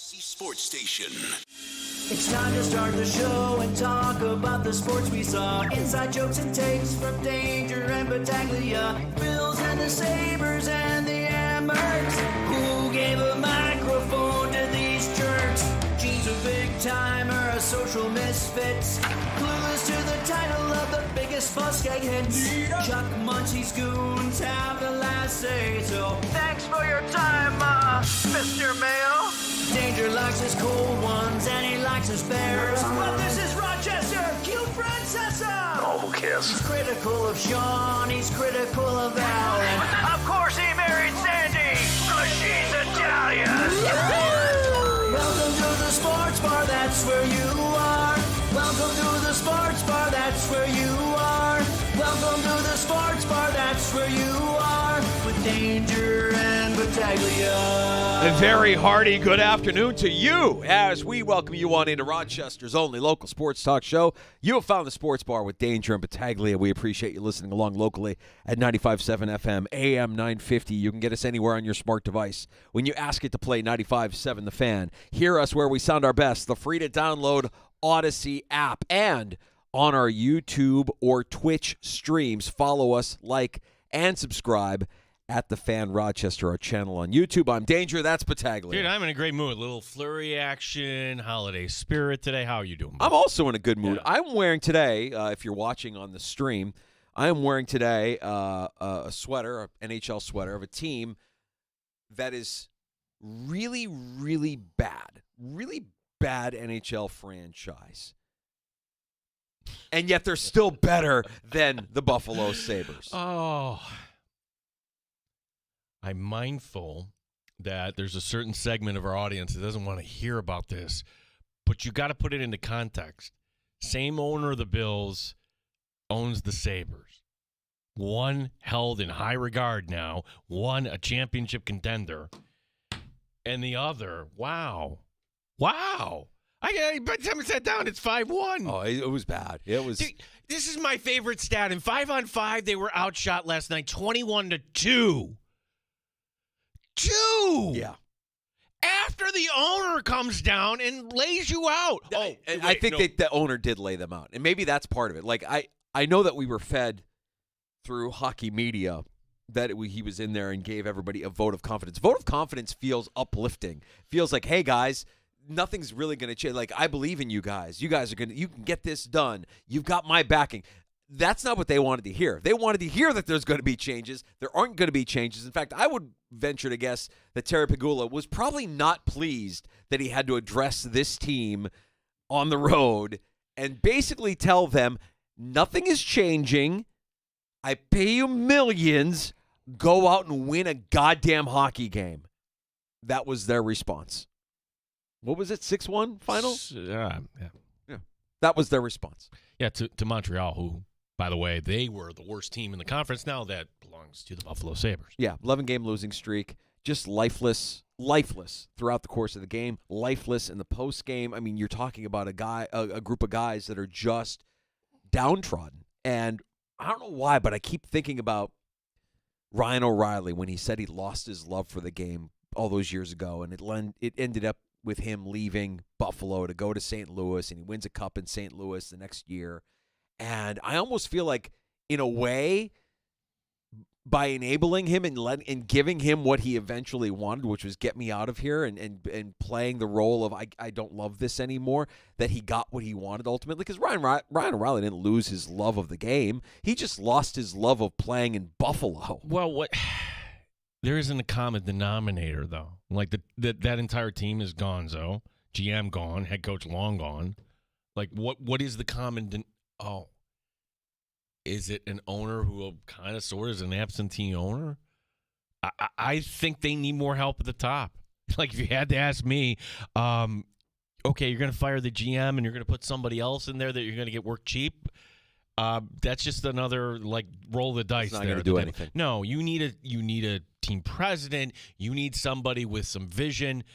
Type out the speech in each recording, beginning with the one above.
Sports Station. It's time to start the show and talk about the sports we saw. Inside jokes and takes from Danger and Battaglia. Bills and the Sabres and the Amers. Who gave a microphone to these jerks? Gene's a big timer, a social misfit. Clueless to the title of the biggest buskeg hits. Chuck Munchie's goons have the last say. So thanks for your time, Mr. Mayo. Danger likes his cold ones and he likes his bears. But this is Rochester, cute Francesa. Oh, who cares? He's critical of Sean, he's critical of Alan. Of course he married Sandy, cause she's Italian. Welcome to the sports bar, that's where you are. Welcome to the sports bar, that's where you are. Welcome to the sports bar, that's where you are. With Danger and Battaglia. A very hearty good afternoon to you as we welcome you on into Rochester's only local sports talk show. You have found the Sports Bar with Danger and Battaglia. We appreciate you listening along locally at 95.7 FM, AM 950. You can get us anywhere on your smart device when you ask it to play 95.7 The Fan. Hear us where we sound our best, the free-to-download Odyssey app, and on our YouTube or Twitch streams. Follow us, like, and subscribe at The Fan Rochester, our channel on YouTube. I'm Danger, that's Battaglia. Dude, I'm in a great mood. Little flurry action, holiday spirit today. How are you doing? I'm also in a good mood. Yeah. I'm wearing today, if you're watching on the stream, I am wearing today a sweater, an NHL sweater of a team that is really, really bad. Really bad NHL franchise. And yet they're still better than the Buffalo Sabres. Oh. I'm mindful that there's a certain segment of our audience that doesn't want to hear about this, but you got to put it into context. Same owner of the Bills owns the Sabres. One held in high regard now, one a championship contender, and the other, wow. By the time I sat down, it's 5-1. Oh, it was bad. It was. Dude, this is my favorite stat. In 5-on-5, they were outshot last night, 21-2. Yeah. After the owner comes down and lays you out. I think that the owner did lay them out, and maybe that's part of it. Like I know that we were fed through hockey media that he was in there and gave everybody a vote of confidence. Vote of confidence feels uplifting. Feels like, hey guys, nothing's really going to change. Like, I believe in you guys. You guys are you can get this done. You've got my backing. That's not what they wanted to hear. They wanted to hear that there's going to be changes. There aren't going to be changes. In fact, I would venture to guess that Terry Pegula was probably not pleased that he had to address this team on the road and basically tell them, nothing is changing. I pay you millions. Go out and win a goddamn hockey game. That was their response. What was it, 6-1 final? Yeah. That was their response. Yeah, to Montreal, who, by the way, they were the worst team in the conference. Now that belongs to the Buffalo Sabres. Yeah, 11-game losing streak, just lifeless throughout the course of the game, lifeless in the postgame. I mean, you're talking about a group of guys that are just downtrodden. And I don't know why, but I keep thinking about Ryan O'Reilly when he said he lost his love for the game all those years ago, and it ended up with him leaving Buffalo to go to St. Louis, and he wins a cup in St. Louis the next year. And I almost feel like, in a way, by enabling him and giving him what he eventually wanted, which was get me out of here and playing the role of I don't love this anymore, that he got what he wanted ultimately. Because Ryan O'Reilly didn't lose his love of the game. He just lost his love of playing in Buffalo. Well, there isn't a common denominator, though. Like, that entire team is gonzo. GM gone. Head coach long gone. Like, what is the common is it an owner who kind of sort of is an absentee owner? I think they need more help at the top. Like, if you had to ask me, okay, you're going to fire the GM and you're going to put somebody else in there that you're going to get work cheap. That's just another, like, roll the dice. It's not going to do anything. No, you need a team president. You need somebody with some vision.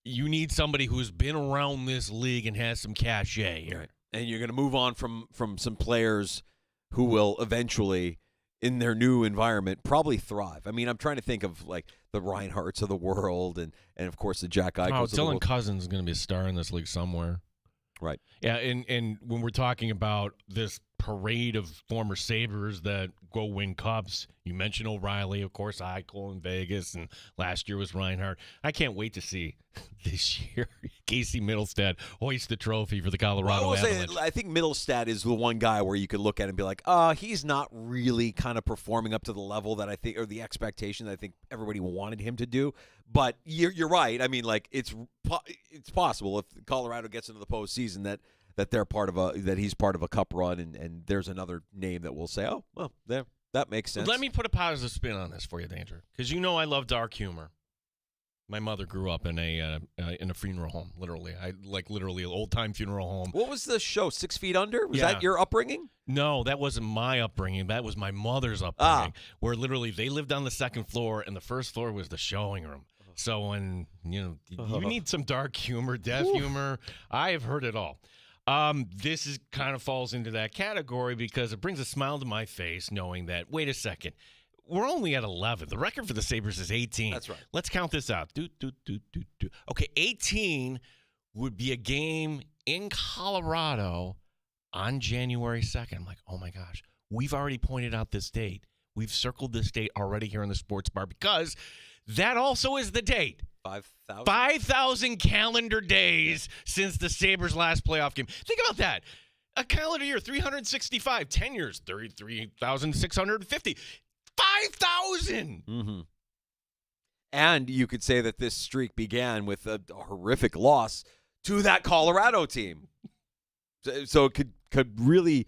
You need somebody who's been around this league and has some cachet here. Right. And you're going to move on from some players who will eventually, in their new environment, probably thrive. I mean, I'm trying to think of, like, the Reinhardts of the world, and of course the Jack Eichels. Oh, of the Dylan world. Cousins is going to be a star in this league somewhere. Right. Yeah, and when we're talking about this parade of former Sabres that go win cups, you mentioned O'Reilly, of course, Eichel in Vegas, and last year was Reinhardt. I can't wait to see this year Casey Middlestad hoist the trophy for the Colorado Avalanche. I think Middlestad is the one guy where you could look at and be like, he's not really kind of performing up to the level that I think, or the expectation that I think everybody wanted him to do. But you're right. I mean, like it's possible if Colorado gets into the postseason that they're part of that he's part of a cup run, and there's another name that will say, oh, well, that makes sense. Let me put a positive spin on this for you, Danger, because you know I love dark humor. My mother grew up in a funeral home, literally. Literally an old-time funeral home. What was the show, 6 Feet Under? Was Yeah. that your upbringing? No, that wasn't my upbringing. That was my mother's upbringing, where literally they lived on the second floor, and the first floor was the showing room. So when, you need some dark humor, death humor, I have heard it all. This is kind of falls into that category because it brings a smile to my face knowing that, wait a second, we're only at 11. The record for the Sabres is 18. That's right. Let's count this out. Okay, 18 would be a game in Colorado on January 2nd. I'm like, oh my gosh, we've already pointed out this date. We've circled this date already here in the sports bar because that also is the date. 5,000? 5,000 calendar days since the Sabres' last playoff game. Think about that. A calendar year, 365. 10 years, 33,650. 5,000! Mm-hmm. And you could say that this streak began with a horrific loss to that Colorado team. So it could really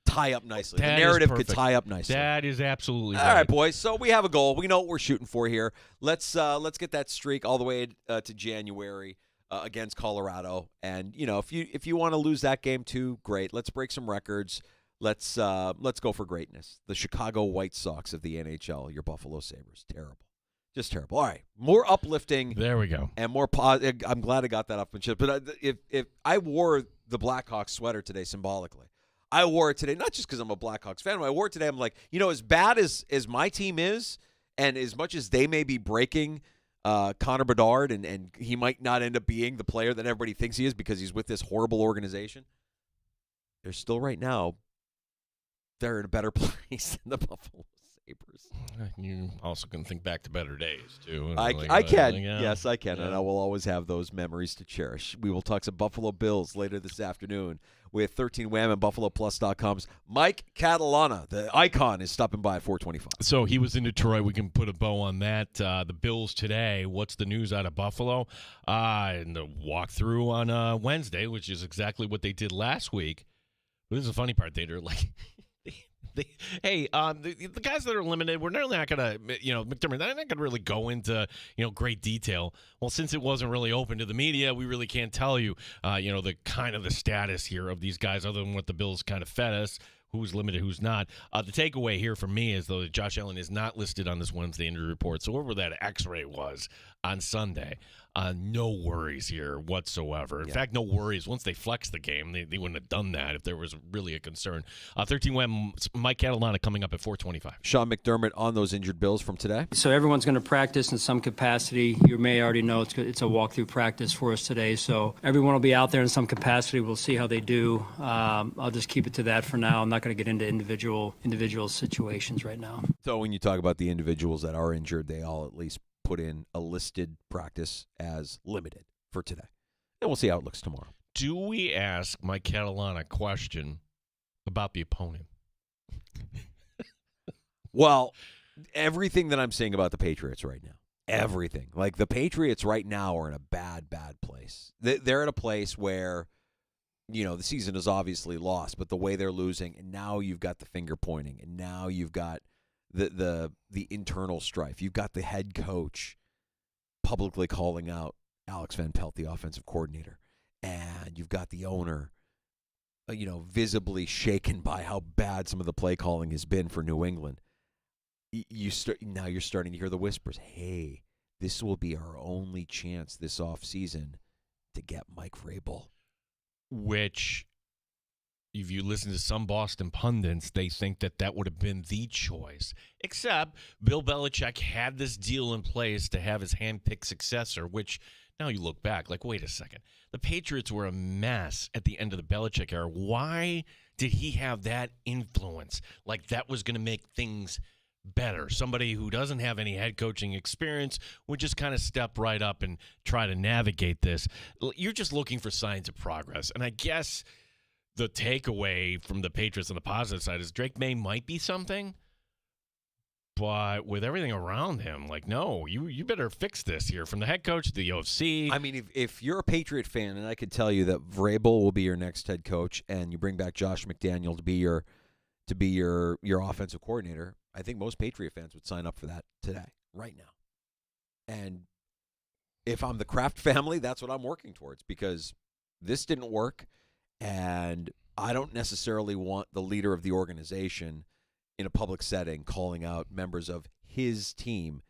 tie up nicely. That the narrative is could perfect. tie up nicely. That is absolutely All right, boys. So we have a goal. We know what we're shooting for here. Let's get that streak all the way to January against Colorado. And if you want to lose that game too, great. Let's break some records. Let's go for greatness. The Chicago White Sox of the NHL. Your Buffalo Sabres. Terrible. Just terrible. All right. More uplifting. There we go. And more positive. I'm glad I got that up and shit. But if I wore the Blackhawks sweater today symbolically, I wore it today, not just because I'm a Blackhawks fan, but I wore it today. I'm like, as bad as my team is, and as much as they may be breaking Connor Bedard, and he might not end up being the player that everybody thinks he is because he's with this horrible organization, they're still right now, they're in a better place than the Buffalo Sabres. You also can think back to better days, too. I can. Yeah. Yes, I can. Yeah. And I will always have those memories to cherish. We will talk some Buffalo Bills later this afternoon with 13 Wham and BuffaloPlus.com's Mike Catalana. The icon is stopping by at 425. So he was in Detroit. We can put a bow on that. The Bills today. What's the news out of Buffalo? And the walkthrough on Wednesday, which is exactly what they did last week. But this is the funny part. They're like, the guys that are limited, we're not going to, McDermott, they're not going to really go into, great detail. Well, since it wasn't really open to the media, we really can't tell you, the kind of the status here of these guys other than what the Bills kind of fed us. Who's limited, who's not. The takeaway here for me is, though, that Josh Allen is not listed on this Wednesday injury report. So whatever that X-ray was on Sunday, no worries here whatsoever. In fact, no worries. Once they flexed the game, they wouldn't have done that if there was really a concern. 13 Wem, Mike Catalana coming up at 425. Sean McDermott on those injured Bills from today. So everyone's going to practice in some capacity. You may already know it's a walkthrough practice for us today. So everyone will be out there in some capacity. We'll see how they do. I'll just keep it to that for now. I'm not going to get into individual situations right now. So when you talk about the individuals that are injured, they all at least put in a listed practice as limited for today. And we'll see how it looks tomorrow. Do we ask Mike Catalana a question about the opponent? Well, everything that I'm saying about the Patriots right now, everything. Like the Patriots right now are in a bad, bad place. They're at a place where, the season is obviously lost, but the way they're losing, and now you've got the finger pointing, and now you've got the internal strife. You've got the head coach publicly calling out Alex Van Pelt, the offensive coordinator, and you've got the owner, visibly shaken by how bad some of the play calling has been for New England. Now you're starting to hear the whispers. Hey, this will be our only chance this offseason to get Mike Vrabel. Which if you listen to some Boston pundits, they think that would have been the choice. Except Bill Belichick had this deal in place to have his hand-picked successor, which now you look back, like, wait a second. The Patriots were a mess at the end of the Belichick era. Why did he have that influence? Like that was going to make things better. Somebody who doesn't have any head coaching experience would just kind of step right up and try to navigate this. You're just looking for signs of progress. And I guess the takeaway from the Patriots on the positive side is Drake May might be something, but with everything around him, like, no, you better fix this here from the head coach to the OFC. I mean, if you're a Patriot fan, and I could tell you that Vrabel will be your next head coach, and you bring back Josh McDaniel to be your offensive coordinator, I think most Patriot fans would sign up for that today, right now. And if I'm the Kraft family, that's what I'm working towards, because this didn't work, and I don't necessarily want the leader of the organization in a public setting calling out members of his team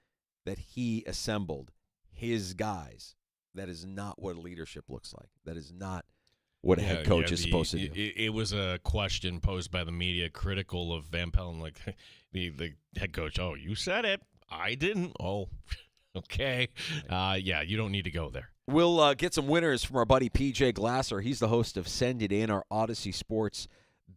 that he assembled, his guys. That is not what leadership looks like. That is not what a head coach is supposed to do. It was a question posed by the media critical of Van Pelt, like the head coach. Oh, you said it. I didn't. Oh, okay. Yeah, you don't need to go there. We'll get some winners from our buddy PJ Glasser. He's the host of Send It In, our Odyssey Sports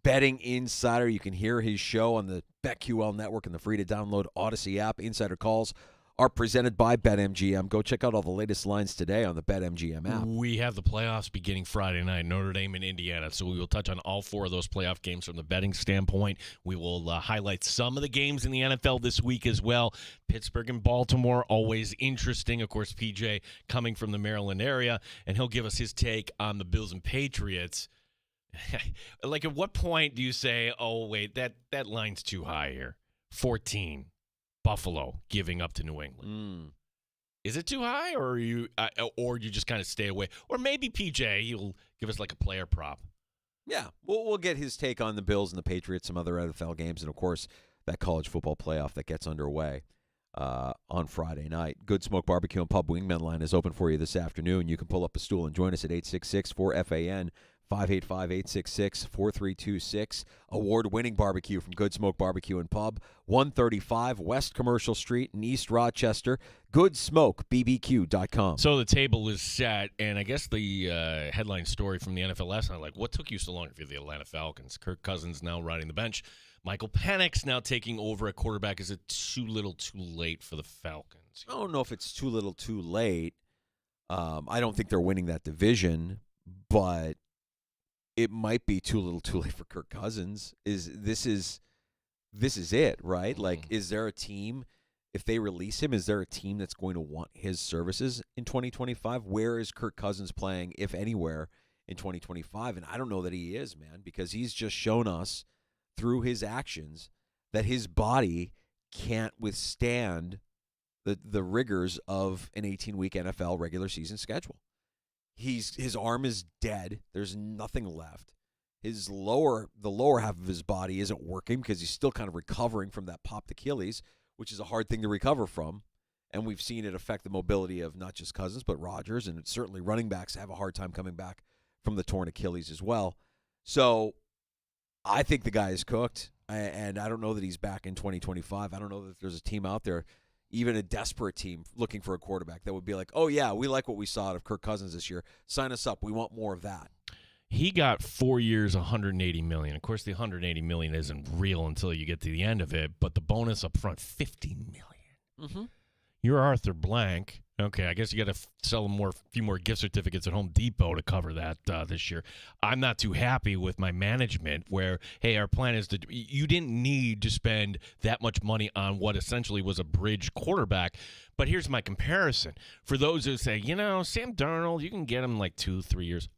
betting insider. You can hear his show on the BetQL network and the free-to-download Odyssey app. Insider calls are presented by BetMGM. Go check out all the latest lines today on the BetMGM app. We have the playoffs beginning Friday night, Notre Dame and Indiana, so we will touch on all four of those playoff games from the betting standpoint. We will highlight some of the games in the NFL this week as well. Pittsburgh and Baltimore, always interesting. Of course, PJ coming from the Maryland area, and he'll give us his take on the Bills and Patriots. Like, at what point do you say, oh, wait, that line's too high here? 14. Buffalo giving up to New England. Is it too high, or you just kind of stay away? Or maybe PJ, he'll give us like a player prop. Yeah, we'll get his take on the Bills and the Patriots, some other NFL games, and, of course, that college football playoff that gets underway on Friday night. Good Smoke Barbecue and Pub Wingman line is open for you this afternoon. You can pull up a stool and join us at 866-4FAN. 585-866-4326. Award-winning barbecue from Good Smoke Barbecue and Pub, 135 West Commercial Street in East Rochester. GoodSmokeBBQ.com. So the table is set, and I guess the headline story from the NFL last night, like, what took you so long if you're the Atlanta Falcons? Kirk Cousins now riding the bench. Michael Penix now taking over at quarterback. Is it too little too late for the Falcons? I don't know if it's too little too late. I don't think they're winning that division, but it might be too little too late for Kirk Cousins. This is it, right? Like, is there a team, if they release him, is there a team that's going to want his services in 2025? Where is Kirk Cousins playing, if anywhere, in 2025? And I don't know that he is, man, because he's just shown us through his actions that his body can't withstand the rigors of an 18-week NFL regular season schedule. His arm is dead. There's nothing left. The lower half of his body isn't working because he's still kind of recovering from that popped Achilles, which is a hard thing to recover from. And we've seen it affect the mobility of not just Cousins, but Rodgers, and certainly running backs have a hard time coming back from the torn Achilles as well. So I think the guy is cooked, and I don't know that he's back in 2025. I don't know that there's a team out there, even a desperate team looking for a quarterback, that would be like, oh, yeah, we like what we saw out of Kirk Cousins this year. Sign us up. We want more of that. He got 4 years, $180 million. Of course, the $180 million isn't real until you get to the end of it, but the bonus up front, $50 million. Mm-hmm. You're Arthur Blank. Okay, I guess you got to sell a few more gift certificates at Home Depot to cover that this year. I'm not too happy with my management where, hey, our plan is you didn't need to spend that much money on what essentially was a bridge quarterback. But here's my comparison. For those who say, Sam Darnold, you can get him like 2-3 years.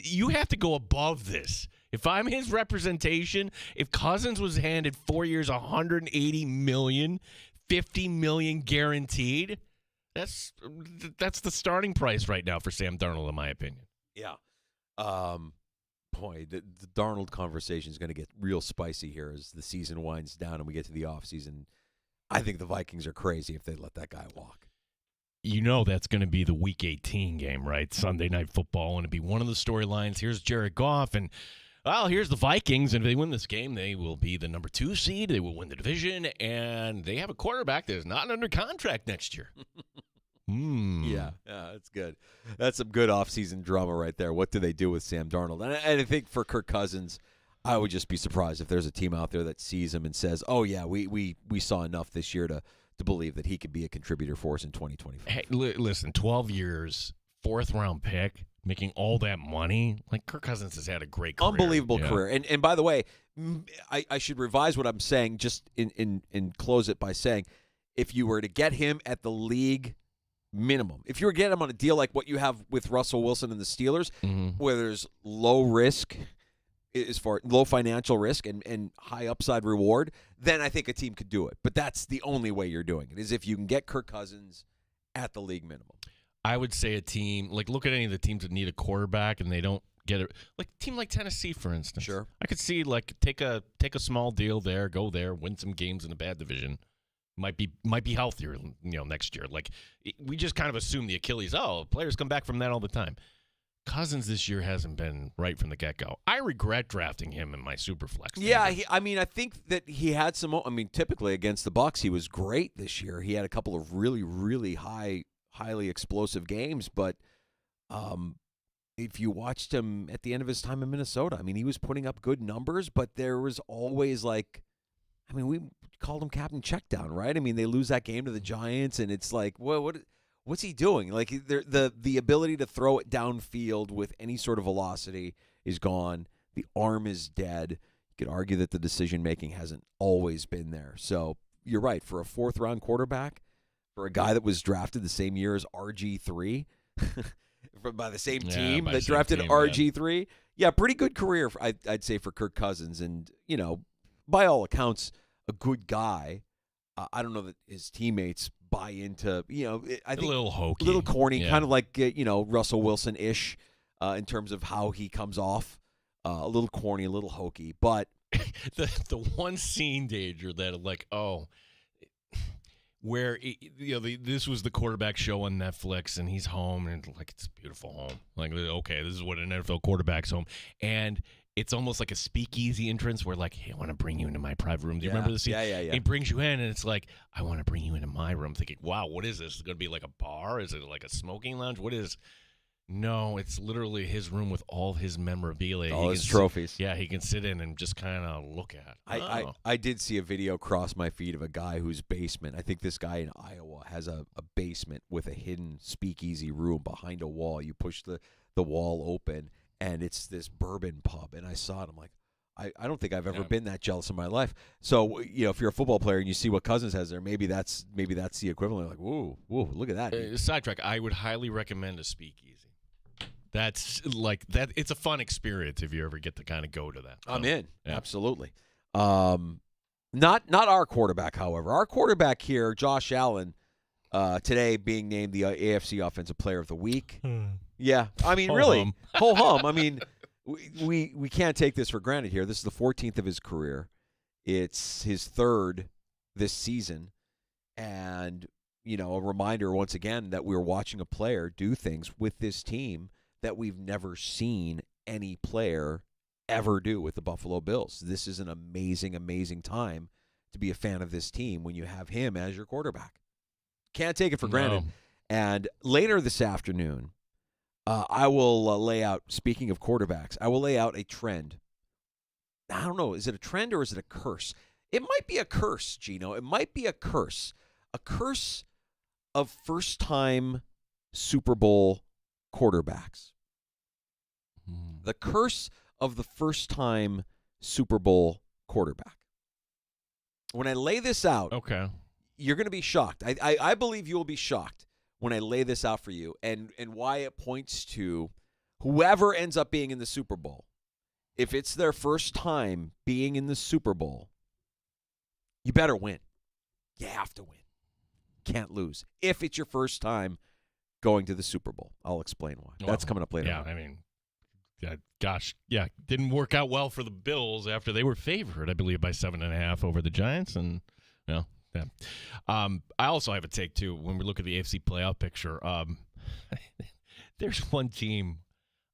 You have to go above this. If I'm his representation, if Cousins was handed 4 years, $180 million, $50 million guaranteed, that's the starting price right now for Sam Darnold, in my opinion. Yeah. Boy, the Darnold conversation is going to get real spicy here as the season winds down and we get to the offseason. I think the Vikings are crazy if they let that guy walk. you know that's going to be the Week 18 game, right? Sunday Night Football, and it'll be one of the storylines. Here's Jared Goff, and, well, here's the Vikings, and if they win this game, they will be the number 2 seed. They will win the division, and they have a quarterback that is not under contract next year. Yeah, that's good. That's some good offseason drama right there. What do they do with Sam Darnold? And I think for Kirk Cousins, I would just be surprised if there's a team out there that sees him and says, oh, yeah, we saw enough this year to believe that he could be a contributor for us in 2025. Hey, listen, 12 years, 4th-round pick, making all that money. Like, Kirk Cousins has had a great career. Unbelievable career. And by the way, I should revise what I'm saying just in close it by saying if you were to get him at the league minimum, if you were getting him on a deal like what you have with Russell Wilson and the Steelers, where there's low risk, as far low financial risk and high upside reward, then I think a team could do it. But that's the only way you're doing it, is if you can get Kirk Cousins at the league minimum. I would say a team, like, look at any of the teams that need a quarterback and they don't get it. Like a team like Tennessee, for instance. Sure. I could see, like, take a small deal there, go there, win some games in a bad division. Might be healthier, next year. Like, we just kind of assume the Achilles, players come back from that all the time. Cousins this year hasn't been right from the get-go. I regret drafting him in my Superflex. Yeah, I think that he had some. Typically against the Bucs, he was great this year. He had a couple of really, really highly explosive games. But if you watched him at the end of his time in Minnesota, he was putting up good numbers. But there was always we called him Captain Checkdown, right? They lose that game to the Giants, and it's like, what's he doing? Like, the ability to throw it downfield with any sort of velocity is gone. The arm is dead. You could argue that the decision-making hasn't always been there. So you're right. For a 4th-round quarterback, for a guy that was drafted the same year as RG3, by the same team that drafted RG3, pretty good career, I'd say, for Kirk Cousins. And, by all accounts, a good guy. I don't know that his teammates buy into, I think a little hokey, a little corny, kind of like, Russell Wilson-ish in terms of how he comes off. A little corny, a little hokey. But the one scene, Danger, that where this was the quarterback show on Netflix, and he's home, and it's a beautiful home. Like, okay, this is what an NFL quarterback's home, and it's almost like a speakeasy entrance where, hey, I want to bring you into my private room. Do you remember the scene? Yeah. He brings you in, and it's like, I want to bring you into my room. Thinking, wow, what is this? Is it going to be like a bar? Is it like a smoking lounge? What is? No, it's literally his room with all his memorabilia. All his trophies. He can sit in and just kind of look at. I did see a video cross my feed of a guy whose basement, I think this guy in Iowa has a basement with a hidden speakeasy room behind a wall. You push the wall open, and it's this bourbon pub. And I saw it. I'm like, I don't think I've ever been that jealous in my life. So, if you're a football player and you see what Cousins has there, maybe that's the equivalent. Like, whoa, look at that. Sidetrack. I would highly recommend a speakeasy. That's like that. It's a fun experience if you ever get to kind of go to that. I'm in. Yeah. Absolutely. Not our quarterback, however. Our quarterback here, Josh Allen, today being named the AFC Offensive Player of the Week. Yeah, really, ho hum. We can't take this for granted here. This is the 14th of his career. It's his 3rd this season, and a reminder once again that we're watching a player do things with this team that we've never seen any player ever do with the Buffalo Bills. This is an amazing, amazing time to be a fan of this team when you have him as your quarterback. Can't take it for granted. And later this afternoon, I will lay out, speaking of quarterbacks, I will lay out a trend. I don't know, is it a trend or is it a curse? It might be a curse, Gino. It might be a curse. A curse of first-time Super Bowl quarterbacks. The curse of the first-time Super Bowl quarterback. When I lay this out, you're going to be shocked. I believe you will be shocked when I lay this out for you, and why it points to whoever ends up being in the Super Bowl. If it's their first time being in the Super Bowl, you better win. You have to win. Can't lose. If it's your first time going to the Super Bowl. I'll explain why. That's coming up later. Yeah, didn't work out well for the Bills after they were favored, I believe, by 7.5 over the Giants, and Yeah. I also have a take, too, when we look at the AFC playoff picture. There's one team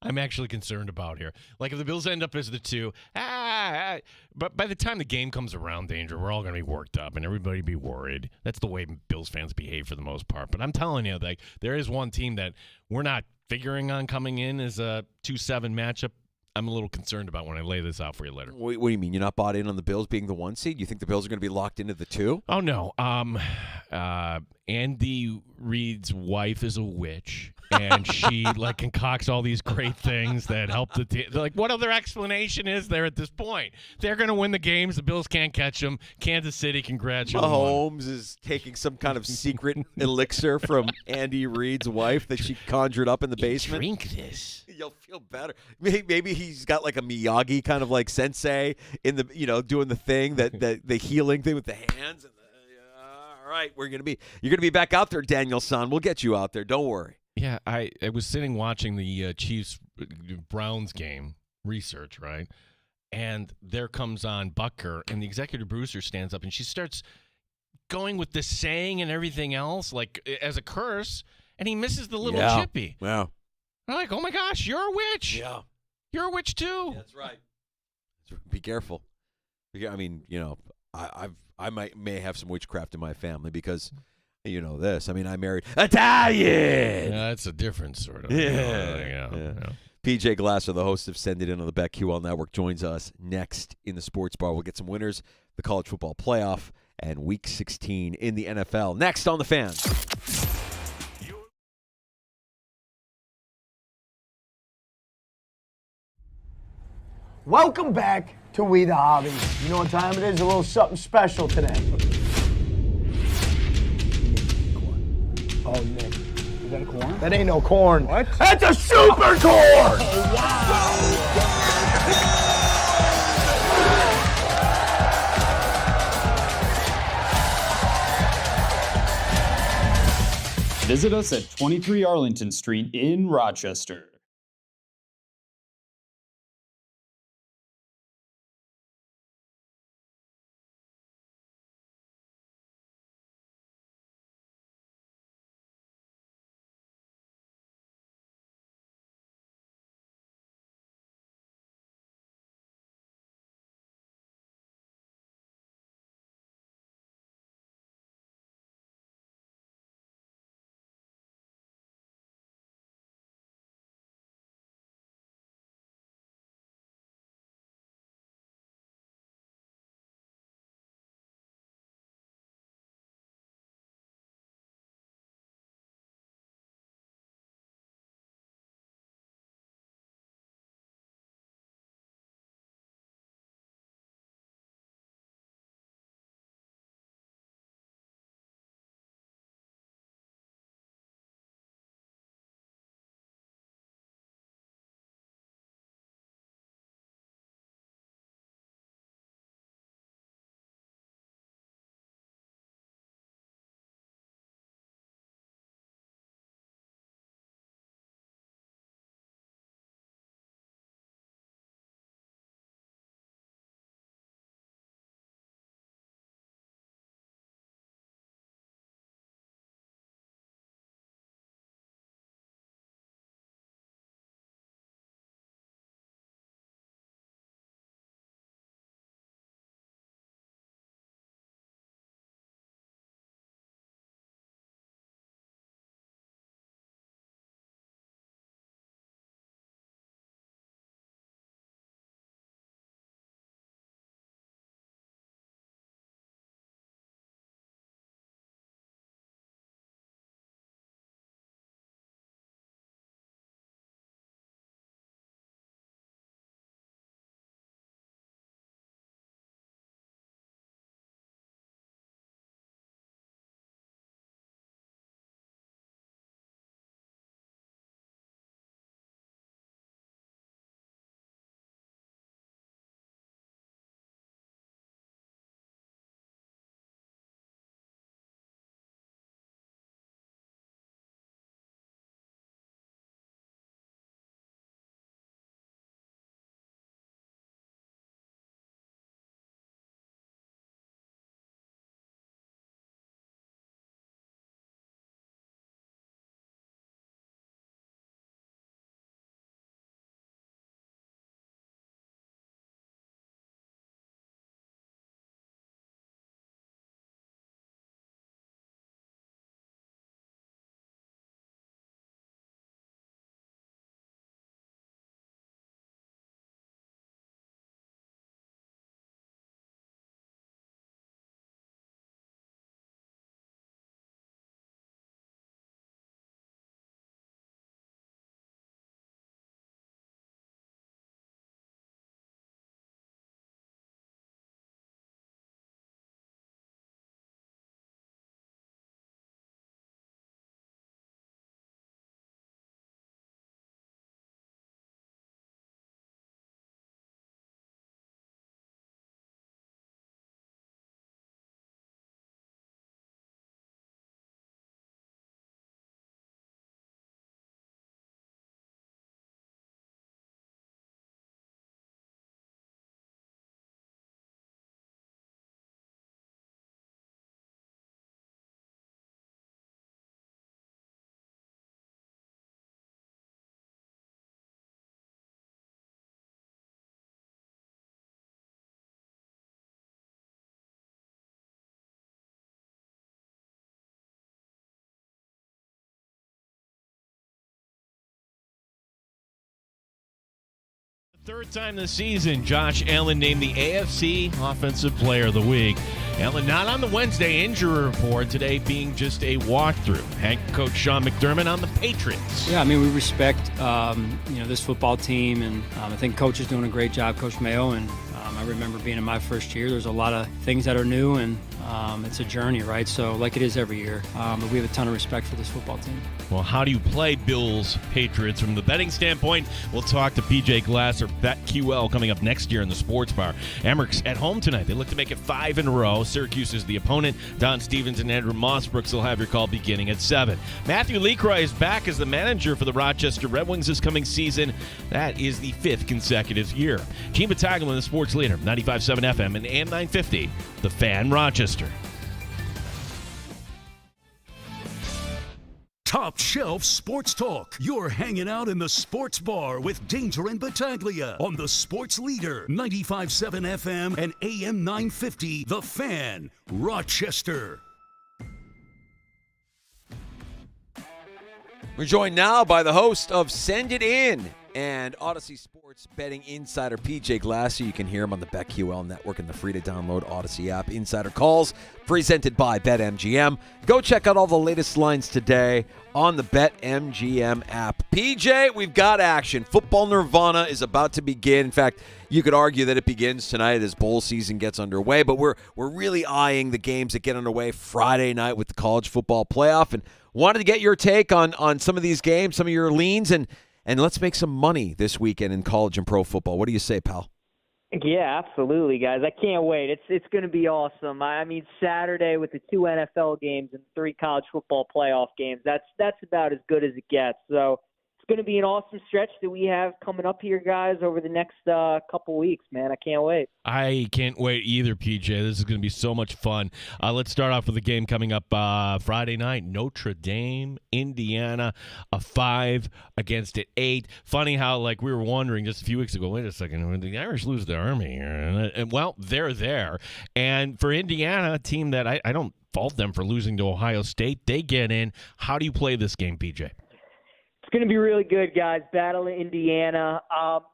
I'm actually concerned about here. Like, if the Bills end up as the 2, but by the time the game comes around, Danger, we're all going to be worked up and everybody be worried. That's the way Bills fans behave for the most part. But I'm telling you, like, there is one team that we're not figuring on coming in as a 2-7 matchup. I'm a little concerned about when I lay this out for you later. What do you mean? You're not bought in on the Bills being the 1 seed? You think the Bills are going to be locked into the 2? Oh, no. Andy Reid's wife is a witch, and she concocts all these great things that help the team. Like, what other explanation is there at this point? They're going to win the games. The Bills can't catch them. Kansas City, congratulations. Mahomes is taking some kind of secret elixir from Andy Reid's wife that she conjured up in the basement. Drink this. You'll feel better. Maybe he's got like a Miyagi kind of like sensei in the doing the thing that the healing thing with the hands. And all right, you're gonna be back out there, Daniel-san. We'll get you out there. Don't worry. Yeah, I was sitting watching the Chiefs Browns game research, right? And there comes on Butker, and the executive producer stands up, and she starts going with this saying and everything else, like as a curse, and he misses the little chippy. Yeah. I'm like, oh my gosh, you're a witch. Yeah. You're a witch too. That's right. Be careful. I mean, I may have some witchcraft in my family because this. I mean, I married Italian. Yeah, that's a different sort of. Yeah. PJ Glasser, the host of Send It In on the BetQL Network, joins us next in the Sports Bar. We'll get some winners, the college football playoff, and Week 16 in the NFL. Next on The Fan. Welcome back to We the Hobby. You know what time it is? A little something special today. Oh, Nick. Is that a corn? That ain't no corn. What? That's a super corn! Visit us at 23 Arlington Street in Rochester. third time this season, Josh Allen named the AFC Offensive Player of the Week. Allen not on the Wednesday injury report, today being just a walkthrough. Head coach Sean McDermott on the Patriots. Yeah, I mean, we respect, this football team, and I think Coach is doing a great job, Coach Mayo, and I remember being in my first year. There's a lot of things that are new, and it's a journey, right? So, like it is every year. But we have a ton of respect for this football team. Well, how do you play Bills Patriots from the betting standpoint? We'll talk to PJ Glasser, BetQL, coming up next year in the Sports Bar. Emmerich's at home tonight. They look to make it 5 in a row. Syracuse is the opponent. Don Stevens and Andrew Mossbrooks will have your call beginning at 7. Matthew Lecroy is back as the manager for the Rochester Red Wings this coming season. That is the 5th consecutive year. Gene Battaglin, the sports leader, 95.7 FM and AM 950, The Fan, Rochester. Top Shelf Sports Talk. You're hanging out in the Sports Bar with Danger and Battaglia on the Sports Leader, 95.7 FM and AM 950, The Fan, Rochester. We're joined now by the host of Send It In and Odyssey Sports Betting Insider, PJ Glasser. You can hear him on the BetQL network and the free-to-download Odyssey app. Insider Calls, presented by BetMGM. Go check out all the latest lines today on the BetMGM app. PJ, we've got action. Football Nirvana is about to begin. In fact, you could argue that it begins tonight as bowl season gets underway, but we're really eyeing the games that get underway Friday night with the college football playoff, and wanted to get your take on some of these games, some of your leans, and let's make some money this weekend in college and pro football. What do you say, pal? Yeah, absolutely, guys. I can't wait. It's going to be awesome. I mean, Saturday with the 2 NFL games and 3 college football playoff games, that's about as good as it gets. So it's going to be an awesome stretch that we have coming up here, guys, over the next couple weeks, man. I can't wait. I can't wait either, PJ. This is going to be so much fun. Let's start off with the game coming up Friday night. Notre Dame, Indiana, a 5 against an 8. Funny how, like, we were wondering just a few weeks ago, wait a second, when the Irish lose the Army here? And well, they're there. And for Indiana, a team that I don't fault them for losing to Ohio State, they get in. How do you play this game, PJ? It's going to be really good, guys. Battle of Indiana.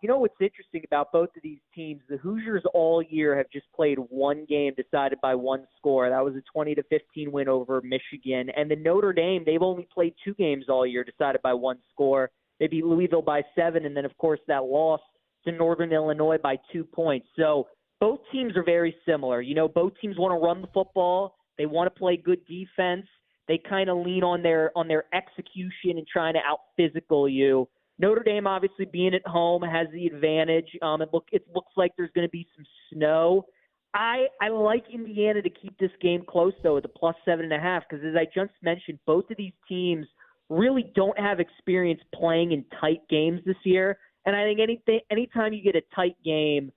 You know what's interesting about both of these teams? The Hoosiers all year have just played one game decided by one score. That was a 20-15 win over Michigan. And the Notre Dame, they've only played 2 games all year decided by one score. They beat Louisville by 7, and then, of course, that loss to Northern Illinois by 2 points. So both teams are very similar. You know, both teams want to run the football. They want to play good defense. They kind of lean on their execution and trying to out-physical you. Notre Dame, obviously, being at home, has the advantage. It looks like there's going to be some snow. I like Indiana to keep this game close, though, at the +7.5, because as I just mentioned, both of these teams really don't have experience playing in tight games this year. And I think anytime you get a tight game,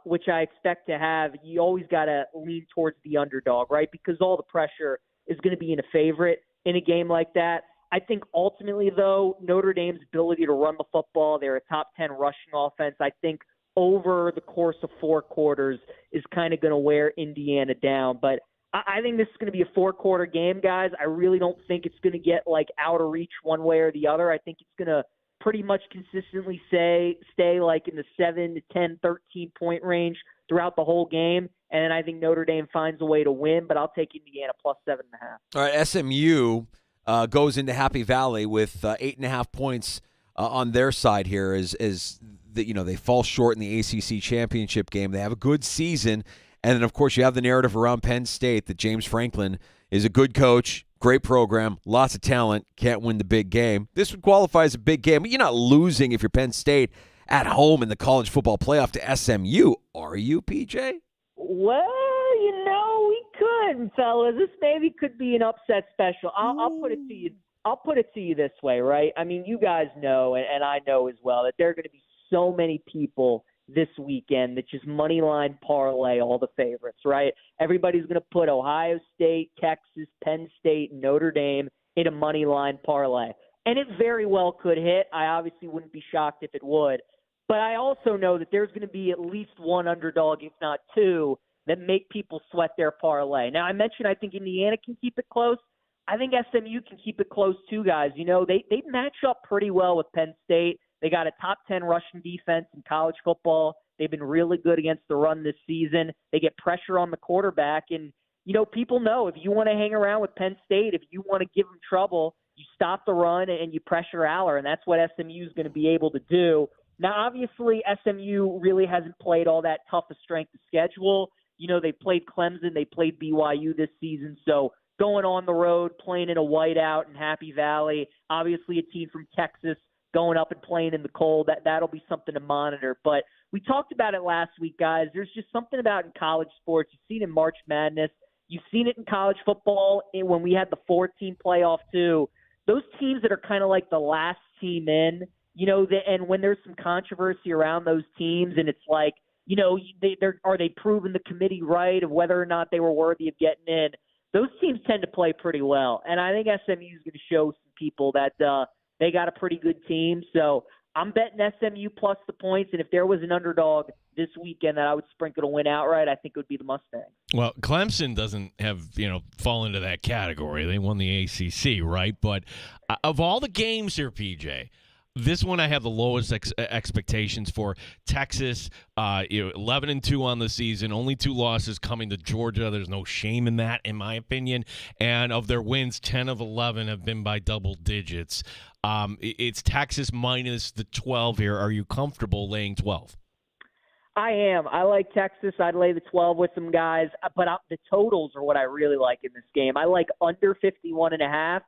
which I expect to have, you always got to lean towards the underdog, right? Because all the pressure is going to be in a favorite in a game like that. I think ultimately, though, Notre Dame's ability to run the football, they're a top 10 rushing offense, I think over the course of 4 quarters is kind of going to wear Indiana down. But I think this is going to be a 4-quarter game, guys. I really don't think it's going to get like out of reach one way or the other. I think it's going to pretty much consistently stay like in the 7 to 10, 13-point range throughout the whole game. And then I think Notre Dame finds a way to win, but I'll take Indiana +7.5. All right, SMU goes into Happy Valley with 8.5 points on their side here as they fall short in the ACC championship game. They have a good season, and then, of course, you have the narrative around Penn State that James Franklin is a good coach, great program, lots of talent, can't win the big game. This would qualify as a big game, but you're not losing if you're Penn State at home in the college football playoff to SMU, are you, PJ? Well, we could, fellas. This maybe could be an upset special. I'll put it to you. I'll put it to you this way, right? I mean, you guys know, and I know as well, that there are going to be so many people this weekend that just money line parlay all the favorites, right? Everybody's going to put Ohio State, Texas, Penn State, Notre Dame in a money line parlay. And it very well could hit. I obviously wouldn't be shocked if it would. But I also know that there's going to be at least one underdog, if not 2, that make people sweat their parlay. Now, I mentioned I think Indiana can keep it close. I think SMU can keep it close too, guys. They match up pretty well with Penn State. They got a top 10 rushing defense in college football. They've been really good against the run this season. They get pressure on the quarterback. And, people know if you want to hang around with Penn State, if you want to give them trouble, you stop the run and you pressure Aller, and that's what SMU is going to be able to do. Now, obviously, SMU really hasn't played all that tough a strength of schedule. They played Clemson, they played BYU this season, so going on the road, playing in a whiteout in Happy Valley, obviously a team from Texas going up and playing in the cold, that'll be something to monitor. But we talked about it last week, guys. There's just something about in college sports. You've seen it in March Madness. You've seen it in college football when we had the 4-team playoff too. Those teams that are kind of like the last team in, and when there's some controversy around those teams and it's like, are they proving the committee right of whether or not they were worthy of getting in? Those teams tend to play pretty well. And I think SMU is going to show some people that they got a pretty good team. So I'm betting SMU plus the points. And if there was an underdog this weekend that I would sprinkle to win outright, I think it would be the Mustangs. Well, Clemson doesn't have, fall into that category. They won the ACC, right? But of all the games here, PJ, this one I have the lowest expectations for. Texas, 11-2 on the season, only 2 losses coming to Georgia. There's no shame in that, in my opinion. And of their wins, 10 of 11 have been by double digits. It's Texas minus the 12 here. Are you comfortable laying 12? I am. I like Texas. I'd lay the 12 with some guys. But the totals are what I really like in this game. I like under 51.5.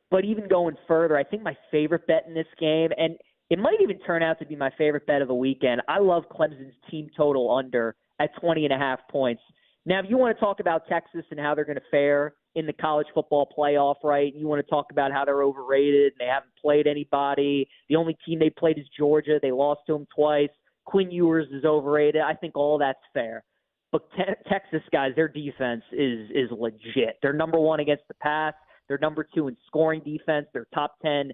But even going further, I think my favorite bet in this game, and it might even turn out to be my favorite bet of the weekend, I love Clemson's team total under at 20.5 points. Now, if you want to talk about Texas and how they're going to fare in the college football playoff, right, you want to talk about how they're overrated and they haven't played anybody. The only team they played is Georgia. They lost to them twice. Quinn Ewers is overrated. I think all that's fair. But Texas, guys, their defense is legit. They're number 1 against the pass. They're number 2 in scoring defense. They're top 10.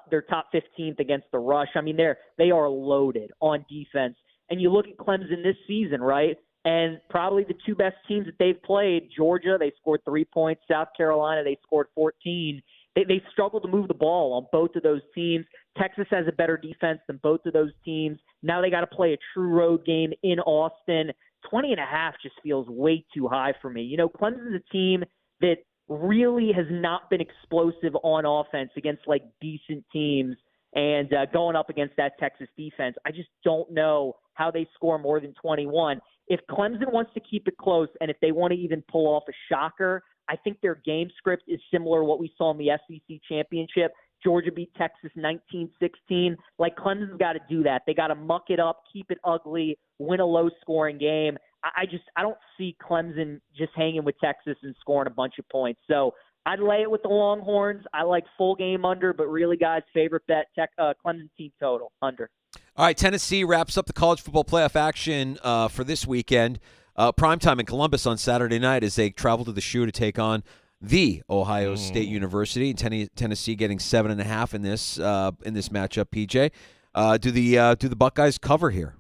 They're top 15th against the rush. I mean, they are loaded on defense. And you look at Clemson this season, right? And probably the 2 best teams that they've played, Georgia, they scored 3 points. South Carolina, they scored 14. They struggled to move the ball on both of those teams. Texas has a better defense than both of those teams. Now they got to play a true road game in Austin. 20.5 just feels way too high for me. Clemson's a team that really has not been explosive on offense against like decent teams and going up against that Texas defense. I just don't know how they score more than 21. If Clemson wants to keep it close and if they want to even pull off a shocker, I think their game script is similar to what we saw in the SEC championship. Georgia beat Texas 19-16. Like, Clemson's got to do that. They got to muck it up, keep it ugly, win a low-scoring game. I don't see Clemson just hanging with Texas and scoring a bunch of points. So I'd lay it with the Longhorns. I like full game under, but really, guys, favorite bet, Clemson team total under. All right, Tennessee wraps up the college football playoff action for this weekend. Primetime in Columbus on Saturday night as they travel to the Shoe to take on the Ohio State University. Tennessee getting 7.5 in this matchup. PJ, do the Buckeyes cover here?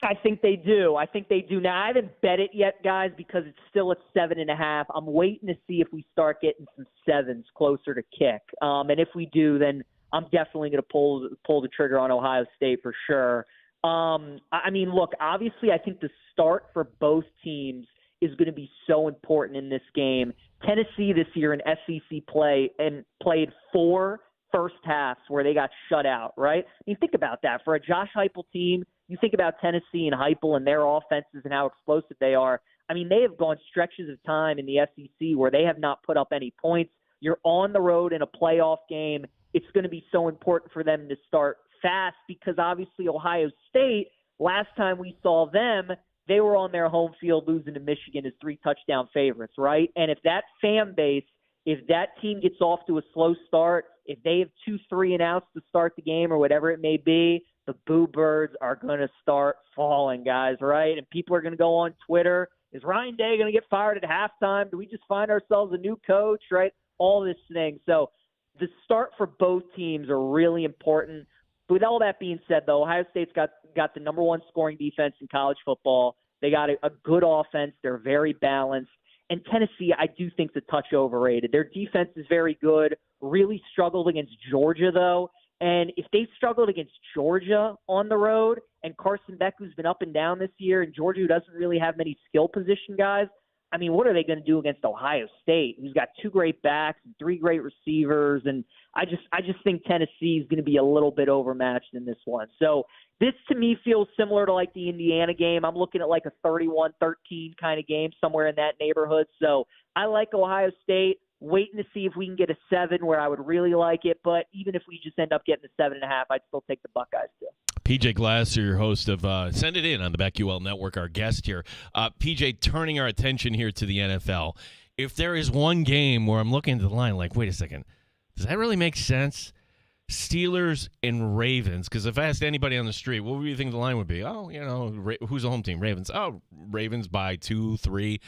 I think they do. Now, I haven't bet it yet, guys, because it's still at 7.5. I'm waiting to see if we start getting some 7s closer to kick. And if we do, then I'm definitely going to pull the trigger on Ohio State for sure. I mean, look, obviously, I think the start for both teams is going to be so important in this game. Tennessee this year in SEC play and played 4 first halves where they got shut out, right? I mean, think about that. For a Josh Heupel team, you think about Tennessee and Heupel and their offenses and how explosive they are. I mean, they have gone stretches of time in the SEC where they have not put up any points. You're on the road in a playoff game. It's going to be so important for them to start fast because obviously Ohio State, last time we saw them, they were on their home field losing to Michigan as 3-touchdown favorites, right? And if that fan base, if that team gets off to a slow start, if they have 2 3-and-outs to start the game or whatever it may be, the boo birds are going to start falling, guys, right? And people are going to go on Twitter. Is Ryan Day going to get fired at halftime? Do we just find ourselves a new coach, right? All this thing. So the start for both teams are really important. With all that being said, though, Ohio State's got the number 1 scoring defense in college football. They got a good offense. They're very balanced. And Tennessee, I do think, is a touch overrated. Their defense is very good, really struggled against Georgia, though. And if they struggled against Georgia on the road and Carson Beck, who's been up and down this year, and Georgia, who doesn't really have many skill position guys, I mean, what are they going to do against Ohio State, who's got 2 great backs and 3 great receivers? And I just think Tennessee is going to be a little bit overmatched in this one. So this, to me, feels similar to like the Indiana game. I'm looking at like a 31-13 kind of game, somewhere in that neighborhood. So I like Ohio State. Waiting to see if we can get a 7 where I would really like it. But even if we just end up getting a 7.5, I'd still take the Buckeyes too. PJ Glasser, your host of Send It In on the BetQL Network, our guest here. PJ, turning our attention here to the NFL. If there is one game where I'm looking at the line like, wait a second, does that really make sense? Steelers and Ravens, because if I asked anybody on the street, what would you think the line would be? Oh, who's the home team? Ravens. Oh, Ravens by 2, 3.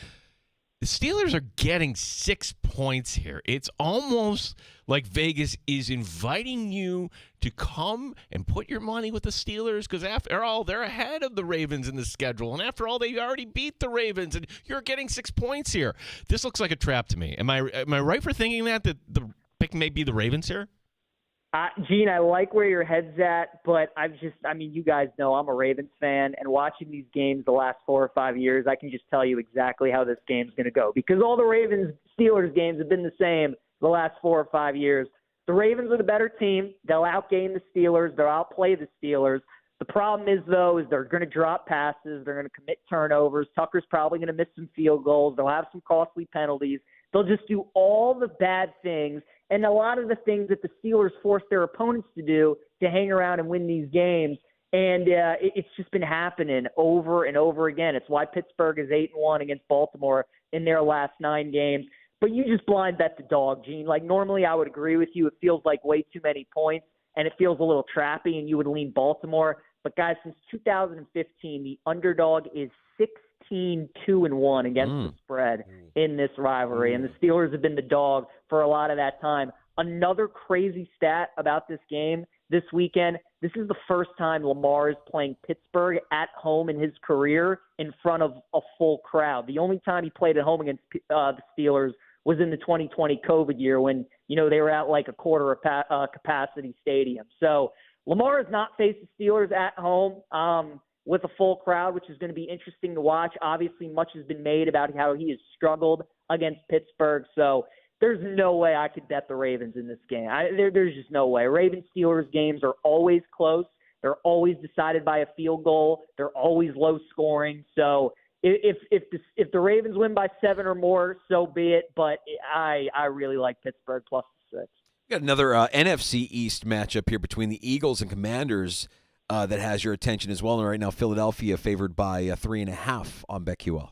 The Steelers are getting 6 points here. It's almost like Vegas is inviting you to come and put your money with the Steelers because, after all, they're ahead of the Ravens in the schedule. And after all, they already beat the Ravens, and you're getting 6 points here. This looks like a trap to me. Am I right for thinking that the pick may be the Ravens here? Gene, I like where your head's at, but you guys know I'm a Ravens fan, and watching these games the last 4 or 5 years, I can just tell you exactly how this game's going to go because all the Ravens-Steelers games have been the same the last 4 or 5 years. The Ravens are the better team. They'll outgame the Steelers. They'll outplay the Steelers. The problem is, though, is they're going to drop passes. They're going to commit turnovers. Tucker's probably going to miss some field goals. They'll have some costly penalties. They'll just do all the bad things and a lot of the things that the Steelers force their opponents to do to hang around and win these games. And it's just been happening over and over again. It's why Pittsburgh is 8-1 against Baltimore in their last 9 games. But you just blind bet the dog, Gene. Like, normally I would agree with you. It feels like way too many points, and it feels a little trappy, and you would lean Baltimore. But, guys, since 2015, the underdog is 16-2-1 against the spread in this rivalry. And the Steelers have been the dog for a lot of that time. Another crazy stat about this game this weekend, this is the first time Lamar is playing Pittsburgh at home in his career in front of a full crowd. The only time he played at home against the Steelers was in the 2020 COVID year when, they were at like a quarter capacity stadium. So Lamar has not faced the Steelers at home with a full crowd, which is going to be interesting to watch. Obviously, much has been made about how he has struggled against Pittsburgh. So there's no way I could bet the Ravens in this game. There's just no way. Ravens-Steelers games are always close. They're always decided by a field goal. They're always low scoring. So if the Ravens win by 7 or more, so be it. But I really like Pittsburgh plus the 6. We got another NFC East matchup here between the Eagles and Commanders that has your attention as well. And right now, Philadelphia favored by 3.5 on BetQL.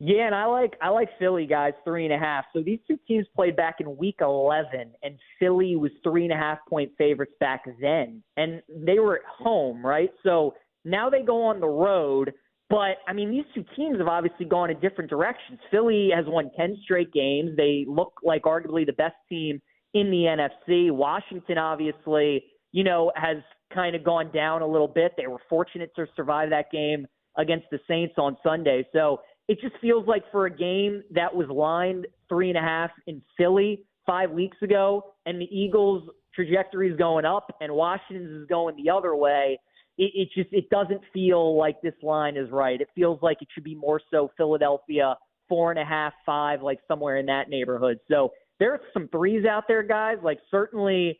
Yeah, and I like Philly, guys, 3.5. So these two teams played back in Week 11, and Philly was 3.5-point favorites back then, and they were at home, right? So now they go on the road, but these two teams have obviously gone in different directions. Philly has won 10 straight games. They look like arguably the best team in the NFC. Washington, obviously, has kind of gone down a little bit. They were fortunate to survive that game against the Saints on Sunday. So it just feels like for a game that was lined 3.5 in Philly 5 weeks ago, and the Eagles' trajectory is going up and Washington's is going the other way, it doesn't feel like this line is right. It feels like it should be more so Philadelphia 4.5, 5, like somewhere in that neighborhood. So there's some threes out there, guys. Like certainly,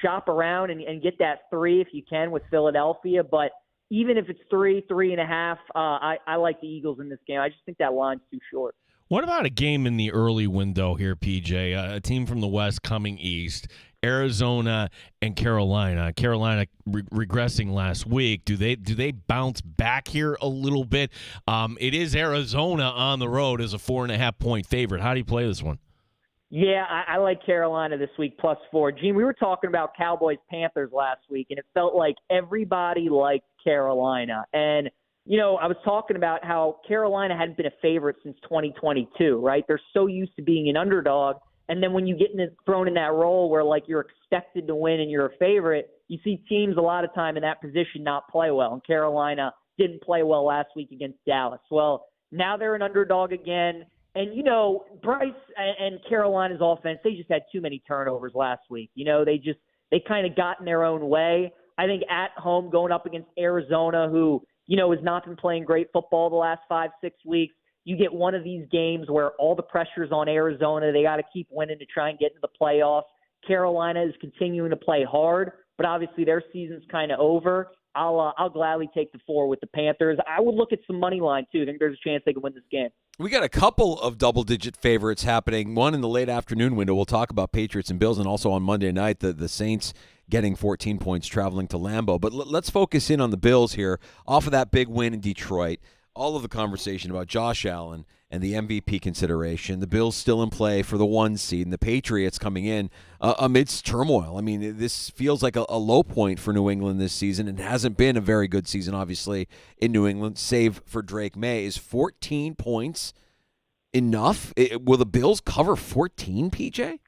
shop around and get that 3 if you can with Philadelphia. But even if it's 3.5, I like the Eagles in this game. I just think that line's too short. What about a game in the early window here, PJ? A team from the West coming east, Arizona and Carolina. Carolina regressing last week. Do they bounce back here a little bit? It is Arizona on the road as a 4.5-point favorite. How do you play this one? Yeah, I like Carolina this week +4. Gene, we were talking about Cowboys-Panthers last week, and it felt like everybody liked Carolina. And, I was talking about how Carolina hadn't been a favorite since 2022, right? They're so used to being an underdog. And then when you get thrown in that role where, like, you're expected to win and you're a favorite, you see teams a lot of time in that position not play well. And Carolina didn't play well last week against Dallas. Well, now they're an underdog again. And, Bryce and Carolina's offense, they just had too many turnovers last week. they kind of got in their own way. I think at home going up against Arizona, who, has not been playing great football the last 5-6 weeks, you get one of these games where all the pressure's on Arizona. They got to keep winning to try and get into the playoffs. Carolina is continuing to play hard, but obviously their season's kind of over. I'll gladly take the 4 with the Panthers. I would look at some money line, too. I think there's a chance they can win this game. We got a couple of double-digit favorites happening. One in the late afternoon window. We'll talk about Patriots and Bills, and also on Monday night, the Saints getting 14 points traveling to Lambeau. But let's focus in on the Bills here. Off of that big win in Detroit, all of the conversation about Josh Allen and the MVP consideration, the Bills still in play for the 1 seed, and the Patriots coming in amidst turmoil. I mean, this feels like a low point for New England this season. It hasn't been a very good season, obviously, in New England, save for Drake May. Is 14 points enough? Will the Bills cover 14, PJ?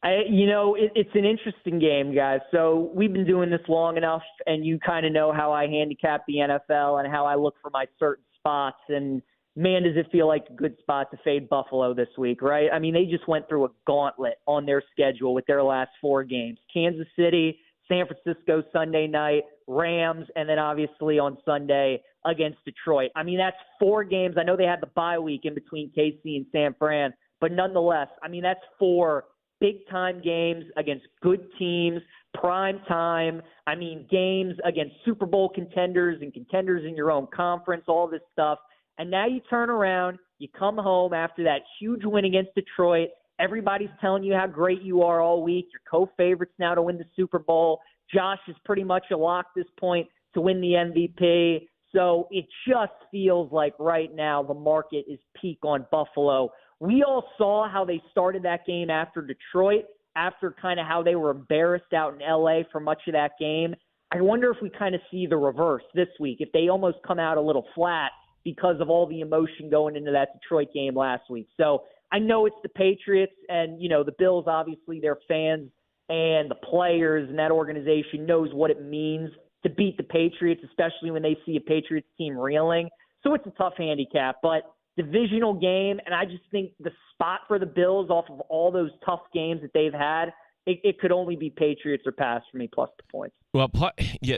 It's an interesting game, guys. So we've been doing this long enough, and you kind of know how I handicap the NFL and how I look for my certain spots. And, man, does it feel like a good spot to fade Buffalo this week, right? I mean, they just went through a gauntlet on their schedule with their last 4 games. Kansas City, San Francisco Sunday night, Rams, and then obviously on Sunday against Detroit. I mean, that's 4 games. I know they had the bye week in between KC and San Fran, but nonetheless, I mean, that's 4 big-time games against good teams, prime time. I mean, games against Super Bowl contenders and contenders in your own conference, all this stuff. And now you turn around, you come home after that huge win against Detroit. Everybody's telling you how great you are all week. You're co-favorites now to win the Super Bowl. Josh is pretty much a lock at this point to win the MVP. So it just feels like right now the market is peak on Buffalo. We all saw how they started that game after Detroit, after kind of how they were embarrassed out in L.A. for much of that game. I wonder if we kind of see the reverse this week, if they almost come out a little flat because of all the emotion going into that Detroit game last week. So I know it's the Patriots and, the Bills, obviously their fans and the players and that organization knows what it means to beat the Patriots, especially when they see a Patriots team reeling. So it's a tough handicap, but divisional game, and I just think the spot for the Bills off of all those tough games that they've had, it could only be Patriots or pass for me plus the points. Well,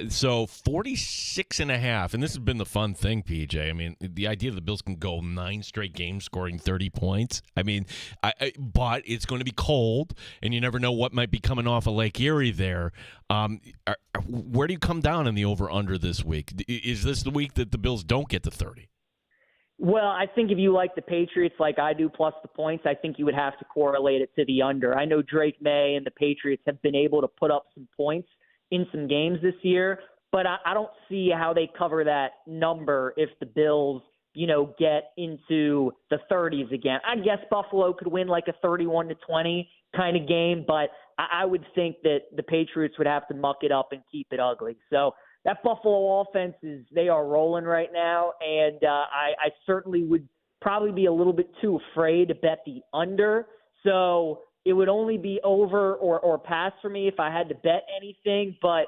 so 46.5, and this has been the fun thing, PJ. I mean, the idea the Bills can go 9 straight games scoring 30 points. I mean, but it's going to be cold, and you never know what might be coming off of Lake Erie there. Where do you come down in the over-under this week? Is this the week that the Bills don't get to 30? Well, I think if you like the Patriots like I do plus the points, I think you would have to correlate it to the under. I know Drake May and the Patriots have been able to put up some points in some games this year, but I don't see how they cover that number if the Bills, get into the 30s again. I guess Buffalo could win like a 31-20 kind of game, but I would think that the Patriots would have to muck it up and keep it ugly. So that Buffalo offense they are rolling right now, and I certainly would probably be a little bit too afraid to bet the under. So it would only be over or pass for me if I had to bet anything. But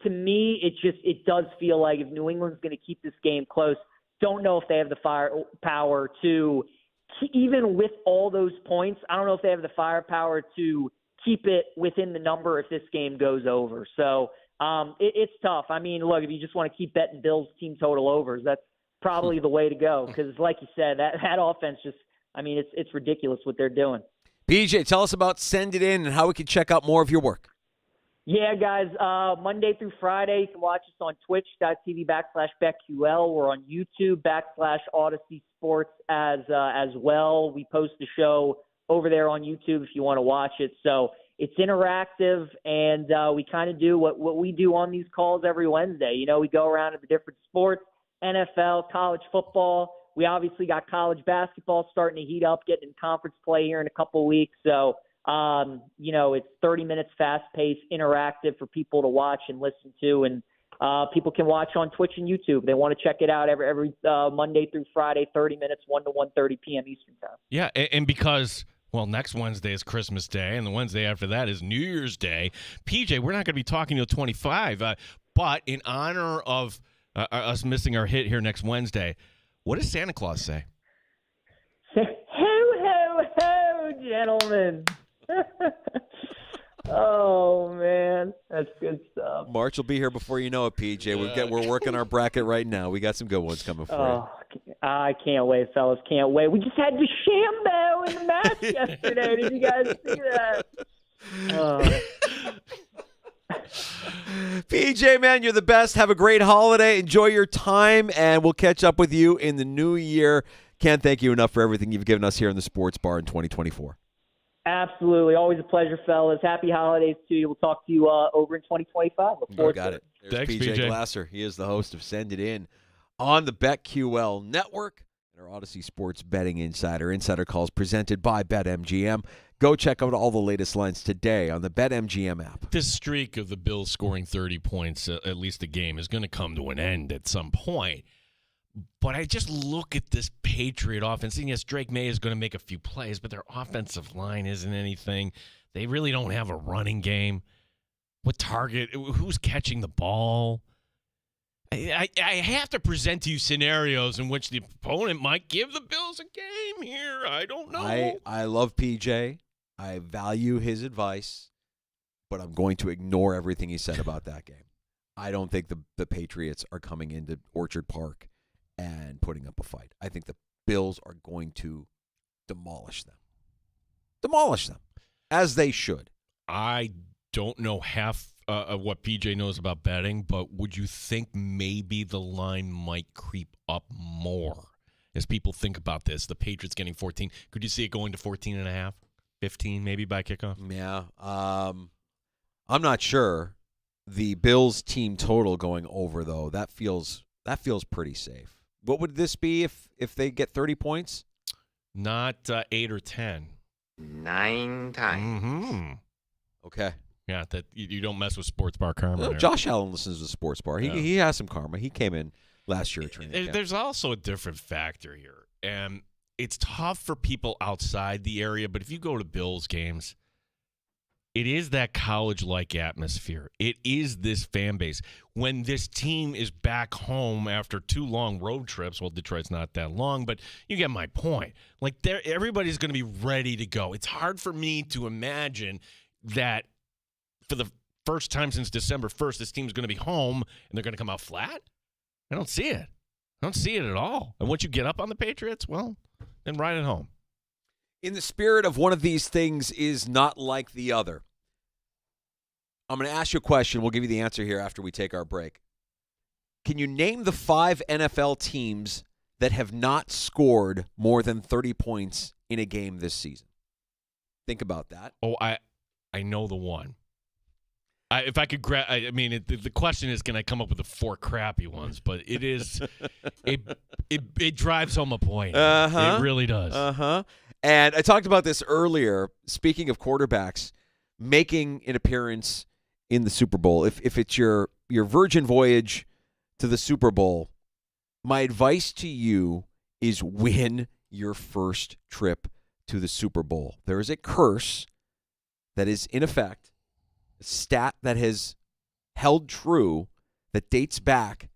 to me, it does feel like if New England's going to keep this game close, don't know if they have the firepower to, even with all those points, I don't know if they have the firepower to keep it within the number if this game goes over. So it's tough. I mean, look, if you just want to keep betting Bills team total overs, that's probably the way to go. Because like you said, that offense it's ridiculous what they're doing. BJ, tell us about Send It In and how we can check out more of your work. Yeah, guys, Monday through Friday, you can watch us on twitch.tv/BetQL. We're on YouTube /Odyssey Sports as well. We post the show over there on YouTube if you want to watch it. So it's interactive, and we kind of do what we do on these calls every Wednesday. We go around to the different sports, NFL, college football. We obviously got college basketball starting to heat up, getting in conference play here in a couple of weeks. So, it's 30 minutes fast-paced, interactive for people to watch and listen to, and people can watch on Twitch and YouTube. They want to check it out every Monday through Friday, 30 minutes, 1 to 1:30 p.m. Eastern Time. Yeah, and because – well, next Wednesday is Christmas Day, and the Wednesday after that is New Year's Day. PJ, we're not going to be talking till 25, but in honor of us missing our hit here next Wednesday, what does Santa Claus say? Ho, ho, ho, gentlemen. Oh, man. That's good stuff. March will be here before you know it, PJ. We're working our bracket right now. We got some good ones coming for Oh, I can't wait, fellas. Can't wait. We just had DeChambeau in the match yesterday. Did you guys see that? PJ, man, you're the best. Have a great holiday. Enjoy your time, and we'll catch up with you in the new year. Can't thank you enough for everything you've given us here in the Sports Bar in 2024. Absolutely. Always a pleasure, fellas. Happy holidays to you. We'll talk to you over in 2025. Look forward got to it. There's Thanks, PJ PJ Glasser. He is the host of Send It In on the BetQL Network. Our Odyssey Sports Betting Insider. Insider calls presented by BetMGM. Go check out all the latest lines today on the BetMGM app. This streak of the Bills scoring 30 points, at least a game, is going to come to an end at some point. But I just look at this Patriot offense, and yes, Drake May is going to make a few plays, but their offensive line isn't anything. They really don't have a running game. What target? Who's catching the ball? I have to present to you scenarios in which the opponent might give the Bills a game here. I don't know. I love PJ. I value his advice, but I'm going to ignore everything he said about that game. I don't think the Patriots are coming into Orchard Park and putting up a fight. I think the Bills are going to demolish them. Demolish them, as they should. I don't know half of what PJ knows about betting, but would you think maybe the line might creep up more as people think about this? The Patriots getting 14. Could you see it going to 14.5, 15 maybe by kickoff? Yeah. I'm not sure. The Bills team total going over, though, that feels pretty safe. What would this be if they get 30 points? Not 8 or 10. 9 times. Mm-hmm. Okay. Yeah, that you don't mess with Sports Bar karma. Well, there. Josh Allen listens to Sports Bar. Yeah. He has some karma. He came in last year training camp. There's also a different factor here, and it's tough for people outside the area, but if you go to Bills games, it is that college-like atmosphere. It is this fan base. When this team is back home after 2 long road trips, well, Detroit's not that long, but you get my point. Like, everybody's going to be ready to go. It's hard for me to imagine that for the first time since December 1st, this team's going to be home and they're going to come out flat. I don't see it. I don't see it at all. And once you get up on the Patriots, well, then ride it home. In the spirit of one of these things is not like the other, I'm going to ask you a question. We'll give you the answer here after we take our break. Can you name the 5 NFL teams that have not scored more than 30 points in a game this season? Think about that. Oh, I know the one. If I could grab, the question is, can I come up with the 4 crappy ones? But it is, it drives home a point. Uh-huh. It really does. Uh-huh. And I talked about this earlier. Speaking of quarterbacks making an appearance in the Super Bowl, if it's your virgin voyage to the Super Bowl, my advice to you is win your first trip to the Super Bowl. There is a curse that is in effect, a stat that has held true that dates back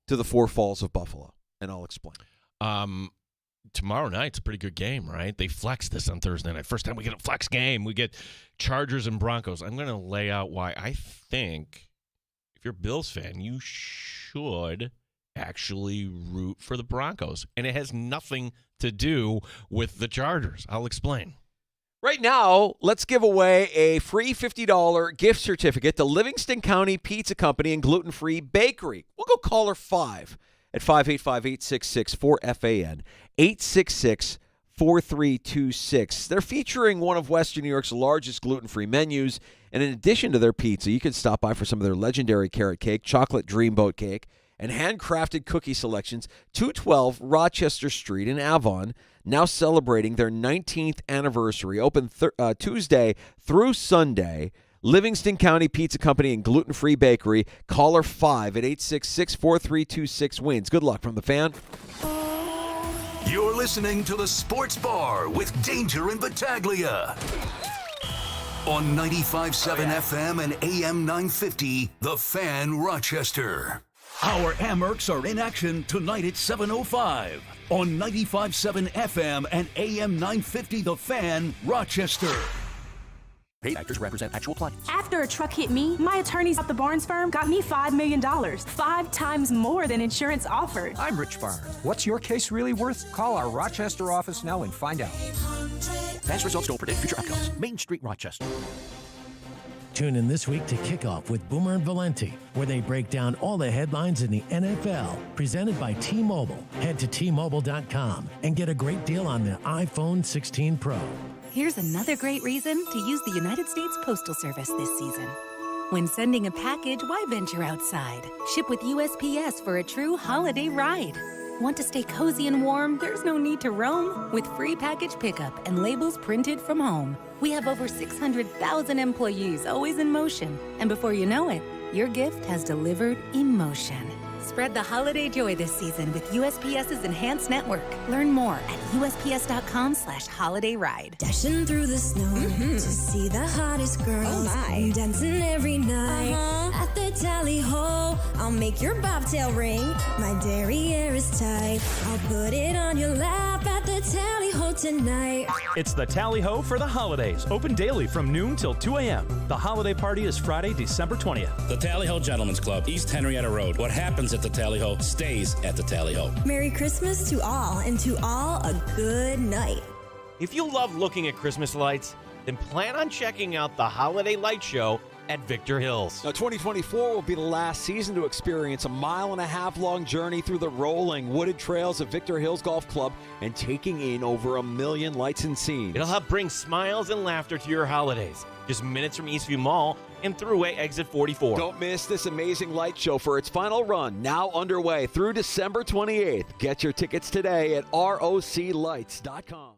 to the 4 Falls of Buffalo, and I'll explain. Tomorrow night's a pretty good game, right? They flex this on Thursday night. First time we get a flex game. We get Chargers and Broncos. I'm going to lay out why I think if you're a Bills fan, you should actually root for the Broncos. And it has nothing to do with the Chargers. I'll explain. Right now, let's give away a free $50 gift certificate to Livingston County Pizza Company and Gluten Free Bakery. We'll go caller 5 at 585-866-4FAN, 866-4326. They're featuring one of Western New York's largest gluten-free menus, and in addition to their pizza, you can stop by for some of their legendary carrot cake, chocolate dreamboat cake, and handcrafted cookie selections. 212 Rochester Street in Avon, now celebrating their 19th anniversary. Open Tuesday through Sunday. Livingston County Pizza Company and Gluten Free Bakery. Caller 5 at 866-4326 wins. Good luck from the Fan. You're listening to the Sports Bar with Danger and Battaglia on 95.7 FM and AM 950, The Fan Rochester. Our Amerks are in action tonight at 7:05 on 95.7 FM and AM 950, The Fan Rochester. Paid actors represent actual clients. After a truck hit me, my attorneys at the Barnes firm got me $5 million, 5 times more than insurance offered. I'm Rich Barnes. What's your case really worth? Call our Rochester office now and find out. Past results don't predict future outcomes. Main Street, Rochester. Tune in this week to Kickoff with Boomer and Valenti, where they break down all the headlines in the NFL. Presented by T-Mobile. Head to T-Mobile.com and get a great deal on the iPhone 16 Pro. Here's another great reason to use the United States Postal Service this season. When sending a package, why venture outside? Ship with USPS for a true holiday ride. Want to stay cozy and warm? There's no need to roam. With free package pickup and labels printed from home. We have over 600,000 employees always in motion. And before you know it, your gift has delivered emotion. Spread the holiday joy this season with USPS's enhanced network. Learn more at USPS.com/holiday ride. Dashing through the snow to see the hottest girls. Dancing every night at the tally ho. I'll make your bobtail ring. My derriere is tight. I'll put it on your lap at the tally ho tonight. It's the Tally Ho for the holidays. Open daily from noon till 2 a.m. The holiday party is Friday, December 20th. The Tally Ho Gentlemen's Club, East Henrietta Road. What happens at the Tally Ho stays at the Tally Ho. Merry Christmas to all, and to all a good night. If you love looking at Christmas lights, then plan on checking out the Holiday Light Show at Victor Hills. Now, 2024 will be the last season to experience a 1.5 mile long journey through the rolling wooded trails of Victor Hills Golf Club and taking in over 1 million lights and scenes. It'll help bring smiles and laughter to your holidays. Just minutes from Eastview Mall and Thruway Exit 44. Don't miss this amazing light show for its final run, now underway through December 28th. Get your tickets today at roclights.com.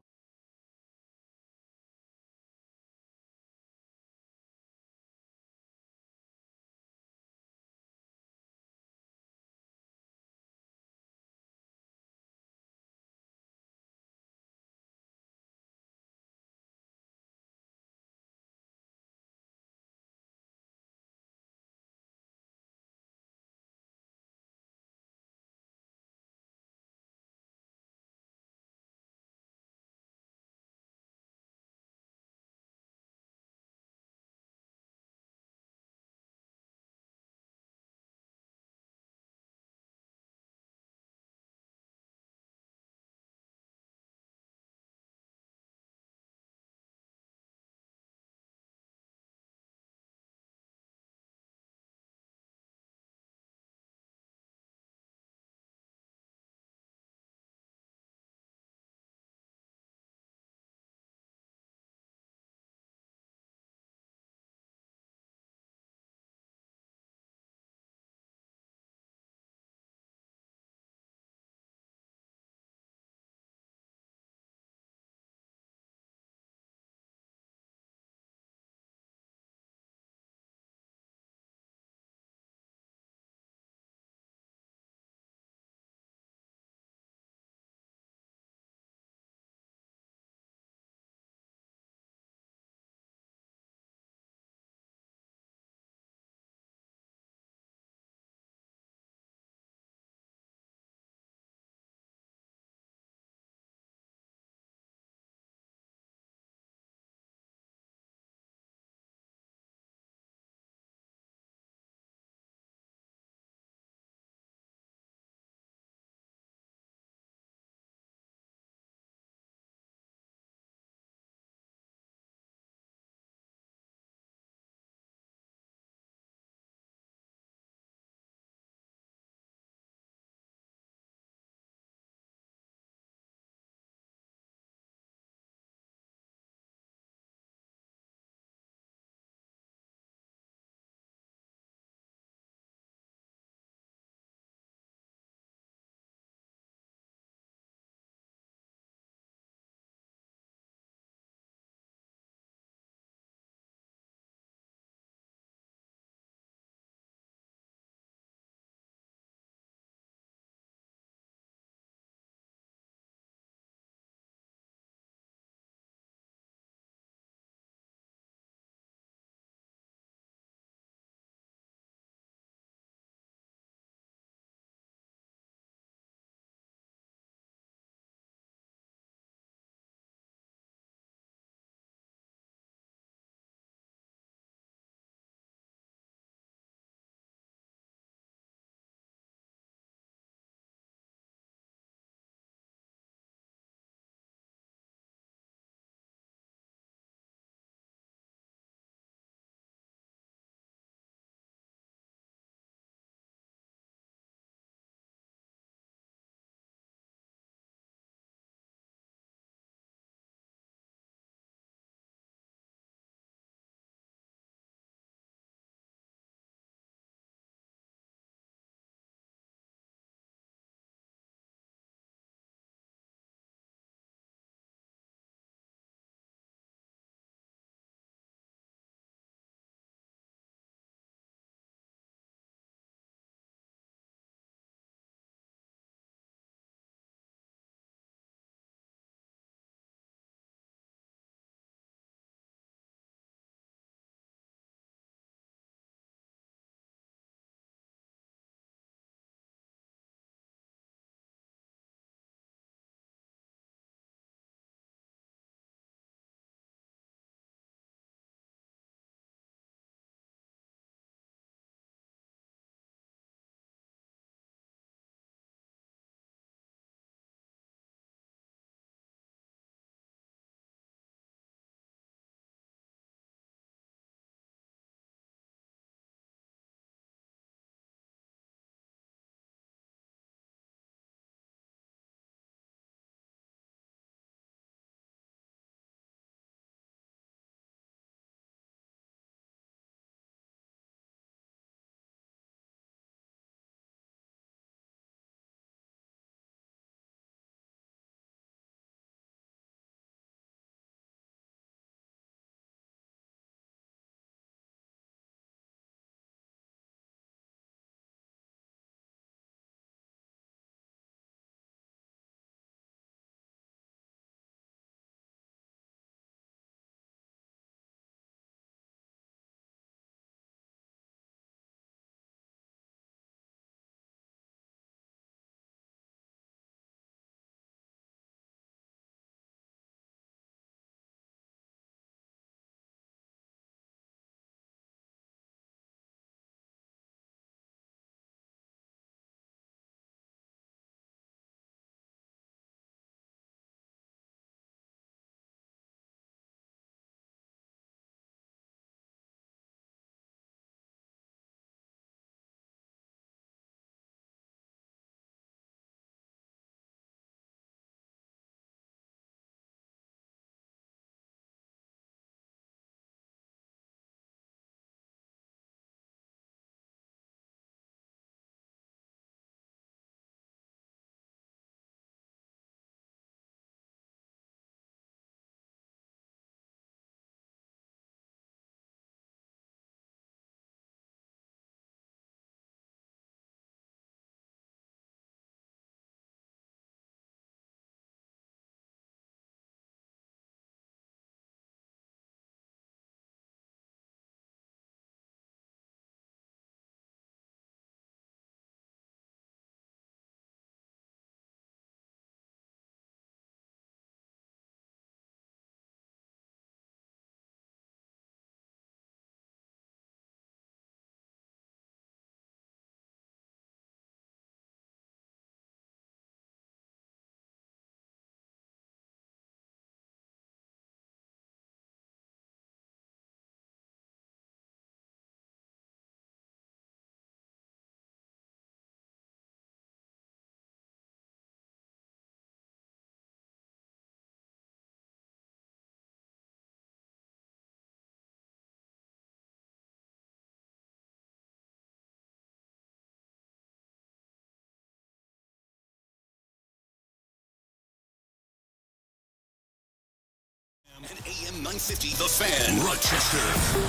And AM 950, The Fan, Rochester,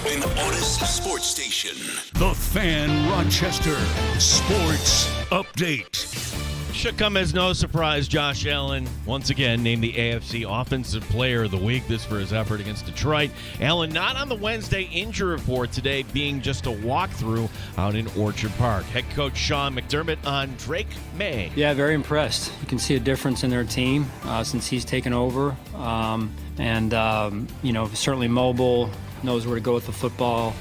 an Odyssey sports station. The Fan, Rochester, sports update. Should come as no surprise, Josh Allen once again named the AFC Offensive Player of the Week. This for his effort against Detroit. Allen not on the Wednesday injury report today, being just a walkthrough out in Orchard Park. Head coach Sean McDermott on Drake May. Yeah, very impressed. You can see a difference in their team since he's taken over. Certainly mobile, knows where to go with the football.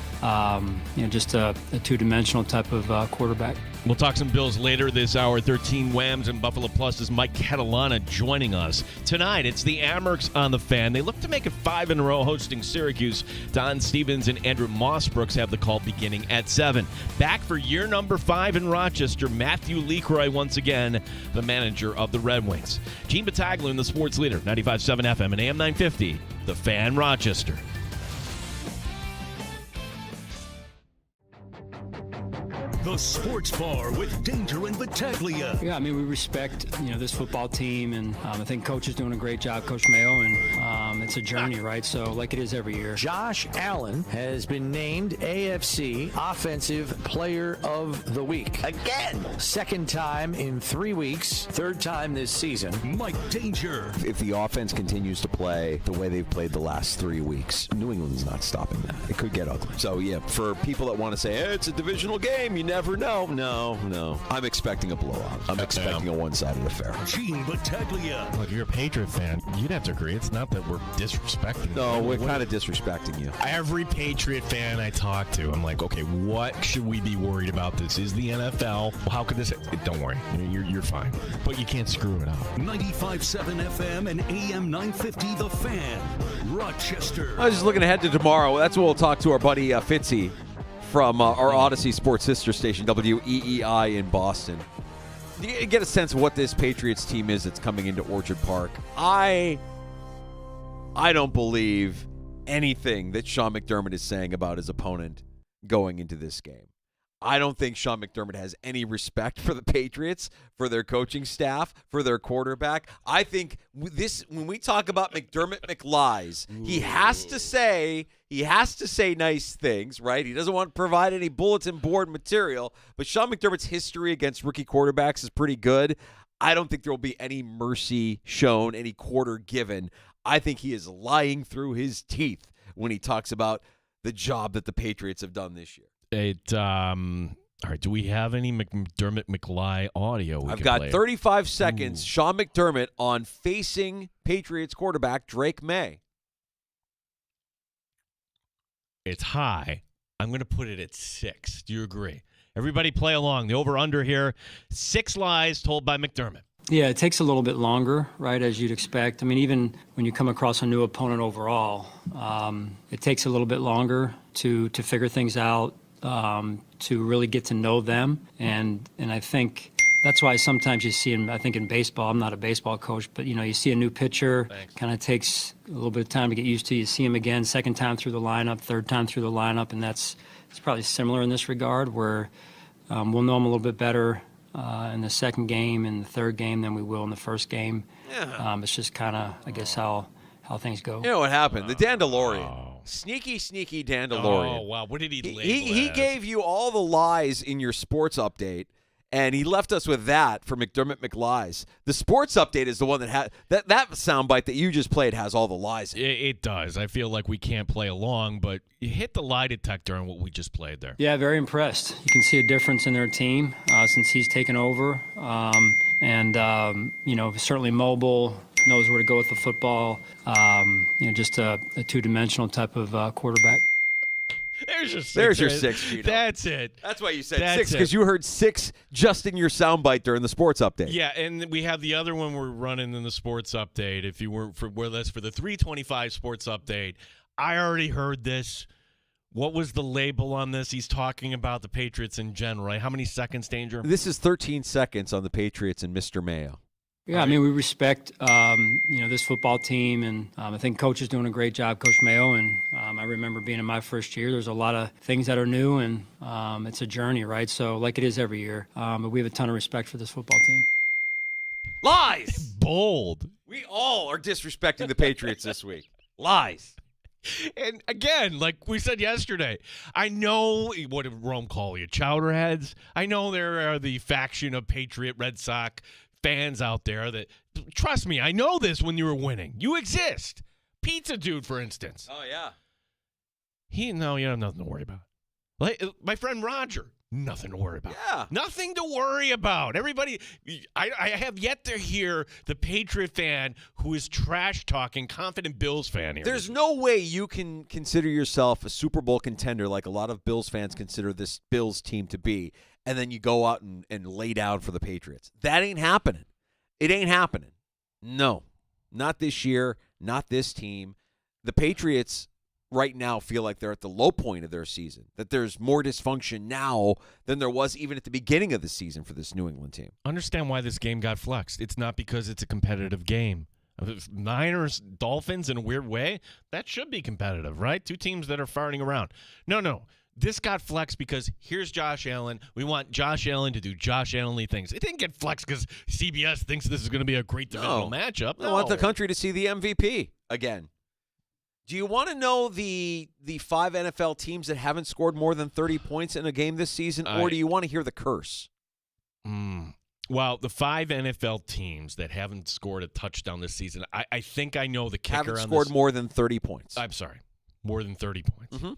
Just a two-dimensional type of quarterback. We'll talk some Bills later this hour. 13 Whams and Buffalo Plus's Mike Catalana joining us. Tonight, it's the Amherst on the Fan. They look to make it 5 in a row hosting Syracuse. Don Stevens and Andrew Mossbrooks have the call beginning at 7. Back for year number 5 in Rochester, Matthew LeCroy once again, the manager of the Red Wings. Gene Battaglia in the sports leader, 95.7 FM and AM 950, The Fan, Rochester. The Sports Bar with Danger and Battaglia. Yeah, we respect, this football team, and I think Coach is doing a great job, Coach Mayo, and it's a journey, right? So, like it is every year. Josh Allen has been named AFC Offensive Player of the Week. Again. Second time in 3 weeks. Third time this season. Mike Danger. If the offense continues to play the way they've played the last 3 weeks, New England's not stopping that. It could get ugly. So, yeah, for people that want to say, hey, it's a divisional game, you never know. No. I'm expecting a blowout. I'm expecting a one-sided affair. Gene Battaglia. Look, you're a Patriot fan. You'd have to agree. It's not that we're disrespecting. No, we're kind of disrespecting you. Every Patriot fan I talk to, I'm like, okay, what should we be worried about? This is the NFL. How could this? Don't worry, you're fine. But you can't screw it up. 95.7 FM and AM 950, The Fan, Rochester. I was just looking ahead to tomorrow. That's when we'll talk to our buddy Fitzy from our Odyssey Sports sister station, WEEI in Boston. You get a sense of what this Patriots team is that's coming into Orchard Park. I don't believe anything that Sean McDermott is saying about his opponent going into this game. I don't think Sean McDermott has any respect for the Patriots, for their coaching staff, for their quarterback. I think when we talk about McDermott McLies, he has to say nice things, right? He doesn't want to provide any bulletin board material, but Sean McDermott's history against rookie quarterbacks is pretty good. I don't think there will be any mercy shown, any quarter given. I think he is lying through his teeth when he talks about the job that the Patriots have done this year. All right, do we have any McDermott McLie audio? I've got 35 seconds. Sean McDermott on facing Patriots quarterback Drake May. It's high. I'm going to put it at 6. Do you agree? Everybody play along. The over-under here, 6 lies told by McDermott. Yeah, it takes a little bit longer, right, as you'd expect. Even when you come across a new opponent overall, it takes a little bit longer to figure things out, to really get to know them. And I think that's why sometimes you see him, I think in baseball, I'm not a baseball coach, but, you see a new pitcher, kind of takes a little bit of time to get used to. You see him again, second time through the lineup, third time through the lineup, and it's probably similar in this regard where we'll know him a little bit better in the second game and the third game than we will in the first game. Yeah. It's just kind of, I guess, how things go. You know what happened? The Dandalorian. Sneaky Dandalorian. Oh, wow. What did he label He as? gave you all the lies in your sports update, and he left us with that for McDermott McLies. The sports update is the one that had that soundbite that you just played has all the lies in it. It does. I feel like we can't play along, but you hit the lie detector on what we just played there. Yeah, very impressed. You can see a difference in their team since he's taken over. Certainly mobile, knows where to go with the football. Just a two-dimensional type of quarterback. There's your 6. There's your 6, Gino. That's it. That's why you said 6, because you heard 6 just in your soundbite during the sports update. Yeah, and we have the other one we're running in the sports update. If you weren't with us for the 325 sports update, I already heard this. What was the label on this? He's talking about the Patriots in general, right? How many seconds, Danger? This is 13 seconds on the Patriots and Mr. Mayo. Yeah, we respect, this football team, and I think Coach is doing a great job, Coach Mayo, and I remember being in my first year. There's a lot of things that are new, and it's a journey, right? So, like it is every year, but we have a ton of respect for this football team. Lies! Bold. We all are disrespecting the Patriots this week. Lies. And again, like we said yesterday, I know what did Rome call you? Chowderheads. I know there are the faction of Patriot Red Sox fans out there that, trust me, I know this when you were winning. You exist. Pizza Dude, for instance. Oh, yeah. You have nothing to worry about. Like my friend Roger, nothing to worry about. Yeah. Nothing to worry about. Everybody, I have yet to hear the Patriot fan who is trash talking confident Bills fan here. There's no way you can consider yourself a Super Bowl contender like a lot of Bills fans consider this Bills team to be, and then you go out and lay down for the Patriots. That ain't happening. It ain't happening. No, not this year, not this team. The Patriots right now feel like they're at the low point of their season, that there's more dysfunction now than there was even at the beginning of the season for this New England team. Understand why this game got flexed. It's not because it's a competitive game. Niners, Dolphins in a weird way, that should be competitive, right? Two teams that are farting around. No. This got flexed because here's Josh Allen. We want Josh Allen to do Josh Allen-y things. It didn't get flexed because CBS thinks this is going to be a great divisional matchup. I want the country to see the MVP again. Do you want to know the 5 NFL teams that haven't scored more than 30 points in a game this season, or do you want to hear the curse? Well, the 5 NFL teams that haven't scored a touchdown this season, I think I know the kicker haven't on scored this. more than 30 points. I'm sorry, more than 30 points. Mm-hmm.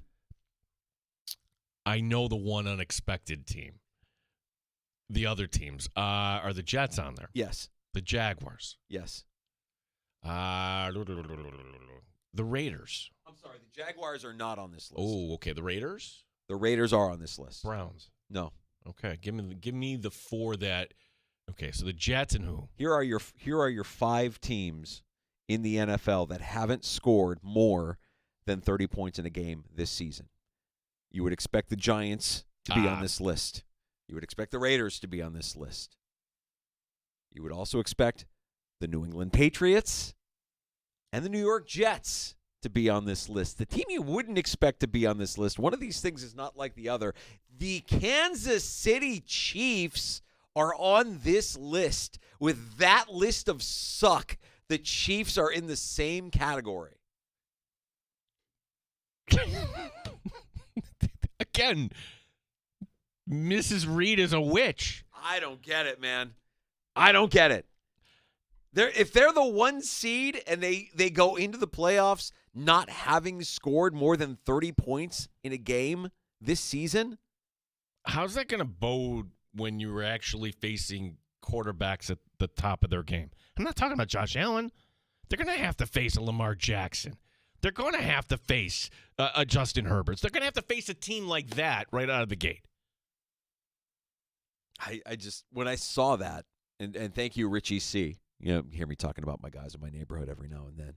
I know the one unexpected team. The other teams are the Jets on there. Yes. The Jaguars. Yes. The Raiders. I'm sorry, the Jaguars are not on this list. Oh, okay. The Raiders? The Raiders are on this list. Browns. No. Okay. Give me the 4 that. Okay, so the Jets and who? Here are your 5 teams in the NFL that haven't scored more than 30 points in a game this season. You would expect the Giants to be on this list. You would expect the Raiders to be on this list. You would also expect the New England Patriots and the New York Jets to be on this list. The team you wouldn't expect to be on this list, one of these things is not like the other. The Kansas City Chiefs are on this list. With that list of suck, the Chiefs are in the same category. Again, Mrs. Reed is a witch. I don't get it, man. I don't get it. If they're the 1 seed and they go into the playoffs not having scored more than 30 points in a game this season, how's that going to bode when you're actually facing quarterbacks at the top of their game? I'm not talking about Josh Allen. They're going to have to face a Lamar Jackson. They're going to have to face a Justin Herbert. They're going to have to face a team like that right out of the gate. I just, when I saw that, and thank you, Richie C. You hear me talking about my guys in my neighborhood every now and then.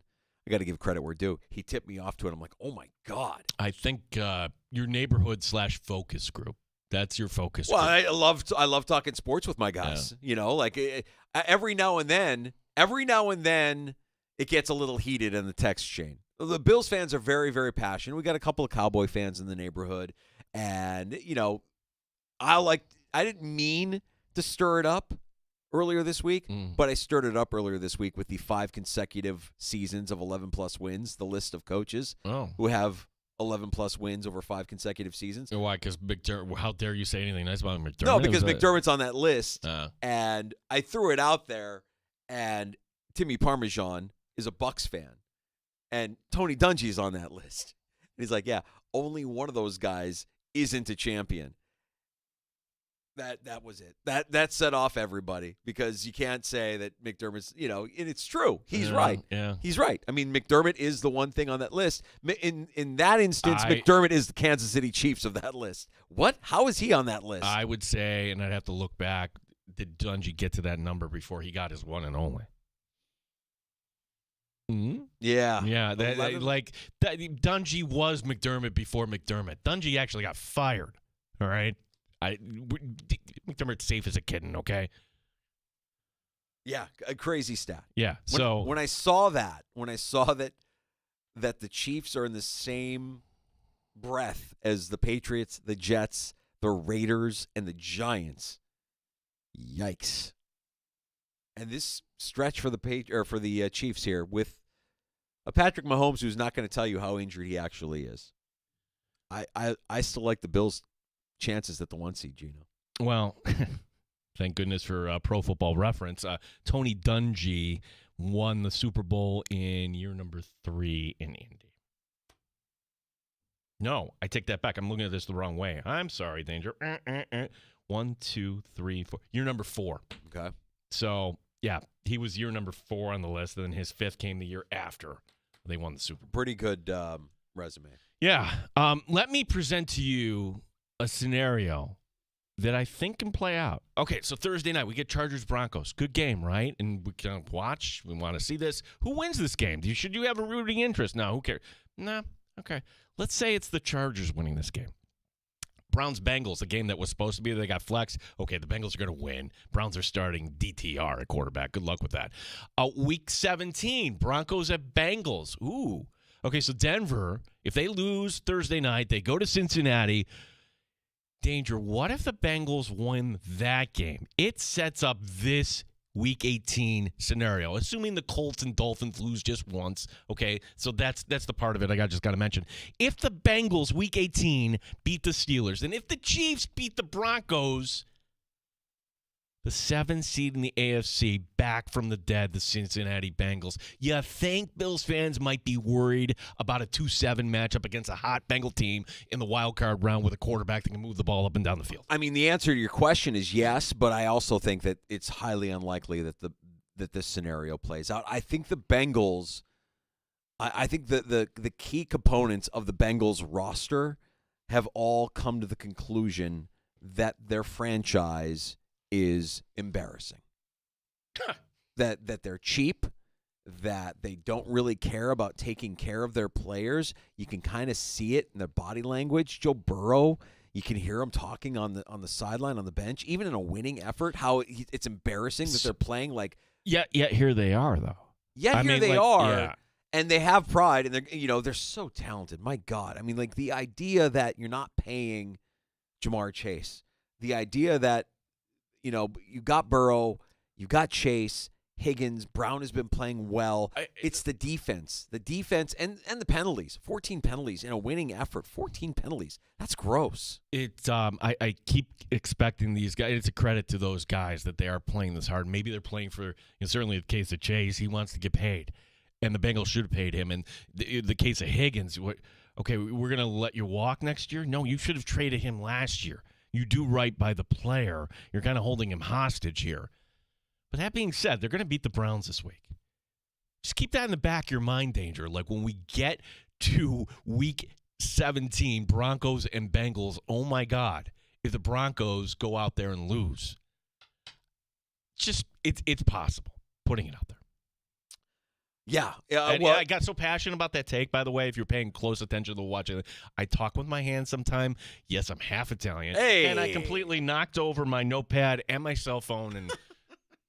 I got to give credit where due. He tipped me off to it. I'm like, oh, my God. I think your neighborhood/focus group. That's your focus Well, group. I love talking sports with my guys. Yeah. Like every now and then, it gets a little heated in the text chain. The Bills fans are very, very passionate. We got a couple of Cowboy fans in the neighborhood. And, I didn't mean to stir it up earlier this week, but I stirred it up earlier this week with the 5 consecutive seasons of 11-plus wins, the list of coaches who have 11-plus wins over 5 consecutive seasons. Why? Because how dare you say anything nice about McDermott? No, because McDermott's on that list, and I threw it out there, and Timmy Parmesan is a Bucs fan, and Tony Dungy is on that list. And he's like, yeah, only one of those guys isn't a champion. That was it. That set off everybody, because you can't say that McDermott's, and it's true. He's right. Yeah. He's right. I mean, McDermott is the one thing on that list. In that instance, McDermott is the Kansas City Chiefs of that list. What? How is he on that list? I would say, and I'd have to look back, did Dungy get to that number before he got his one and only? Mm-hmm. Yeah. Yeah. Dungy was McDermott before McDermott. Dungy actually got fired. All right. McDermott's safe as a kitten, okay? Yeah, a crazy stat. Yeah. When I saw that the Chiefs are in the same breath as the Patriots, the Jets, the Raiders, and the Giants, yikes. And this stretch for the Chiefs here with A Patrick Mahomes who's not going to tell you how injured he actually is. I still like the Bills' chances at the 1 seed, Gino. Well, thank goodness for Pro Football Reference. Tony Dungy won the Super Bowl in year number 3 in Indy. No, I take that back. I'm looking at this the wrong way. I'm sorry, Danger. 1, 2, 3, 4. Year number 4. Okay. So, yeah, he was year number 4 on the list, and then his 5th came the year after they won the Super Bowl. Pretty good resume. Yeah. Let me present to you a scenario that I think can play out. Okay, so Thursday night, we get Chargers-Broncos. Good game, right? And we can watch. We want to see this. Who wins this game? Should you have a rooting interest? No, who cares? No. Okay. Let's say it's the Chargers winning this game. Browns-Bengals, a game that was supposed to be, they got flex. Okay, the Bengals are going to win. Browns are starting DTR at quarterback. Good luck with that. Week 17, Broncos at Bengals. Ooh. Okay, so Denver, if they lose Thursday night, they go to Cincinnati. Danger, what if the Bengals win that game? It sets up this Week 18 scenario, assuming the Colts and Dolphins lose just once. Okay, so that's the part of it I just got to mention. If the Bengals, Week 18, beat the Steelers, and if the Chiefs beat the Broncos, the 7th seed in the AFC, back from the dead, the Cincinnati Bengals. You think Bills fans might be worried about a 2-7 matchup against a hot Bengal team in the wild card round with a quarterback that can move the ball up and down the field? I mean, the answer to your question is yes, but I also think that it's highly unlikely that this scenario plays out. I think the Bengals, I think the key components of the Bengals roster have all come to the conclusion that their franchise is embarrassing. that they're cheap, that they don't really care about taking care of their players. You can kind of see it in their body language. Joe Burrow, you can hear him talking on the sideline, on the bench, even in a winning effort, how it's embarrassing that they're playing like. Yet here they are, though. Here they are. Yeah. And they have pride, and they're so talented. My God. I mean, like the idea that you're not paying Jamar Chase, the idea that you got Burrow, you got Chase, Higgins, Brown has been playing well. It's the defense and the penalties. 14 penalties in a winning effort. 14 penalties. That's gross. It's I keep expecting these guys. It's a credit to those guys that they are playing this hard. Maybe they're playing for. Certainly, the case of Chase, he wants to get paid, and the Bengals should have paid him. And the case of Higgins, okay, we're gonna let you walk next year. No, you should have traded him last year. You do right by the player. You're kind of holding him hostage here. But that being said, they're going to beat the Browns this week. Just keep that in the back of your mind, Danger. Like when we get to Week 17, Broncos and Bengals, oh my God, if the Broncos go out there and lose, it's possible, putting it out there. Yeah. I got so passionate about that take, by the way, if you're paying close attention to watching it. I talk with my hands sometime. Yes, I'm half Italian. Hey. And I completely knocked over my notepad and my cell phone and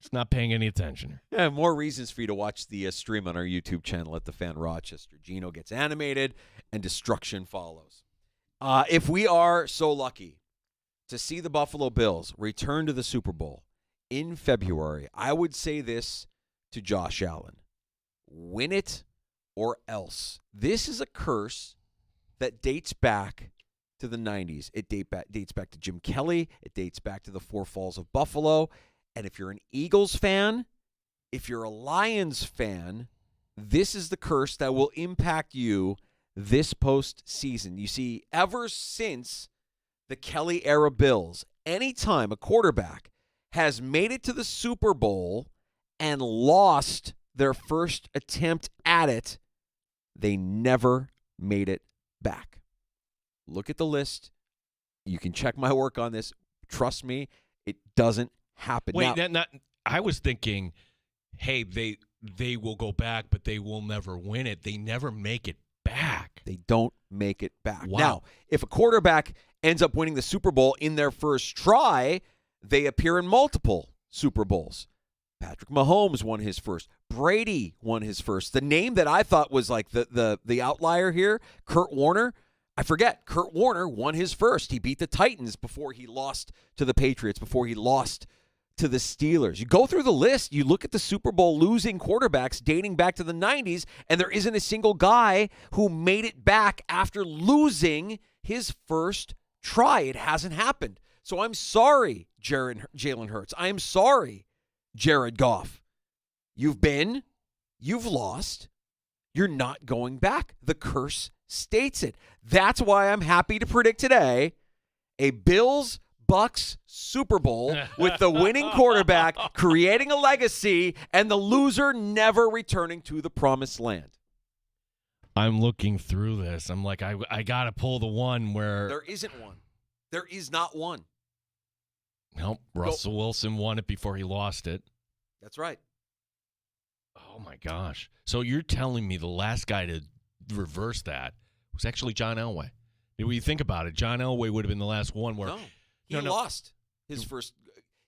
just not paying any attention. Yeah, more reasons for you to watch the stream on our YouTube channel at The Fan Rochester. Gino gets animated and destruction follows. If we are so lucky to see the Buffalo Bills return to the Super Bowl in February, I would say this to Josh Allen. Win it or else. This is a curse that dates back to the 90s. It dates back to Jim Kelly. It dates back to the Four Falls of Buffalo. And if you're an Eagles fan, if you're a Lions fan, this is the curse that will impact you this postseason. You see, ever since the Kelly-era Bills, anytime a quarterback has made it to the Super Bowl and lost their first attempt at it, they never made it back. Look at the list. You can check my work on this. Trust me, it doesn't happen. Wait, I was thinking, hey, they will go back, but they will never win it. They never make it back. They don't make it back. Wow. Now, if a quarterback ends up winning the Super Bowl in their first try, they appear in multiple Super Bowls. Patrick Mahomes won his first. Brady won his first. The name that I thought was like the outlier here, Kurt Warner, I forget. Kurt Warner won his first. He beat the Titans before he lost to the Patriots, before he lost to the Steelers. You go through the list, you look at the Super Bowl losing quarterbacks dating back to the 90s, and there isn't a single guy who made it back after losing his first try. It hasn't happened. So I'm sorry, Jalen Hurts. I am sorry, Jared Goff. You've lost. You're not going back. The curse states it. That's why I'm happy to predict today a Bills-Bucks Super Bowl with the winning quarterback creating a legacy and the loser never returning to the promised land. I'm looking through this. I'm like, I got to pull the one where... There isn't one. There is not one. Nope. Russell Wilson won it before he lost it. That's right. Oh, my gosh. So you're telling me the last guy to reverse that was actually John Elway. When you think about it, John Elway would have been the last one where... No, he lost his first...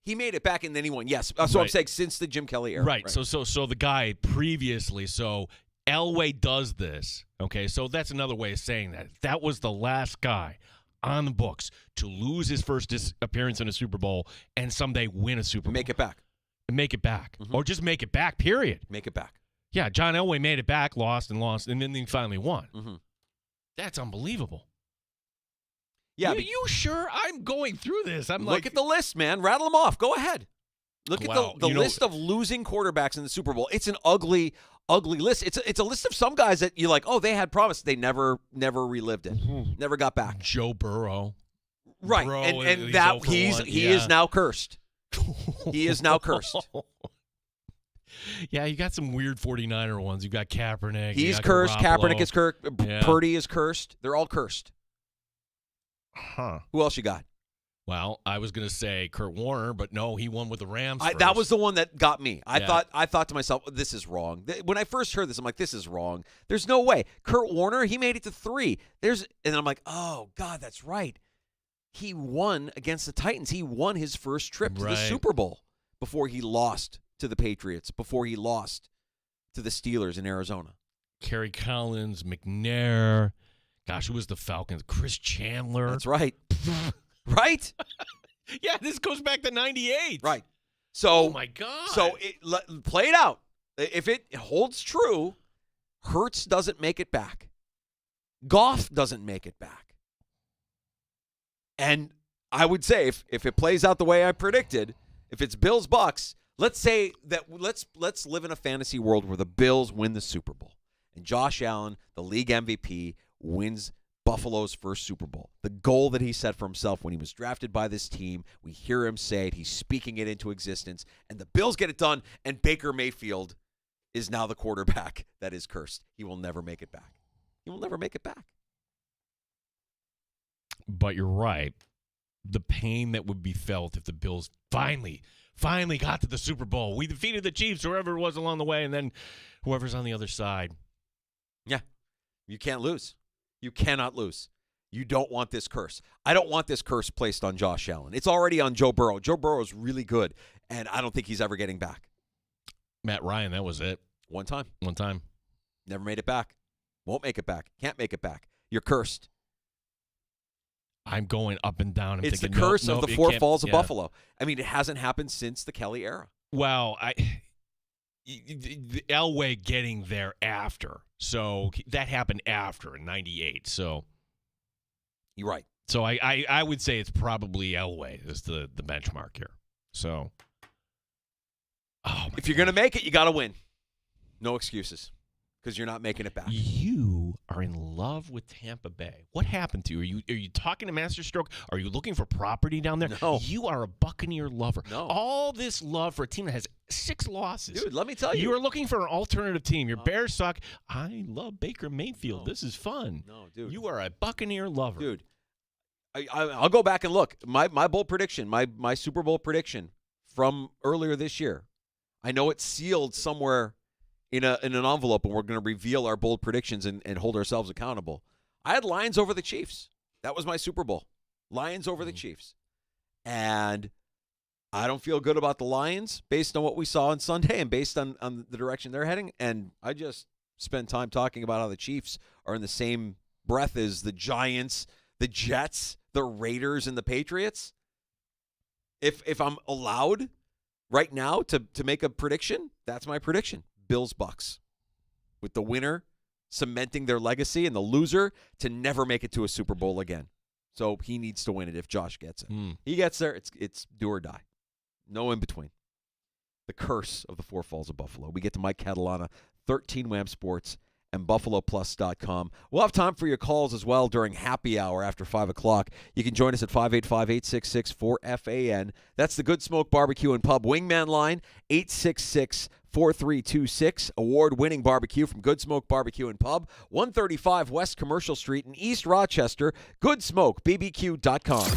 He made it back and then he won. Yes. So I'm saying since the Jim Kelly era. Right. So the guy previously, so Elway does this. Okay, so that's another way of saying that. That was the last guy on the books to lose his first appearance in a Super Bowl and someday win a Super Bowl. Make it back. Make it back. Or just make it back, period. Make it back. Yeah, John Elway made it back, lost, and then he finally won. That's unbelievable. Yeah, you sure? I'm going through this. Look at the list, man. Rattle them off. Go ahead. Look at the list of losing quarterbacks in the Super Bowl. It's an ugly list. It's a list of some guys that you're like, oh, they had promise. They never relived it. Never got back. Joe Burrow. Right. And that he is now cursed. He is now cursed. Yeah, you got some weird 49er ones. You got Kaepernick. He's cursed. Garoppolo. Kaepernick is cursed. Yeah. Purdy is cursed. They're all cursed. Huh. Who else you got? Well, I was going to say Kurt Warner, but no, he won with the Rams first. That was the one that got me. I thought to myself, this is wrong. When I first heard this, I'm like, this is wrong. There's no way. Kurt Warner, he made it to 3. And I'm like, oh, God, that's right. He won against the Titans. He won his first trip to the Super Bowl before he lost to the Patriots, before he lost to the Steelers in Arizona. Kerry Collins, McNair. Gosh, who was the Falcons? Chris Chandler. That's right. Right? Yeah, this goes back to 98. Right. So, oh, my God. So, play it out. If it holds true, Hurts doesn't make it back. Goff doesn't make it back. And I would say if it plays out the way I predicted, if it's Bills-Bucks, let's say that let's live in a fantasy world where the Bills win the Super Bowl. And Josh Allen, the league MVP, wins Buffalo's first Super Bowl. The goal that he set for himself when he was drafted by this team, we hear him say it, he's speaking it into existence, and the Bills get it done, and Baker Mayfield is now the quarterback that is cursed. He will never make it back. He will never make it back. But you're right. The pain that would be felt if the Bills finally got to the Super Bowl. We defeated the Chiefs, whoever it was along the way, and then whoever's on the other side. Yeah. You can't lose. You cannot lose. You don't want this curse. I don't want this curse placed on Josh Allen. It's already on Joe Burrow. Joe Burrow is really good, and I don't think he's ever getting back. Matt Ryan, that was it. One time. Never made it back. Won't make it back. Can't make it back. You're cursed. I'm going up and doun. It's the curse of the four falls of Buffalo. I mean, it hasn't happened since the Kelly era. Well, the Elway getting there after. So that happened after in 98. So you're right. So I would say it's probably Elway is the benchmark here. So if you're going to make it, you got to win. No excuses. Because you're not making it back. You are in love with Tampa Bay. What happened to you? Are you talking to Masterstroke? Are you looking for property down there? No. You are a Buccaneer lover. No. All this love for a team that has 6 losses. Dude, let me tell you. You are looking for an alternative team. Your Bears suck. I love Baker Mayfield. This is fun. No, dude. You are a Buccaneer lover. Dude, I'll go back and look. My bold prediction, my Super Bowl prediction from earlier this year, I know it's sealed somewhere in an envelope, and we're going to reveal our bold predictions and hold ourselves accountable. I had Lions over the Chiefs. That was my Super Bowl. Lions over the Chiefs. And I don't feel good about the Lions based on what we saw on Sunday and based on the direction they're heading. And I just spent time talking about how the Chiefs are in the same breath as the Giants, the Jets, the Raiders, and the Patriots. If I'm allowed right now, to make a prediction, that's my prediction. Bills-Bucks. With the winner cementing their legacy and the loser to never make it to a Super Bowl again. So he needs to win it if Josh gets it. He gets there, it's do or die. No in between. The curse of the Four Falls of Buffalo. We get to Mike Catalana, 13 Wham Sports, and BuffaloPlus.com. We'll have time for your calls as well during happy hour after 5 o'clock. You can join us at 585-866-4FAN. That's the Good Smoke Barbecue and Pub Wingman line, 866-4326. Award-winning barbecue from Good Smoke Barbecue and Pub, 135 West Commercial Street in East Rochester. GoodSmokeBBQ.com.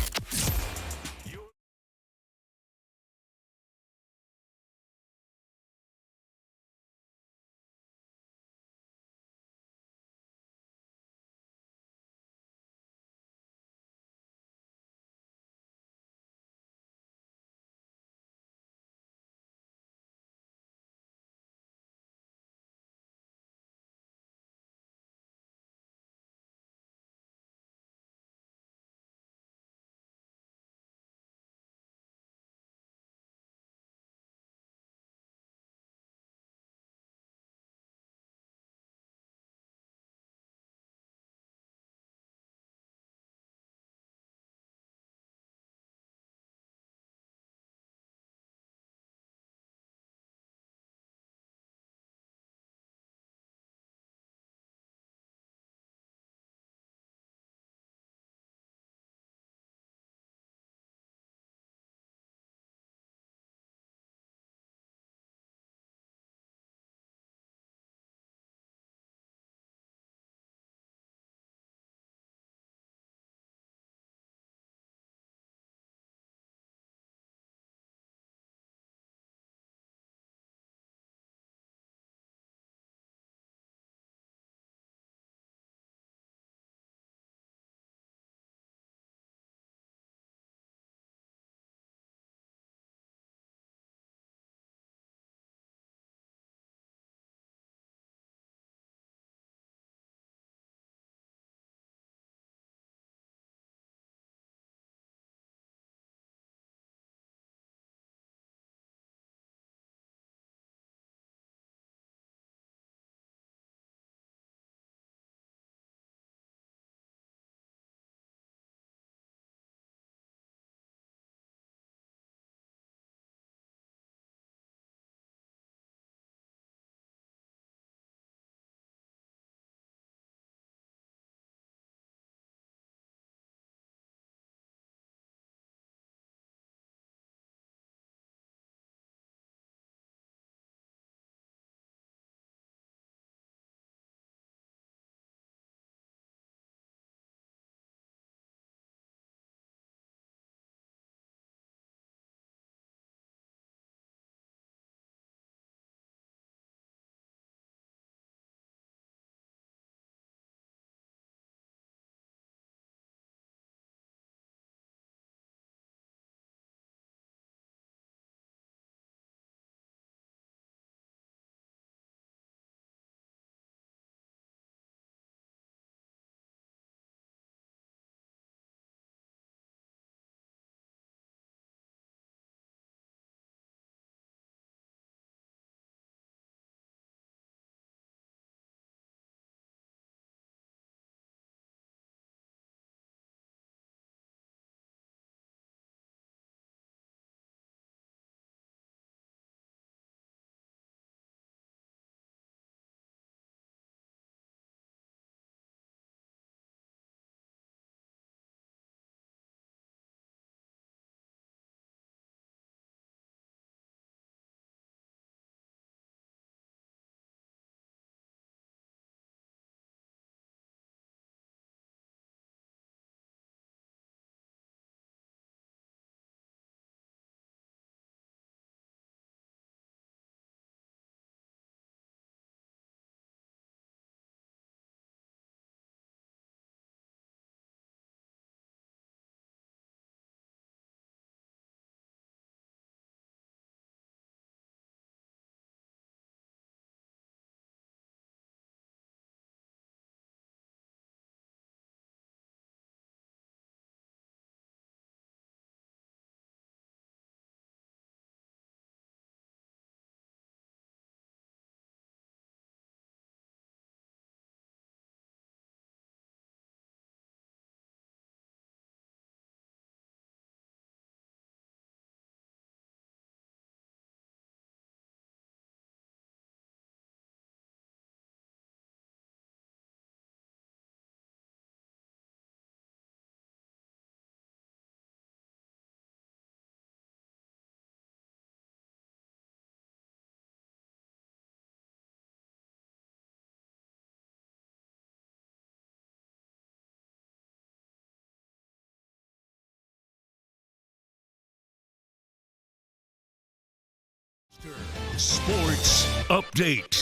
Sports Update.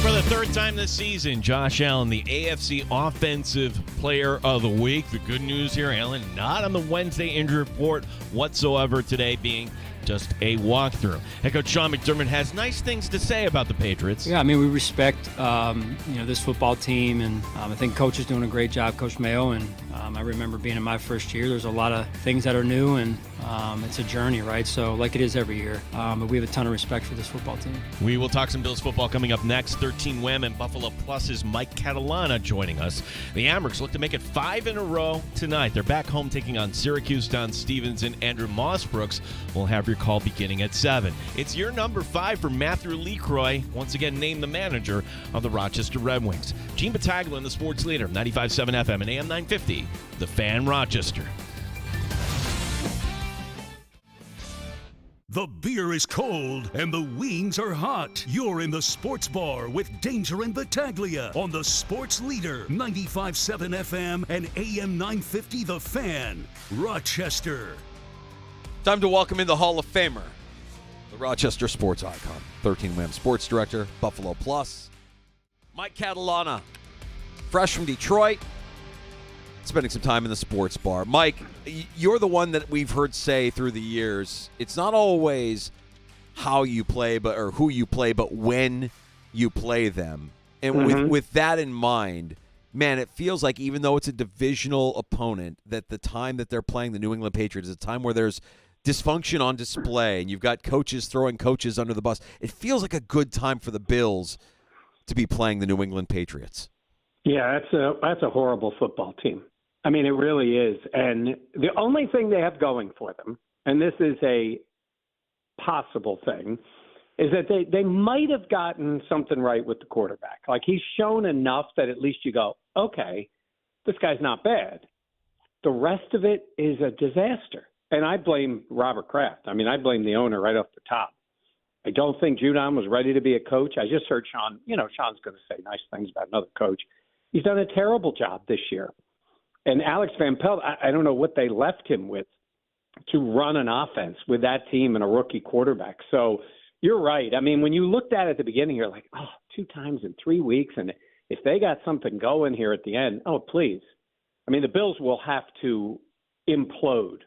For the third time this season, Josh Allen, the AFC Offensive Player of the Week. The good news here, Allen, not on the Wednesday injury report whatsoever today, being just a walkthrough. Head coach Sean McDermott has nice things to say about the Patriots. Yeah, I mean, we respect this football team, and I think Coach is doing a great job, Coach Mayo. And I remember being in my first year. There's a lot of things that are new, and it's a journey, right? So like it is every year. But we have a ton of respect for this football team. We will talk some Bills football coming up next. 13 Wham and Buffalo Plus's Mike Catalana joining us. The Amherst look to make it 5 in a row tonight. They're back home taking on Syracuse. Don Stevens and Andrew Mossbrooks will have your call beginning at 7. It's year number 5 for Matthew LeCroy, once again named the manager of the Rochester Red Wings. Gene Battaglia and the sports leader, 95.7 FM and AM 950, The Fan Rochester. The beer is cold and the wings are hot. You're in the sports bar with Danger and Battaglia on the sports leader, 95.7 FM and AM 950 The Fan, Rochester. Time to welcome in the Hall of Famer, the Rochester sports icon, 13 Wham sports director, Buffalo Plus, Mike Catalana, fresh from Detroit, spending some time in the sports bar. Mike, you're the one that we've heard say through the years, it's not always how you play or who you play, but when you play them. And with that in mind, man, it feels like even though it's a divisional opponent, that the time that they're playing the New England Patriots is a time where there's dysfunction on display and you've got coaches throwing coaches under the bus. It feels like a good time for the Bills to be playing the New England Patriots. Yeah, that's a horrible football team. I mean, it really is. And the only thing they have going for them, and this is a possible thing, is that they might have gotten something right with the quarterback. Like, he's shown enough that at least you go, okay, this guy's not bad. The rest of it is a disaster. And I blame Robert Kraft. I mean, I blame the owner right off the top. I don't think Judon was ready to be a coach. I just heard Sean. Sean's going to say nice things about another coach. He's done a terrible job this year. And Alex Van Pelt, I don't know what they left him with to run an offense with that team and a rookie quarterback. So you're right. I mean, when you looked at it at the beginning, you're like, 2 times in 3 weeks. And if they got something going here at the end, please. I mean, the Bills will have to implode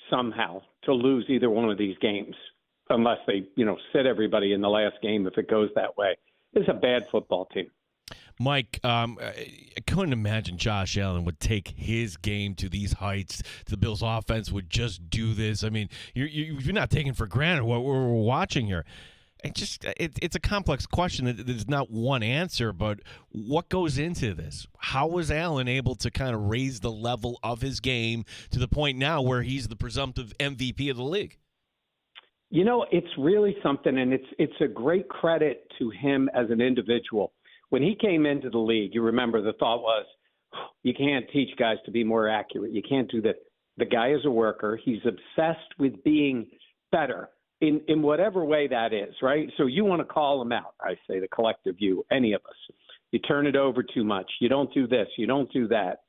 somehow to lose either one of these games unless they, sit everybody in the last game if it goes that way. It's a bad football team. Mike, I couldn't imagine Josh Allen would take his game to these heights. The Bills' offense would just do this. I mean, you're not taking for granted what we're watching here. It's a complex question. There's not one answer, but what goes into this? How was Allen able to kind of raise the level of his game to the point now where he's the presumptive MVP of the league? It's really something, and it's a great credit to him as an individual. When he came into the league, you remember the thought was, you can't teach guys to be more accurate. You can't do that. The guy is a worker. He's obsessed with being better in whatever way that is, right? So you want to call him out. I say the collective you, any of us. You turn it over too much. You don't do this. You don't do that.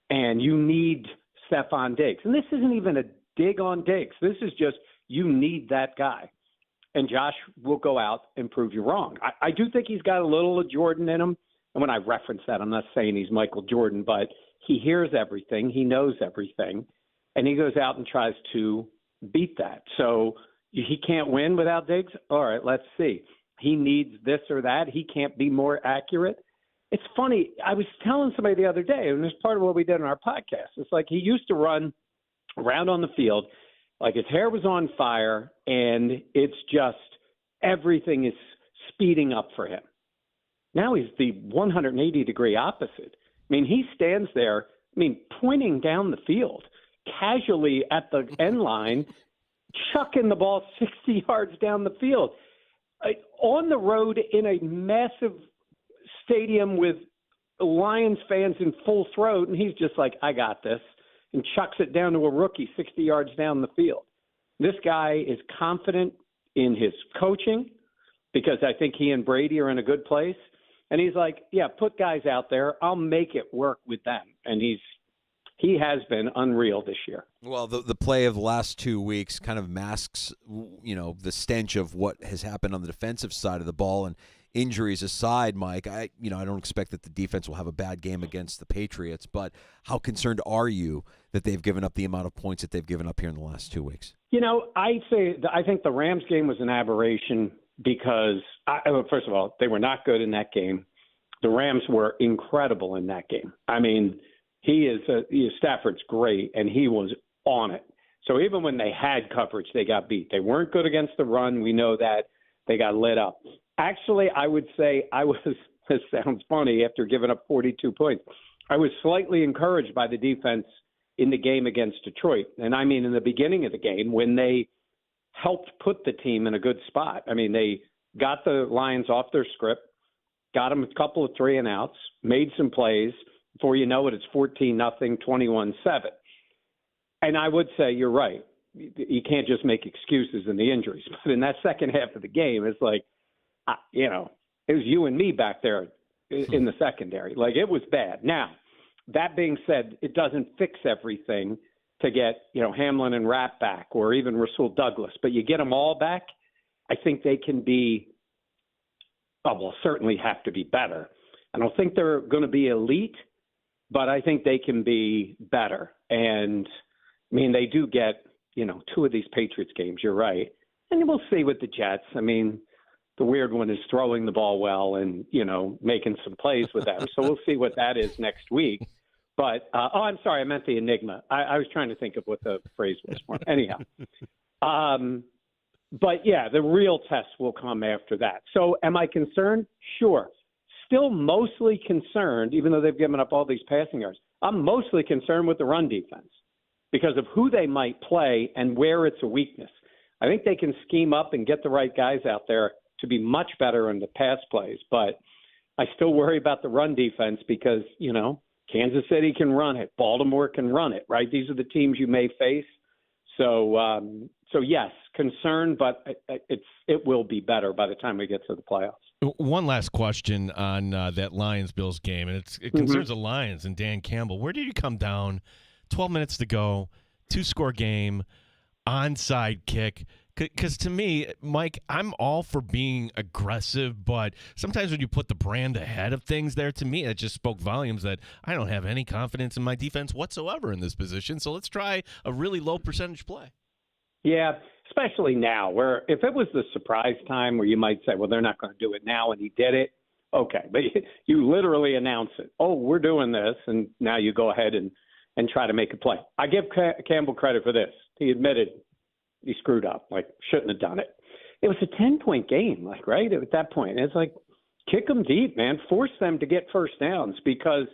And you need Stephon Diggs. And this isn't even a dig on Diggs. This is just you need that guy. And Josh will go out and prove you wrong. I do think he's got a little of Jordan in him. And when I reference that, I'm not saying he's Michael Jordan, but he hears everything. He knows everything. And he goes out and tries to beat that. So he can't win without Diggs? All right, let's see. He needs this or that. He can't be more accurate. It's funny. I was telling somebody the other day, and it's part of what we did on our podcast. It's like he used to run around on the field like his hair was on fire, and it's just everything is speeding up for him. Now he's the 180-degree opposite. I mean, he stands there, pointing down the field, casually at the end line, chucking the ball 60 yards down the field. On the road in a massive stadium with Lions fans in full throat, and he's just like, I got this, and chucks it down to a rookie 60 yards down the field. This guy is confident in his coaching because I think he and Brady are in a good place. And he's like, yeah, put guys out there. I'll make it work with them. And he's he has been unreal this year. Well, the play of the last 2 weeks kind of masks, the stench of what has happened on the defensive side of the ball. And injuries aside, Mike, I don't expect that the defense will have a bad game against the Patriots. But how concerned are you that they've given up the amount of points that they've given up here in the last 2 weeks? I think the Rams game was an aberration because, first of all, they were not good in that game. The Rams were incredible in that game. I mean, Stafford's great, and he was on it. So even when they had coverage, they got beat. They weren't good against the run. We know that. They got lit up. Actually, I would say this sounds funny after giving up 42 points. I was slightly encouraged by the defense in the game against Detroit. And I mean, in the beginning of the game, when they helped put the team in a good spot. I mean, they got the Lions off their script, got them a couple of 3-and-outs, made some plays. Before you know it, it's 14-0, 21-7. And I would say you're right. You can't just make excuses in the injuries. But in that second half of the game, it's like, it was you and me back there in the secondary. Like, it was bad. Now, that being said, it doesn't fix everything to get, Hamlin and Rapp back or even Rasul Douglas. But you get them all back, I think they can be, certainly have to be better. I don't think they're going to be elite, but I think they can be better. And, I mean, they do get, 2 of these Patriots games, you're right. And we'll see with the Jets. I mean, the weird one is throwing the ball well and, making some plays with them. So we'll see what that is next week. But, I'm sorry, I meant the enigma. I was trying to think of what the phrase was for. Anyhow. But, yeah, the real test will come after that. So am I concerned? Sure. Still mostly concerned, even though they've given up all these passing yards. I'm mostly concerned with the run defense because of who they might play and where it's a weakness. I think they can scheme up and get the right guys out there to be much better in the pass plays. But I still worry about the run defense because, Kansas City can run it. Baltimore can run it, right? These are the teams you may face. So yes, concerned, but it will be better by the time we get to the playoffs. One last question on that Lions-Bills game, and it concerns the Lions and Dan Campbell. Where did you come down? 12 minutes to go, 2-score game, onside kick. Because to me, Mike, I'm all for being aggressive, but sometimes when you put the brand ahead of things there, to me, it just spoke volumes that I don't have any confidence in my defense whatsoever in this position. So let's try a really low percentage play. Yeah, especially now, where if it was the surprise time where you might say, well, they're not going to do it now, and he did it, okay. But you literally announce it. Oh, we're doing this, and now you go ahead and try to make a play. I give Campbell credit for this. He admitted he screwed up, shouldn't have done it. It was a 10-point game, right, at that point. It's like, kick them deep, man. Force them to get first downs because,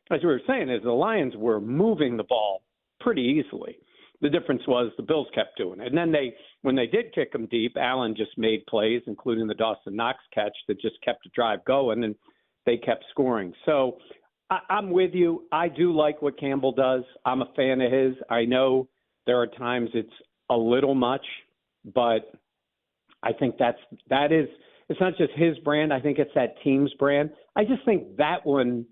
as we were saying, the Lions were moving the ball pretty easily. The difference was the Bills kept doing it. And then when they did kick them deep, Allen just made plays, including the Dawson Knox catch that just kept the drive going, and they kept scoring. So I'm with you. I do like what Campbell does. I'm a fan of his. I know there are times it's a little much, but I think it's not just his brand. I think it's that team's brand. I just think that one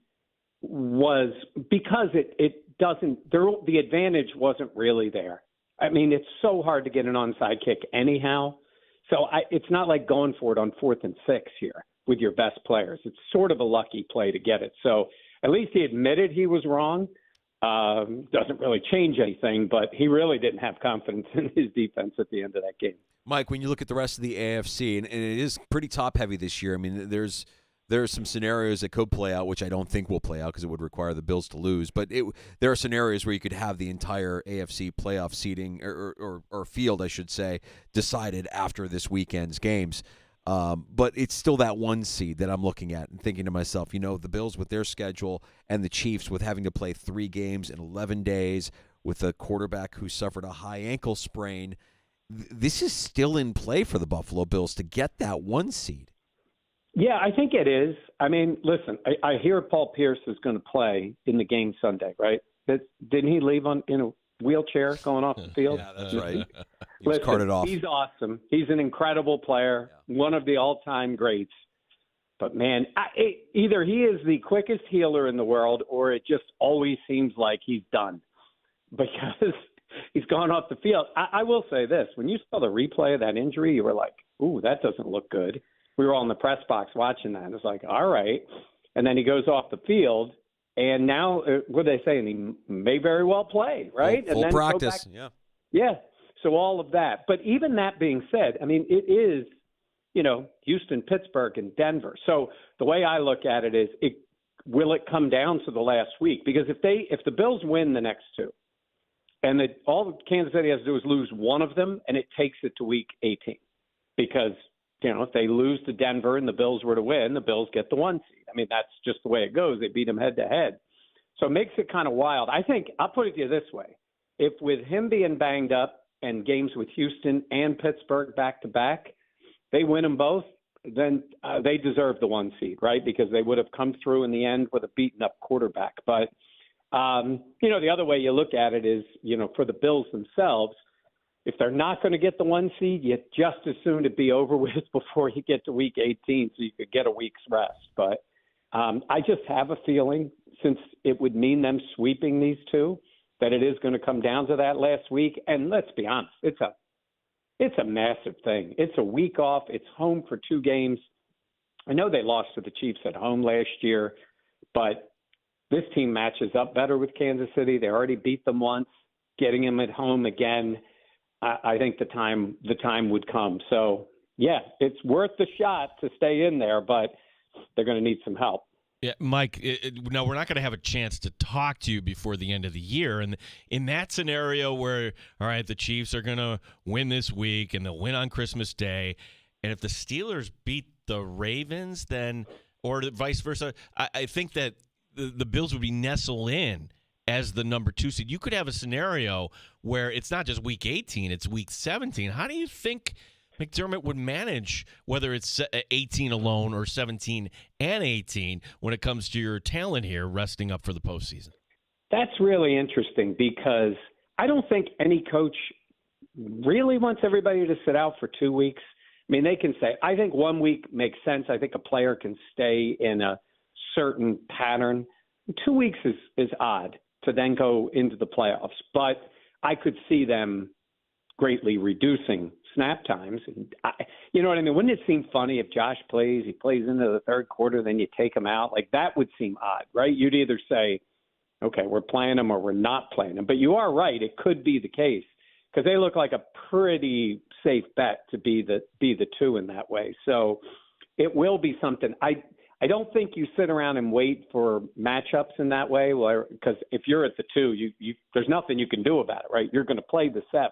was because it doesn't, the advantage wasn't really there. I mean, it's so hard to get an onside kick anyhow. So it's not like going for it on 4th and 6 here with your best players. It's sort of a lucky play to get it. So at least he admitted he was wrong. Doesn't really change anything, but he really didn't have confidence in his defense at the end of that game. Mike, when you look at the rest of the AFC, and it is pretty top-heavy this year, I mean, there are some scenarios that could play out, which I don't think will play out because it would require the Bills to lose. But there are scenarios where you could have the entire AFC playoff seeding or field, I should say, decided after this weekend's games. But it's still that 1 seed that I'm looking at and thinking to myself, the Bills with their schedule and the Chiefs with having to play 3 games in 11 days with a quarterback who suffered a high ankle sprain. This is still in play for the Buffalo Bills to get that 1 seed. Yeah, I think it is. I mean, listen, I hear Paul Pierce is going to play in the game Sunday, right? Didn't he leave in a wheelchair going off the field? Yeah, that's right. He was carted off. He's awesome. He's an incredible player, one of the all-time greats. But, man, either he is the quickest healer in the world or it just always seems like he's done because he's gone off the field. I will say this. When you saw the replay of that injury, you were like, ooh, that doesn't look good. We were all in the press box watching that. It's like, all right. And then he goes off the field, and now what are they saying? He may very well play, right? Full and then practice, yeah. Yeah, so all of that. But even that being said, I mean, it is, Houston, Pittsburgh, and Denver. So the way I look at it is, will it come down to the last week? Because if the Bills win the next two, and all Kansas City has to do is lose one of them, and it takes it to week 18. Because, if they lose to Denver and the Bills were to win, the Bills get the 1 seed. I mean, that's just the way it goes. They beat them head-to-head. So it makes it kind of wild. I think, I'll put it to you this way. If with him being banged up and games with Houston and Pittsburgh back-to-back, they win them both, then they deserve the 1 seed, right? Because they would have come through in the end with a beaten-up quarterback. But, the other way you look at it is, for the Bills themselves, if they're not going to get the 1 seed, you just as soon to be over with before you get to week 18 so you could get a week's rest. But I just have a feeling, since it would mean them sweeping these two, that it is going to come down to that last week. And let's be honest, it's a massive thing. It's a week off. It's home for 2 games. I know they lost to the Chiefs at home last year, but this team matches up better with Kansas City. They already beat them once. Getting them at home again, I think the time would come. So, yeah, it's worth the shot to stay in there, but they're going to need some help. Yeah, Mike, no, we're not going to have a chance to talk to you before the end of the year. And in that scenario where, all right, the Chiefs are going to win this week and they'll win on Christmas Day, and if the Steelers beat the Ravens, then, or vice versa, I think that the Bills would be nestled in as the number 2 seed. You could have a scenario where it's not just week 18, it's week 17. How do you think McDermott would manage, whether it's 18 alone or 17 and 18, when it comes to your talent here resting up for the postseason? That's really interesting because I don't think any coach really wants everybody to sit out for 2 weeks. I mean, they can say, I think 1 week makes sense. I think a player can stay in a certain pattern. 2 weeks is odd to then go into the playoffs. But I could see them greatly reducing snap times. And you know what I mean? Wouldn't it seem funny if Josh he plays into the third quarter, then you take him out? Like, that would seem odd, right? You'd either say, okay, we're playing him or we're not playing him. But you are right. It could be the case because they look like a pretty safe bet to be the 2 in that way. So it will be something. I don't think you sit around and wait for matchups in that way, because if you're at the 2, you there's nothing you can do about it, right? You're going to play the 7.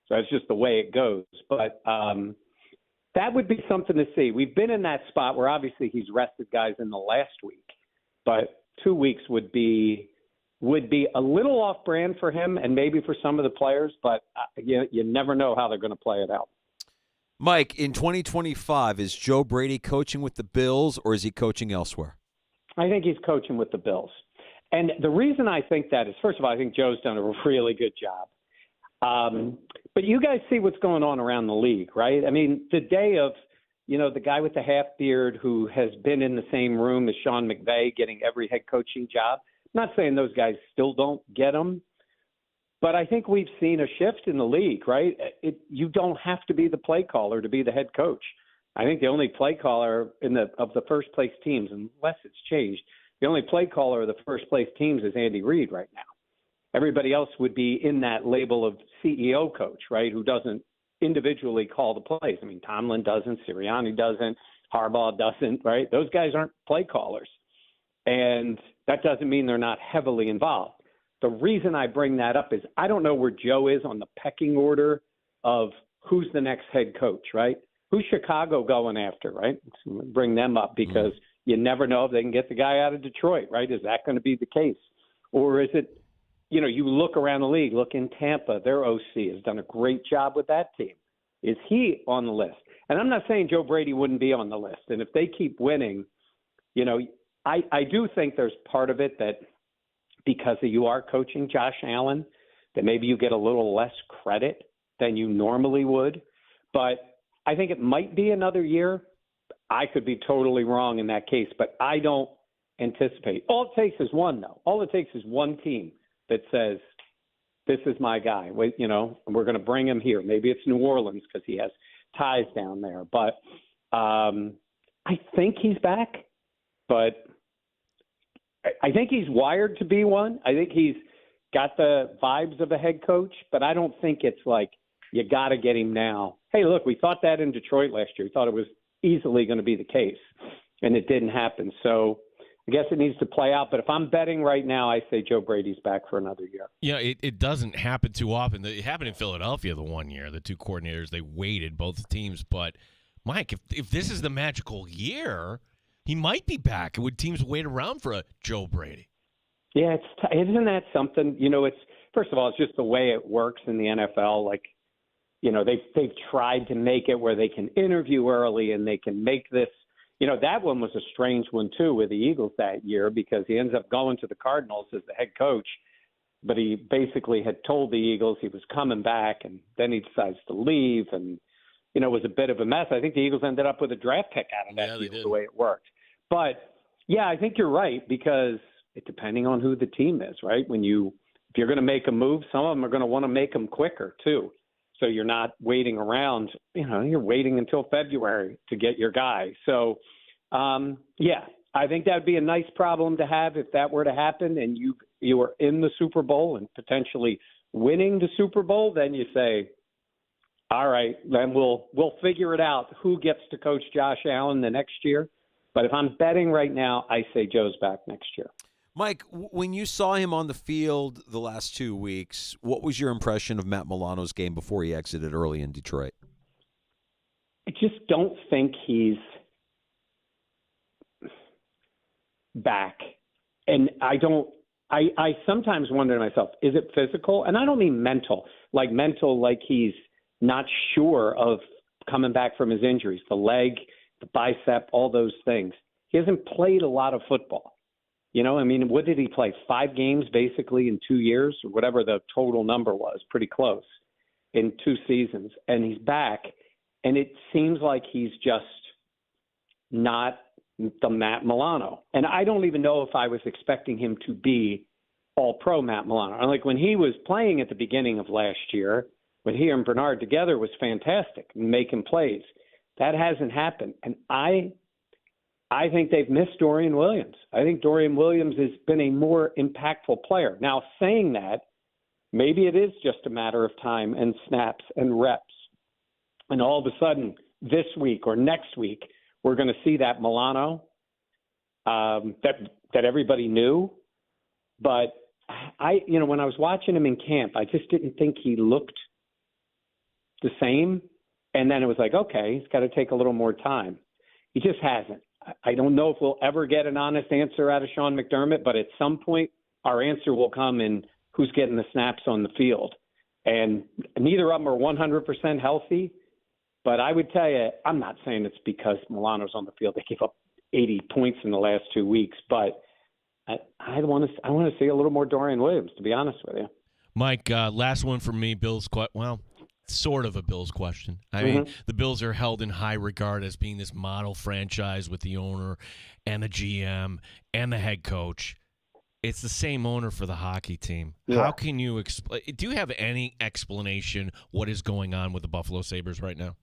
So that's just the way it goes. But that would be something to see. We've been in that spot where obviously he's rested guys in the last week, but 2 weeks would be a little off brand for him and maybe for some of the players, but you never know how they're going to play it out. Mike, in 2025, is Joe Brady coaching with the Bills or is he coaching elsewhere? I think he's coaching with the Bills. And the reason I think that is, first of all, I think Joe's done a really good job. But you guys see what's going on around the league, right? I mean, the day of, the guy with the half beard who has been in the same room as Sean McVay getting every head coaching job. I'm not saying those guys still don't get them, but I think we've seen a shift in the league, right? You don't have to be the play caller to be the head coach. I think the only play caller of the first place teams, unless it's changed, the only play caller of the first place teams is Andy Reid right now. Everybody else would be in that label of CEO coach, right, who doesn't individually call the plays. I mean, Tomlin doesn't, Sirianni doesn't, Harbaugh doesn't, right? Those guys aren't play callers. And that doesn't mean they're not heavily involved. The reason I bring that up is I don't know where Joe is on the pecking order of who's the next head coach, right? Who's Chicago going after, right? Bring them up because you never know if they can get the guy out of Detroit, right? Is that going to be the case? Or is it, you look around the league, look in Tampa, their OC has done a great job with that team. Is he on the list? And I'm not saying Joe Brady wouldn't be on the list. And if they keep winning, I do think there's part of it that because you are coaching Josh Allen, that maybe you get a little less credit than you normally would. But I think it might be another year I could be totally wrong in that case, but I don't anticipate. All it takes is one, though. All it takes is one team that says, this is my guy. Wait, we're going to bring him here. Maybe it's New Orleans because he has ties down there. But I think he's back. But I think he's wired to be one. I think he's got the vibes of a head coach. But I don't think it's like you got to get him now. Hey, look, we thought that in Detroit last year. We thought it was easily going to be the case, and it didn't happen. So I guess it needs to play out. But if I'm betting right now, I say Joe Brady's back for another year. Yeah, it doesn't happen too often. It happened in Philadelphia the one year. The two coordinators, they waited, both teams. But, Mike, if this is the magical year, he might be back. Would teams wait around for a Joe Brady? Yeah, isn't that something? It's first of all, it's just the way it works in the NFL. Like, they've tried to make it where they can interview early and they can make this. That one was a strange one, too, with the Eagles that year because he ends up going to the Cardinals as the head coach. But he basically had told the Eagles he was coming back, and then he decides to leave. And, it was a bit of a mess. I think the Eagles ended up with a draft pick out of that deal, the way it worked. But, yeah, I think you're right because depending on who the team is, right? If you're going to make a move, some of them are going to want to make them quicker, too. So you're not waiting around, you're waiting until February to get your guy. So, I think that would be a nice problem to have if that were to happen and you were in the Super Bowl and potentially winning the Super Bowl, then you say, all right, then we'll figure it out who gets to coach Josh Allen the next year. But if I'm betting right now, I say Joe's back next year. Mike, when you saw him on the field the last 2 weeks, what was your impression of Matt Milano's game before he exited early in Detroit? I just don't think he's back. And I sometimes wonder to myself, is it physical? And I don't mean mental like he's not sure of coming back from his injuries, the leg, the bicep, all those things. He hasn't played a lot of football. What did he play? 5 games basically in 2 years or whatever the total number was, pretty close in 2 seasons. And he's back. And it seems like he's just not the Matt Milano. And I don't even know if I was expecting him to be all-pro Matt Milano. Like when he was playing at the beginning of last year, when he and Bernard together was fantastic, making plays. That hasn't happened. And I think they've missed Dorian Williams. I think Dorian Williams has been a more impactful player. Now, saying that, maybe it is just a matter of time and snaps and reps. And all of a sudden, this week or next week, we're going to see that Milano that everybody knew. But when I was watching him in camp, I just didn't think he looked the same. And then it was like, okay, he's got to take a little more time. He just hasn't. I don't know if we'll ever get an honest answer out of Sean McDermott, but at some point our answer will come in who's getting the snaps on the field. And neither of them are 100% healthy, but I would tell you, I'm not saying it's because Milano's on the field. They gave up 80 points in the last 2 weeks, but I want to see a little more Dorian Williams, to be honest with you. Mike, last one for me, sort of a Bills question. I mean, the Bills are held in high regard as being this model franchise with the owner and the GM and the head coach. It's the same owner for the hockey team. Yeah. How can you do you have any explanation what is going on with the Buffalo Sabres right now?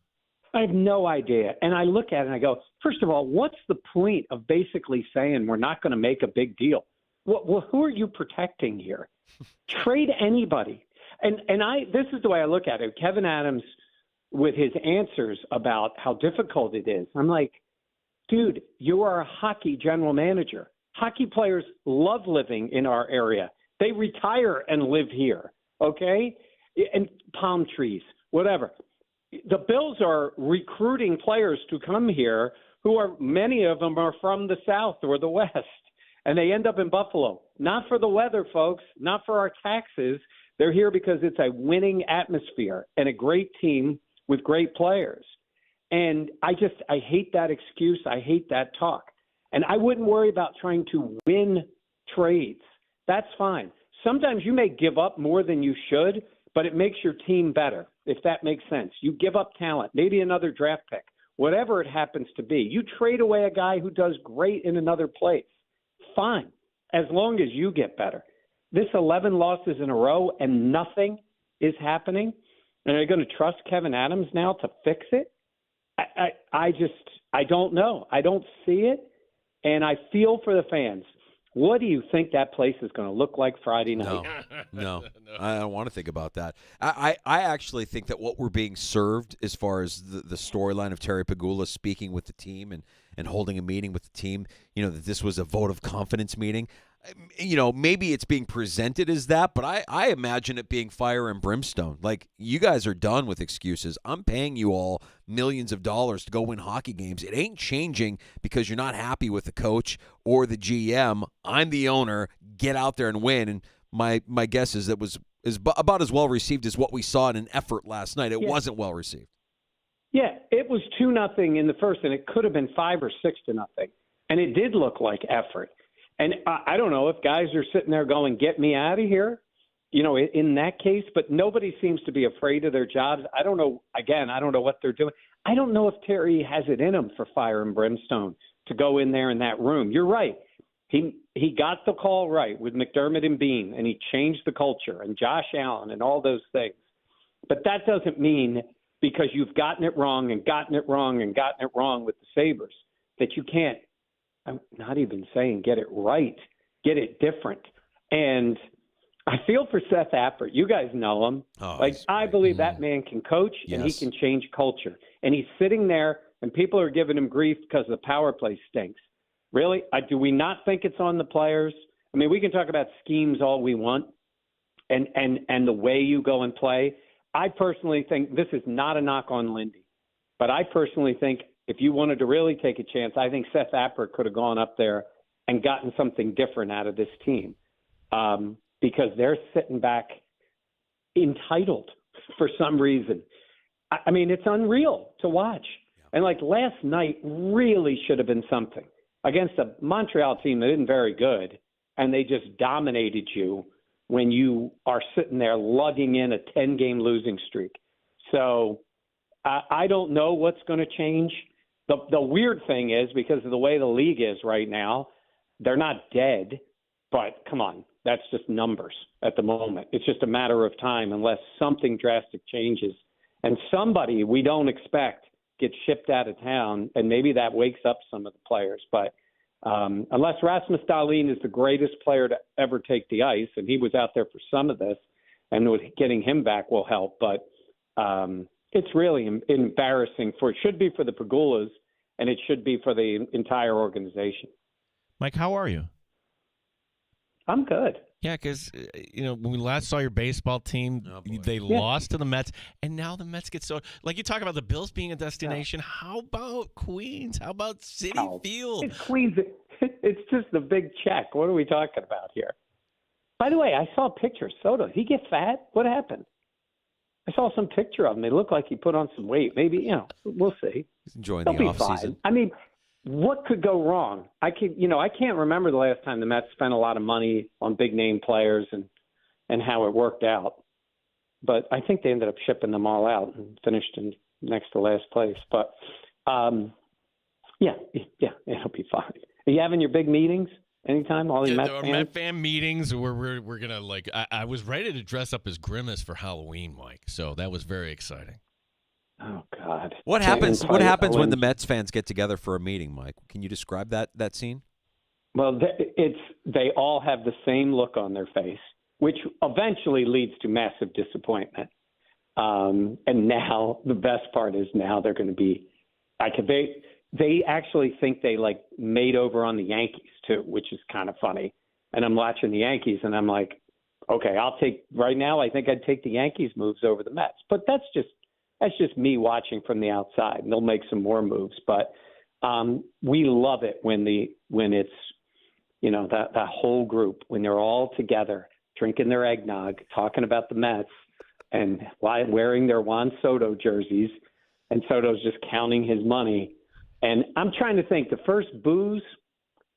I have no idea. And I look at it and I go, first of all, what's the point of basically saying we're not going to make a big deal? Well, who are you protecting here? Trade anybody. And this is the way I look at it. Kevin Adams, with his answers about how difficult it is, I'm like, dude, you are a hockey general manager. Hockey players love living in our area. They retire and live here, okay? And palm trees, whatever. The Bills are recruiting players to come here many of them are from the South or the West, and they end up in Buffalo. Not for the weather, folks, not for our taxes. They're here because it's a winning atmosphere and a great team with great players. And I hate that excuse. I hate that talk. And I wouldn't worry about trying to win trades. That's fine. Sometimes you may give up more than you should, but it makes your team better, if that makes sense. You give up talent, maybe another draft pick, whatever it happens to be. You trade away a guy who does great in another place. Fine, as long as you get better. This 11 losses in a row and nothing is happening. And are you going to trust Kevin Adams now to fix it? I don't know. I don't see it. And I feel for the fans. What do you think that place is going to look like Friday night? No. I don't want to think about that. I actually think that what we're being served as far as the storyline of Terry Pegula speaking with the team and holding a meeting with the team, that this was a vote of confidence meeting. Maybe it's being presented as that, but I imagine it being fire and brimstone. Like, you guys are done with excuses. I'm paying you all millions of dollars to go win hockey games. It ain't changing because you're not happy with the coach or the GM. I'm the owner. Get out there and win. And my guess is that is about as well received as what we saw in an effort last night. It wasn't well received. Yeah, it was 2-0 in the first, and it could have been 5 or 6-0, and it did look like effort. And I don't know if guys are sitting there going, get me out of here, in that case. But nobody seems to be afraid of their jobs. I don't know. Again, I don't know what they're doing. I don't know if Terry has it in him for fire and brimstone to go in there in that room. You're right. He got the call right with McDermott and Bean, and he changed the culture, and Josh Allen and all those things. But that doesn't mean because you've gotten it wrong and gotten it wrong and gotten it wrong with the Sabres that you can't. I'm not even saying get it right, get it different. And I feel for Seth Appert. You guys know him. I believe that man can coach and he can change culture. And he's sitting there and people are giving him grief because the power play stinks. Really? Do we not think it's on the players? I mean, we can talk about schemes all we want and the way you go and play. I personally think this is not a knock on Lindy, but I personally think if you wanted to really take a chance, I think Seth Appert could have gone up there and gotten something different out of this team because they're sitting back entitled for some reason. I mean, it's unreal to watch. And like last night really should have been something against a Montreal team that isn't very good, and they just dominated you when you are sitting there lugging in a 10-game losing streak. So I don't know what's going to change. The weird thing is, because of the way the league is right now, they're not dead, but come on, that's just numbers at the moment. It's just a matter of time unless something drastic changes. And somebody we don't expect gets shipped out of town, and maybe that wakes up some of the players. But unless Rasmus Dahlin is the greatest player to ever take the ice, and he was out there for some of this, and getting him back will help. But it's really embarrassing it should be for the Pegulas, and it should be for the entire organization. Mike, how are you? I'm good. Yeah, because, when we last saw your baseball team, they lost to the Mets, and now the Mets get so – like you talk about the Bills being a destination. Yeah. How about Queens? How about Citi Field? It's Queens. It's just the big check. What are we talking about here? By the way, I saw a picture. Soto, did he get fat? What happened? I saw some picture of him. It looked like he put on some weight. Maybe, we'll see. He's enjoying They'll the be offseason. Fine. I mean, what could go wrong? I can't remember the last time the Mets spent a lot of money on big name players and how it worked out. But I think they ended up shipping them all out and finished in next to last place. But it'll be fine. Are you having your big meetings anytime? All the Mets fans? Met fan meetings where we're gonna I was ready to dress up as Grimace for Halloween, Mike. So that was very exciting. Oh God! What happens? What happens when the Mets fans get together for a meeting, Mike? Can you describe that scene? Well, they all have the same look on their face, which eventually leads to massive disappointment. And now the best part is now they're going to be they actually think they made over on the Yankees too, which is kind of funny. And I'm watching the Yankees and I'm like, okay, right now I think I'd take the Yankees moves over the Mets, but that's just me watching from the outside. And they'll make some more moves, but we love it when it's that whole group, when they're all together drinking their eggnog, talking about the Mets, and wearing their Juan Soto jerseys, and Soto's just counting his money. And I'm trying to think, the first boos,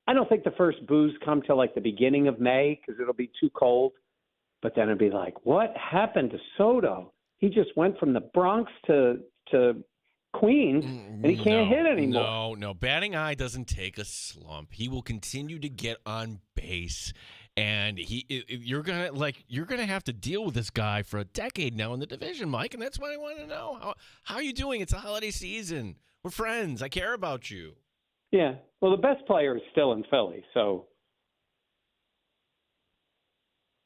I don't think the first boos come till the beginning of May because it'll be too cold. But then it'll be like, what happened to Soto? He just went from the Bronx to Queens, and he can't hit anymore. No. Batting eye doesn't take a slump. He will continue to get on base, and you're gonna have to deal with this guy for a decade now in the division, Mike. And that's why I want to know how are you doing? It's a holiday season. We're friends. I care about you. Yeah. Well, the best player is still in Philly, so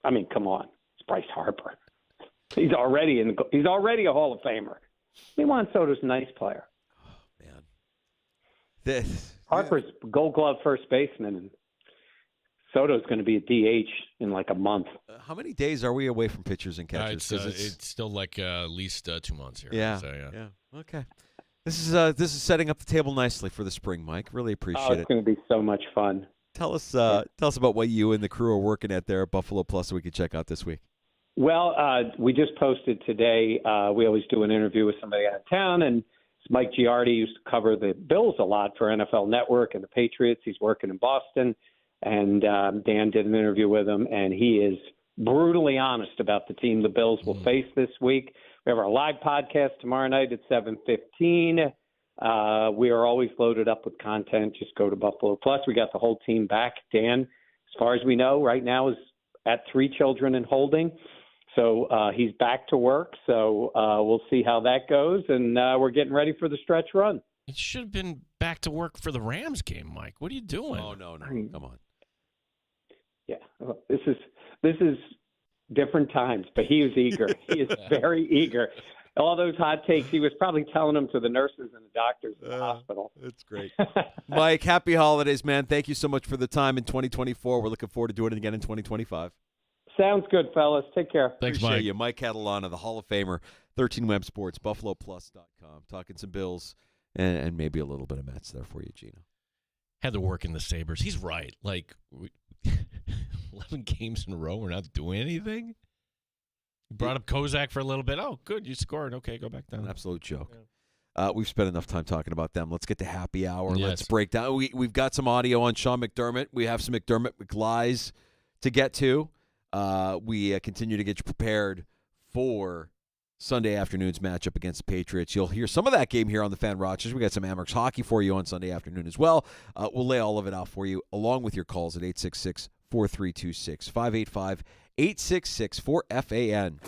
I mean, come on, it's Bryce Harper. He's already a Hall of Famer. Juan Soto's a nice player. Oh, man. Harper's Gold Glove first baseman, and Soto's going to be a DH in like a month. How many days are we away from pitchers and catchers? It's still like at least 2 months here. Yeah, so, yeah. Okay. This is setting up the table nicely for the spring, Mike. Really appreciate it. It's going to be so much fun. Tell us about what you and the crew are working at there at Buffalo Plus so we can check out this week. Well, we just posted today. We always do an interview with somebody out of town, and Mike Giardi used to cover the Bills a lot for NFL Network and the Patriots. He's working in Boston, and Dan did an interview with him, and he is brutally honest about the team the Bills will face this week. We have our live podcast tomorrow night at 7:15. We are always loaded up with content. Just go to Buffalo Plus. We got the whole team back. Dan, as far as we know, right now is at 3 children in holding. So he's back to work. So we'll see how that goes. And we're getting ready for the stretch run. It should have been back to work for the Rams game, Mike. What are you doing? Oh, no. Come on. Yeah, this is different times, but he is eager. He is very eager. All those hot takes, he was probably telling them to the nurses and the doctors in the hospital. That's great. Mike, happy holidays, man. Thank you so much for the time in 2024. We're looking forward to doing it again in 2025. Sounds good, fellas. Take care. Thanks, Appreciate Mike. you. Mike Catalana, the Hall of Famer, 13 Web Sports, BuffaloPlus.com. Talking some Bills and maybe a little bit of Mets there for you, Gino. Had to work in the Sabres. He's right. 11 games in a row, we're not doing anything. Brought up Kozak for a little bit. Oh, good. You scored. Okay, go back down. An absolute joke. Yeah. We've spent enough time talking about them. Let's get to happy hour. Yes. Let's break down. We've got some audio on Sean McDermott. We have some McDermott McLies to get to. We continue to get you prepared for Sunday afternoon's matchup against the Patriots. You'll hear some of that game here on the Fan Rochester. We got some Amerks hockey for you on Sunday afternoon as well. We'll lay all of it out for you along with your calls at 866-4326, 585-866-4FAN.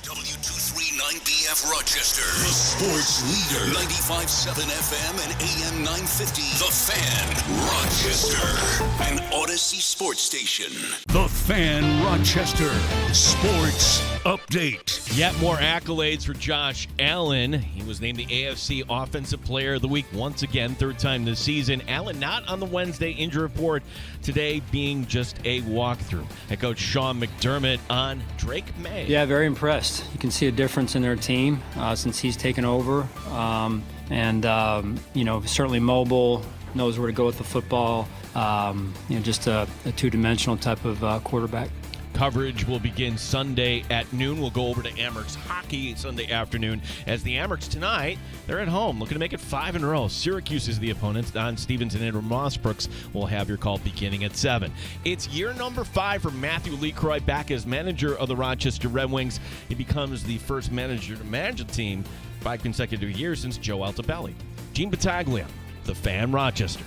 W239BF Rochester, the sports leader. 95.7 FM and AM 950. The Fan, Rochester, an Odyssey sports station. The Fan, Rochester, sports update. Yet more accolades for Josh Allen. He was named the AFC Offensive Player of the Week once again, third time this season. Allen not on the Wednesday injury report, today being just a walkthrough. Head coach Sean McDermott on Drake May. Yeah, very impressed. You can see a difference in their team since he's taken over. Certainly mobile, knows where to go with the football. Just a two-dimensional type of quarterback. Coverage will begin Sunday at noon. We'll go over to Amherst hockey Sunday afternoon. As the Amherst tonight, they're at home, looking to make it 5 in a row. Syracuse is the opponent. Don Stevenson and Mossbrooks will have your call beginning at 7. It's year number 5 for Matthew LeCroy back as manager of the Rochester Red Wings. He becomes the first manager to manage a team 5 consecutive years since Joe Altobelli. Gene Battaglia, The Fan, Rochester.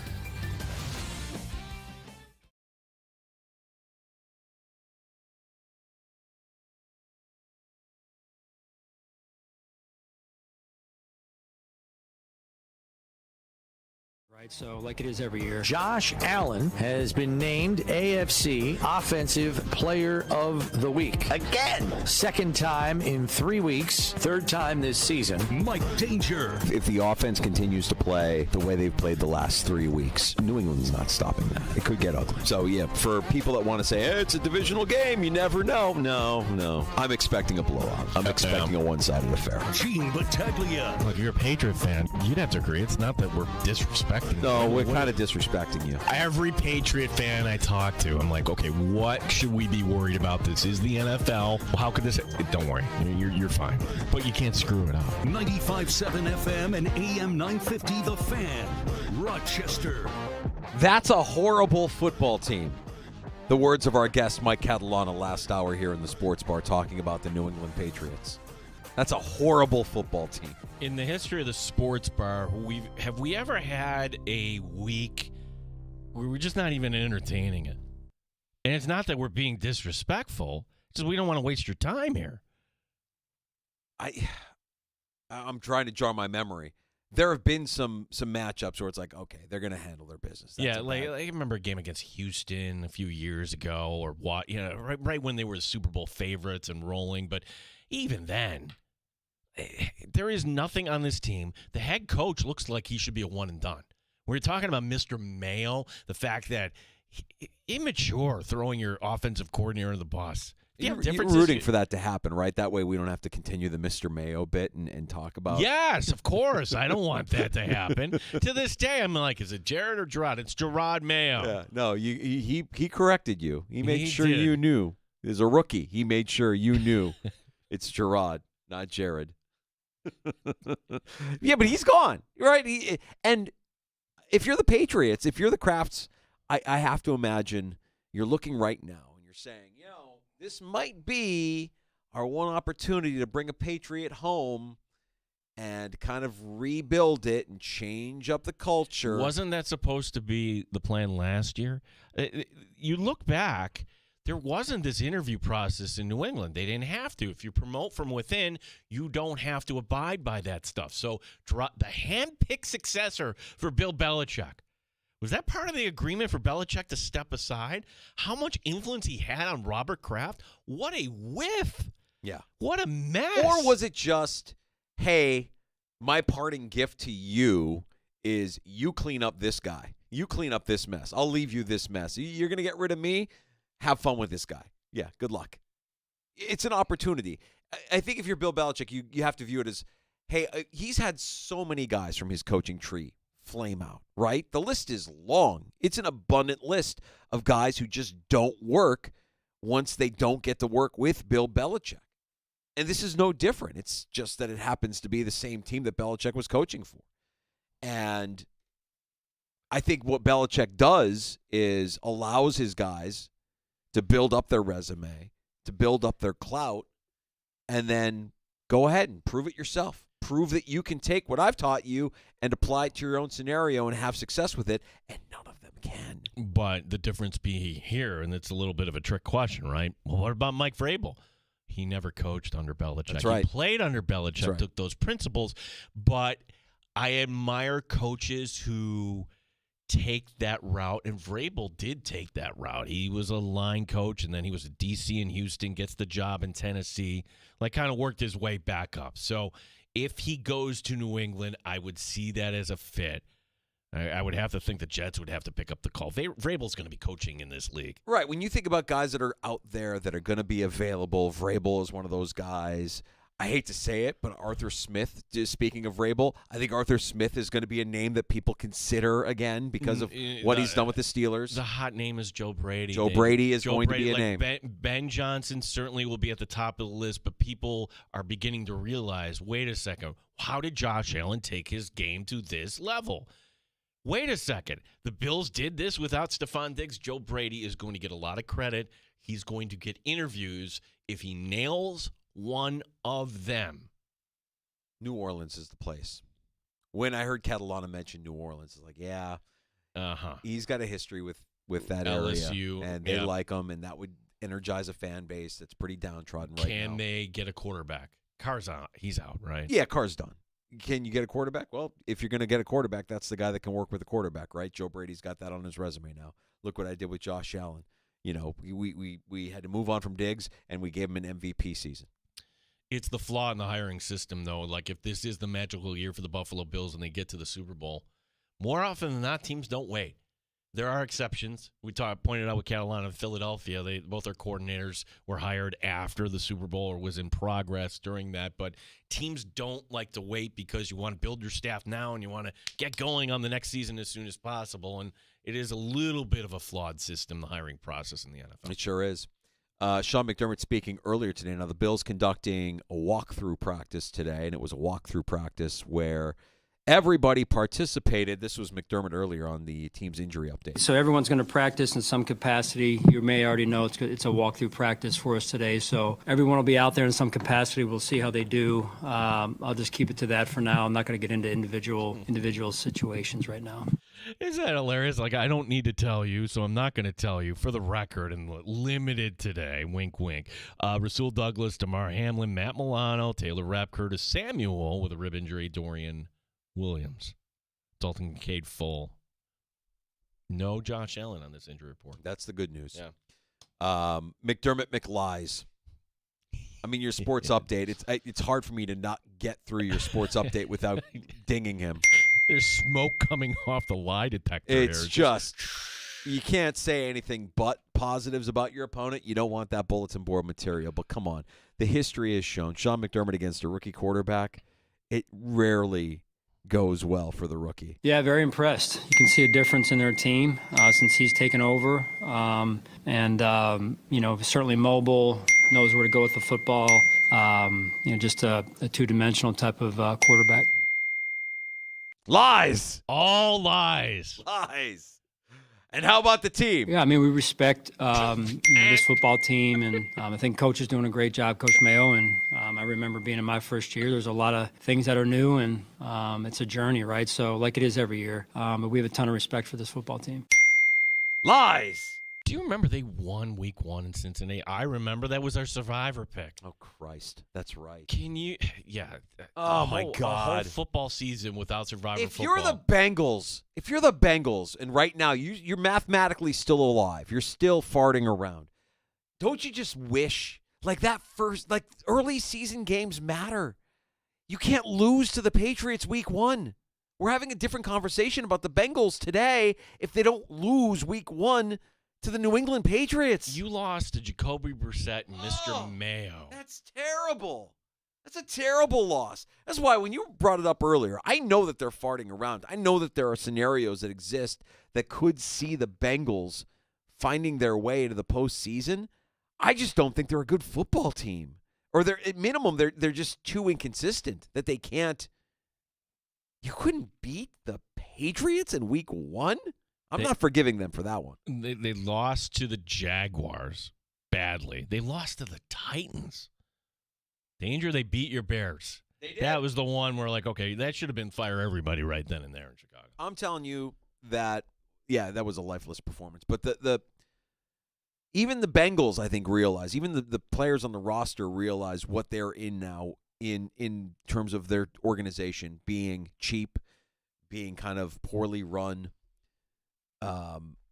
So like it is every year. Josh Allen has been named AFC Offensive Player of the Week. Again. Second time in 3 weeks. Third time this season. Mike Danger. If the offense continues to play the way they've played the last 3 weeks, New England's not stopping that. It could get ugly. So, yeah, for people that want to say, hey, it's a divisional game, you never know. No. I'm expecting a blowout. I'm expecting a one-sided affair. Gene Battaglia. Look, if you're a Patriot fan, you'd have to agree. It's not that we're disrespecting. No, we're kind of disrespecting you. Every Patriot fan I talk to, I'm like, okay, what should we be worried about? This is the NFL. How could this? Don't worry, you're fine. But you can't screw it up. 95.7 FM and AM 950, The Fan, Rochester. That's a horrible football team. The words of our guest, Mike Catalana, last hour here in the Sports Bar talking about the New England Patriots. That's a horrible football team. In the history of the Sports Bar, have we ever had a week where we're just not even entertaining it? And it's not that we're being disrespectful. It's just we don't want to waste your time here. I'm trying to jar my memory. There have been some matchups where it's like, okay, they're going to handle their business. That's I remember a game against Houston a few years ago, or what? Right when they were the Super Bowl favorites and rolling. But even then, there is nothing on this team. The head coach looks like he should be a one and done. We're talking about Mr. Mayo, the fact that immature throwing your offensive coordinator under the bus. You're rooting for that to happen, right? That way we don't have to continue the Mr. Mayo bit and talk about. Yes, of course. I don't want that to happen. To this day, I'm like, is it Jared or Gerard? It's Gerard Mayo. Yeah, no, he corrected you. He made sure you knew. As a rookie, he made sure you knew. It's Gerard, not Jared. Yeah, but he's gone, right? And if you're the Patriots, if you're the Crafts, I have to imagine you're looking right now and you're saying, this might be our one opportunity to bring a Patriot home and kind of rebuild it and change up the culture. Wasn't that supposed to be the plan last year? You look back, there wasn't this interview process in New England. They didn't have to. If you promote from within, you don't have to abide by that stuff. So the hand-picked successor for Bill Belichick. Was that part of the agreement for Belichick to step aside? How much influence he had on Robert Kraft? What a whiff. Yeah. What a mess. Or was it just, hey, my parting gift to you is you clean up this guy. You clean up this mess. I'll leave you this mess. You're going to get rid of me? Have fun with this guy. Yeah, good luck. It's an opportunity. I think if you're Bill Belichick, you have to view it as, hey, he's had so many guys from his coaching tree flame out, right? The list is long. It's an abundant list of guys who just don't work once they don't get to work with Bill Belichick. And this is no different. It's just that it happens to be the same team that Belichick was coaching for. And I think what Belichick does is allows his guys to build up their resume, to build up their clout, and then go ahead and prove it yourself. Prove that you can take what I've taught you and apply it to your own scenario and have success with it, and none of them can. But the difference be here, and it's a little bit of a trick question, right? Well, what about Mike Vrabel? He never coached under Belichick. That's right. He played under Belichick, That's right. took those principles, but I admire coaches who take that route, and Vrabel did take that route. He was a line coach, and then he was a DC in Houston, gets the job in Tennessee, kind of worked his way back up. So if he goes to New England, I would see that as a fit. I would have to think the Jets would have to pick up the call. Vrabel's going to be coaching in this league. Right. When you think about guys that are out there that are going to be available, Vrabel is one of those guys. I hate to say it, but Arthur Smith, just speaking of Vrabel, I think Arthur Smith is going to be a name that people consider again because of what he's done with the Steelers. The hot name is Joe Brady. Joe Brady is going to be a name. Ben Johnson certainly will be at the top of the list, but people are beginning to realize, wait a second, how did Josh Allen take his game to this level? Wait a second. The Bills did this without Stephon Diggs. Joe Brady is going to get a lot of credit. He's going to get interviews if he nails one of them. New Orleans is the place. When I heard Catalana mention New Orleans, it's like, yeah, he's got a history with that LSU, area, and they like him, and that would energize a fan base that's pretty downtrodden right now. Can they get a quarterback? Carr's out. He's out, right? Yeah, Carr's done. Can you get a quarterback? Well, if you're going to get a quarterback, that's the guy that can work with a quarterback, right? Joe Brady's got that on his resume now. Look what I did with Josh Allen. You know, we had to move on from Diggs, and we gave him an MVP season. It's the flaw in the hiring system, though. Like, if this is the magical year for the Buffalo Bills and they get to the Super Bowl, more often than not, teams don't wait. There are exceptions. We pointed out with Carolina and Philadelphia. Both their coordinators were hired after the Super Bowl or was in progress during that. But teams don't like to wait because you want to build your staff now and you want to get going on the next season as soon as possible. And it is a little bit of a flawed system, the hiring process in the NFL. It sure is. Sean McDermott speaking earlier today. Now, the Bills conducting a walkthrough practice today, and it was a walkthrough practice where everybody participated. This was McDermott earlier on the team's injury update. So everyone's going to practice in some capacity. You may already know it's a walkthrough practice for us today. So everyone will be out there in some capacity. We'll see how they do. I'll just keep it to that for now. I'm not going to get into individual situations right now. Isn't that hilarious? Like, I don't need to tell you, so I'm not going to tell you. For the record, and limited today, wink, wink. Rasul Douglas, DeMar Hamlin, Matt Milano, Taylor Rapp, Curtis Samuel with a rib injury, Dorian Williams, Dalton Kincaid full. No Josh Allen on this injury report. That's the good news. Yeah. McDermott McLies. I mean, your sports update. It's hard for me to not get through your sports update without dinging him. There's smoke coming off the lie detector. It's just you can't say anything but positives about your opponent. You don't want that bulletin board material. But come on, the history has shown Sean McDermott against a rookie quarterback, it rarely goes well for the rookie. Yeah, very impressed. You can see a difference in their team since he's taken over. Certainly mobile, knows where to go with the football. Just a two-dimensional type of quarterback. Lies. All lies. Lies. And how about the team? Yeah, I mean, we respect this football team, and I think Coach is doing a great job, Coach Mayo. And I remember being in my first year. There's a lot of things that are new, and it's a journey, right? So, like it is every year. But we have a ton of respect for this football team. Lies. Do you remember they won week 1 in Cincinnati? I remember that was our survivor pick. Oh, Christ. That's right. Can you? Yeah. Oh, my God. A whole football season without survivor football. If you're the Bengals, and right now you're mathematically still alive, you're still farting around, don't you just wish, early season games matter? You can't lose to the Patriots week 1. We're having a different conversation about the Bengals today if they don't lose week 1 to the New England Patriots. You lost to Jacoby Brissett and Mr. Mayo. That's terrible. That's a terrible loss. That's why when you brought it up earlier, I know that they're farting around. I know that there are scenarios that exist that could see the Bengals finding their way to the postseason. I just don't think they're a good football team. Or they're at minimum, they're just too inconsistent that they can't. You couldn't beat the Patriots in week 1? I'm not forgiving them for that one. They lost to the Jaguars badly. They lost to the Titans. Danger, they beat your Bears. They did. That was the one where, okay, that should have been fire everybody right then and there in Chicago. I'm telling you that, that was a lifeless performance. But the even the Bengals, I think, realize, even the players on the roster realize what they're in now in terms of their organization being cheap, being kind of poorly run.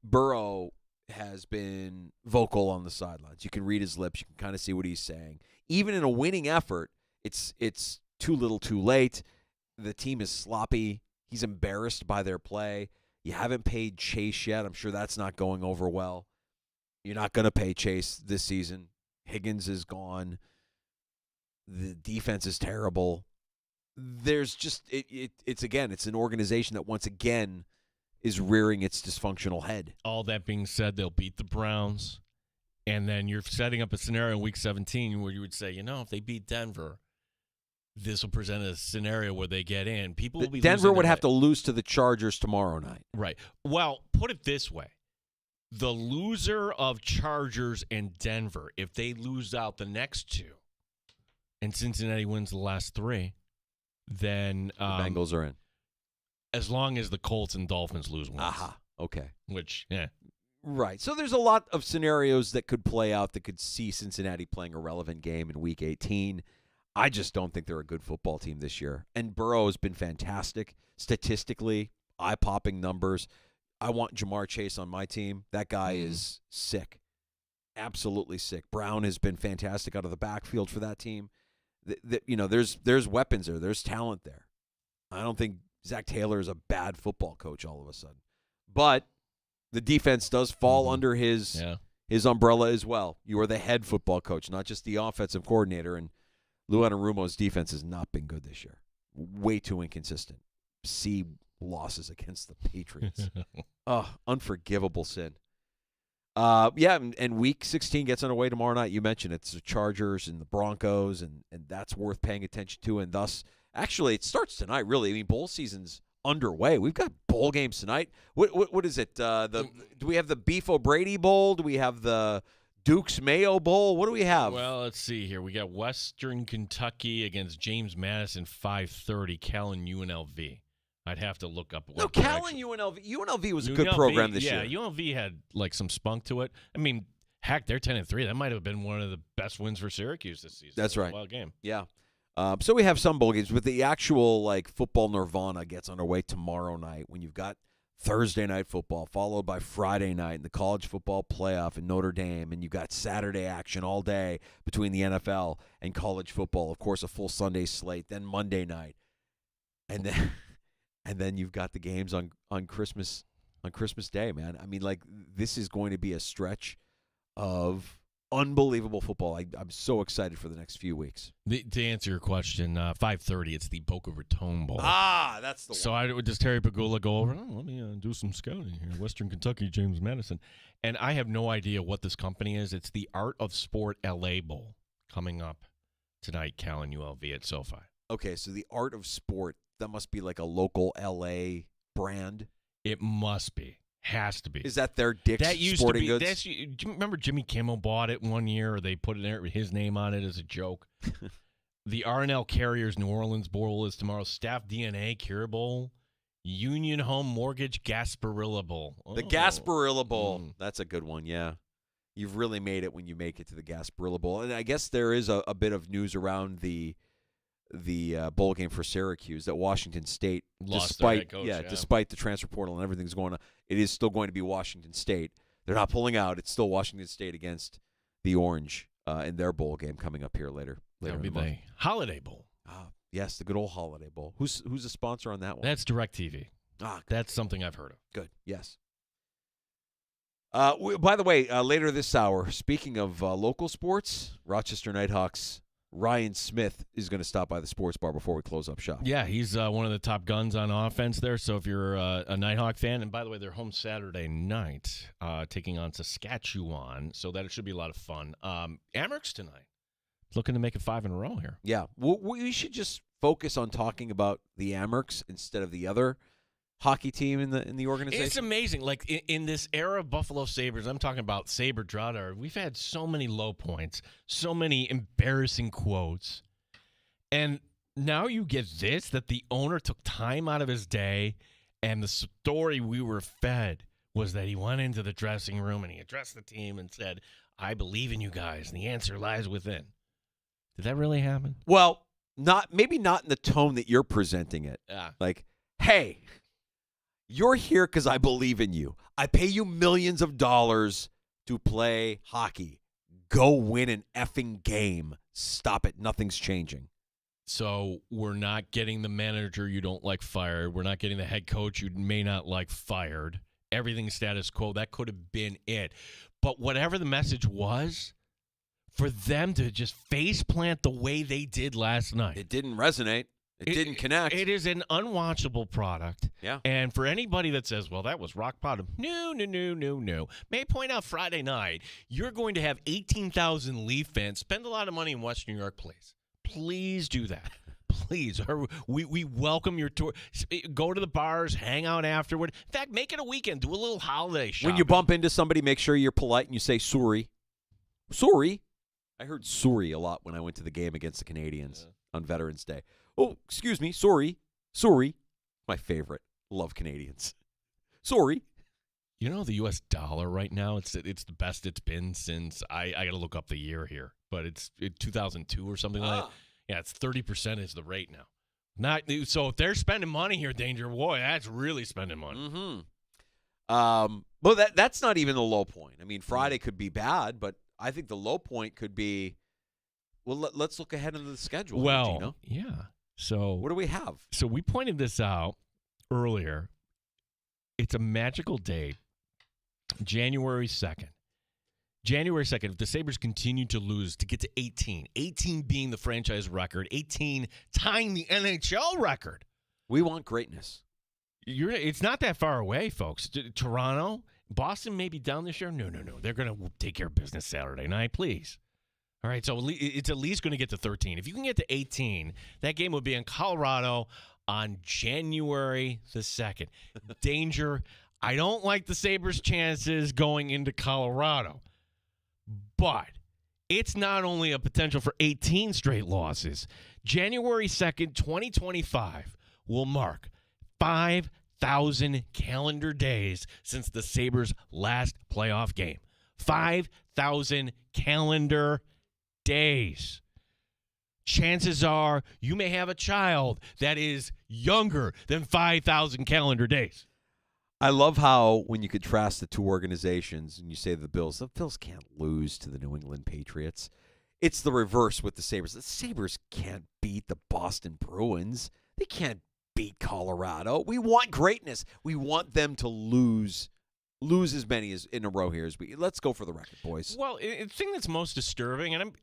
Burrow has been vocal on the sidelines. You can read his lips. You can kind of see what he's saying. Even in a winning effort, it's too little too late. The team is sloppy. He's embarrassed by their play. You haven't paid Chase yet. I'm sure that's not going over well. You're not going to pay Chase this season. Higgins is gone. The defense is terrible. There's just it's an organization that once again is rearing its dysfunctional head. All that being said, they'll beat the Browns, and then you're setting up a scenario in Week 17 where you would say, if they beat Denver, this will present a scenario where they get in. People will be Denver would have to lose to the Chargers tomorrow night. Right. Well, put it this way. The loser of Chargers and Denver, if they lose out the next two, and Cincinnati wins the last three, then The Bengals are in. As long as the Colts and Dolphins lose once. Aha. Okay. Which, yeah. Right. So there's a lot of scenarios that could play out that could see Cincinnati playing a relevant game in Week 18. I just don't think they're a good football team this year. And Burrow has been fantastic. Statistically, eye-popping numbers. I want Jamar Chase on my team. That guy is sick. Absolutely sick. Brown has been fantastic out of the backfield for that team. There's weapons there. There's talent there. I don't think Zach Taylor is a bad football coach all of a sudden. But the defense does fall under his umbrella as well. You are the head football coach, not just the offensive coordinator. And Lou Anarumo's defense has not been good this year. Way too inconsistent. See losses against the Patriots. Unforgivable sin. And Week 16 gets underway tomorrow night. You mentioned it's the Chargers and the Broncos, and that's worth paying attention to. And thus, actually, it starts tonight, really. I mean, bowl season's underway. We've got bowl games tonight. What is it? Do we have the Beef O'Brady Bowl? Do we have the Duke's Mayo Bowl? What do we have? Well, let's see here. We got Western Kentucky against James Madison, 5:30, Cal and UNLV. I'd have to look up. No, Cal and UNLV was a good program this year. Yeah, UNLV had some spunk to it. I mean, heck, they're 10-3. That might have been one of the best wins for Syracuse this season. That's right. Wild game. Yeah. So we have some bowl games, but the actual football nirvana gets underway tomorrow night when you've got Thursday night football followed by Friday night in the college football playoff in Notre Dame, and you've got Saturday action all day between the NFL and college football. Of course, a full Sunday slate, then Monday night, and then you've got the games on Christmas Day, man. I mean, this is going to be a stretch of unbelievable football. I'm so excited for the next few weeks. To answer your question, 5:30, it's the Boca Raton Bowl. That's the one. So does Terry Pagula go over? Let me do some scouting here. Western Kentucky, James Madison. And I have no idea what this company is. It's the Art of Sport LA Bowl coming up tonight, Cal and ULV at SoFi. Okay, so the Art of Sport, that must be like a local LA brand. It must be. Has to be. Is that their Dick's Sporting Goods? Do you remember Jimmy Kimmel bought it one year, or they put his name on it as a joke? The R&L Carriers New Orleans Bowl is tomorrow. Staff DNA Cure Bowl. Union Home Mortgage Gasparilla Bowl. The Gasparilla Bowl. That's a good one, yeah. You've really made it when you make it to the Gasparilla Bowl. And I guess there is a bit of news around the bowl game for Syracuse that Washington State, despite the transfer portal and everything's going on, it is still going to be Washington State. They're not pulling out. It's still Washington State against the Orange in their bowl game coming up here later. That'll be the Holiday Bowl. Yes, the good old Holiday Bowl. Who's the sponsor on that one? That's DirecTV. That's something I've heard of. Good. Yes. By the way, later this hour, speaking of local sports, Rochester Nighthawks Ryan Smith is going to stop by the sports bar before we close up shop. Yeah, he's one of the top guns on offense there. So if you're a Nighthawk fan, and by the way, they're home Saturday night taking on Saskatchewan, so that should be a lot of fun. Amherst tonight, looking to make it 5 in a row here. Yeah, we should just focus on talking about the Amherst instead of the other hockey team in the organization. It's amazing. Like in this era of Buffalo Sabres, I'm talking about Sabre Drudder, we've had so many low points, so many embarrassing quotes. And now you get this, that the owner took time out of his day, and the story we were fed was that he went into the dressing room and he addressed the team and said, I believe in you guys, and the answer lies within. Did that really happen? Well, maybe not in the tone that you're presenting it. Yeah. Like, hey, you're here because I believe in you. I pay you millions of dollars to play hockey. Go win an effing game. Stop it. Nothing's changing. So we're not getting the manager you don't like fired. We're not getting the head coach you may not like fired. Everything's status quo. That could have been it. But whatever the message was, for them to just face plant the way they did last night. It didn't resonate. It didn't connect. It is an unwatchable product. Yeah. And for anybody that says, well, that was rock bottom. No. May I point out Friday night, you're going to have 18,000 Leaf fans. Spend a lot of money in West New York, please. Please do that. Please. We welcome your tour. Go to the bars, hang out afterward. In fact, make it a weekend. Do a little holiday shopping. When you bump into somebody, make sure you're polite and you say sorry. Sorry. I heard sorry a lot when I went to the game against the Canadians on Veterans Day. Oh, excuse me. Sorry. My favorite. Love Canadians. Sorry. You know, the U.S. dollar right now, it's the best it's been since, I got to look up the year here, but it's 2002 or something like that. Yeah, it's 30% is the rate now. So if they're spending money here, Danger, boy, that's really spending money. Mm-hmm. Well, that's not even the low point. I mean, Friday could be bad, but I think the low point could be, well, let's look ahead into the schedule. Well, Gino. yeah. So what do we have? So we pointed this out earlier. It's a magical date, January 2nd. January 2nd, if the Sabres continue to lose to get to 18 being the franchise record, 18 tying the NHL record. We want greatness. It's not that far away, folks. Toronto, Boston may be down this year. No. They're going to take care of business Saturday night, please. All right, so it's at least going to get to 13. If you can get to 18, that game would be in Colorado on January the 2nd. Danger, I don't like the Sabres' chances going into Colorado, but it's not only a potential for 18 straight losses. January 2nd, 2025 will mark 5,000 calendar days since the Sabres' last playoff game. 5,000 calendar days. Chances are you may have a child that is younger than 5,000 calendar days. I love how when you contrast the two organizations and you say the Bills can't lose to the New England Patriots. It's the reverse with the Sabres. The Sabres can't beat the Boston Bruins. They can't beat Colorado. We want greatness. We want them to lose as many as in a row here as we. Let's go for the record, boys. Well, the thing that's most disturbing, and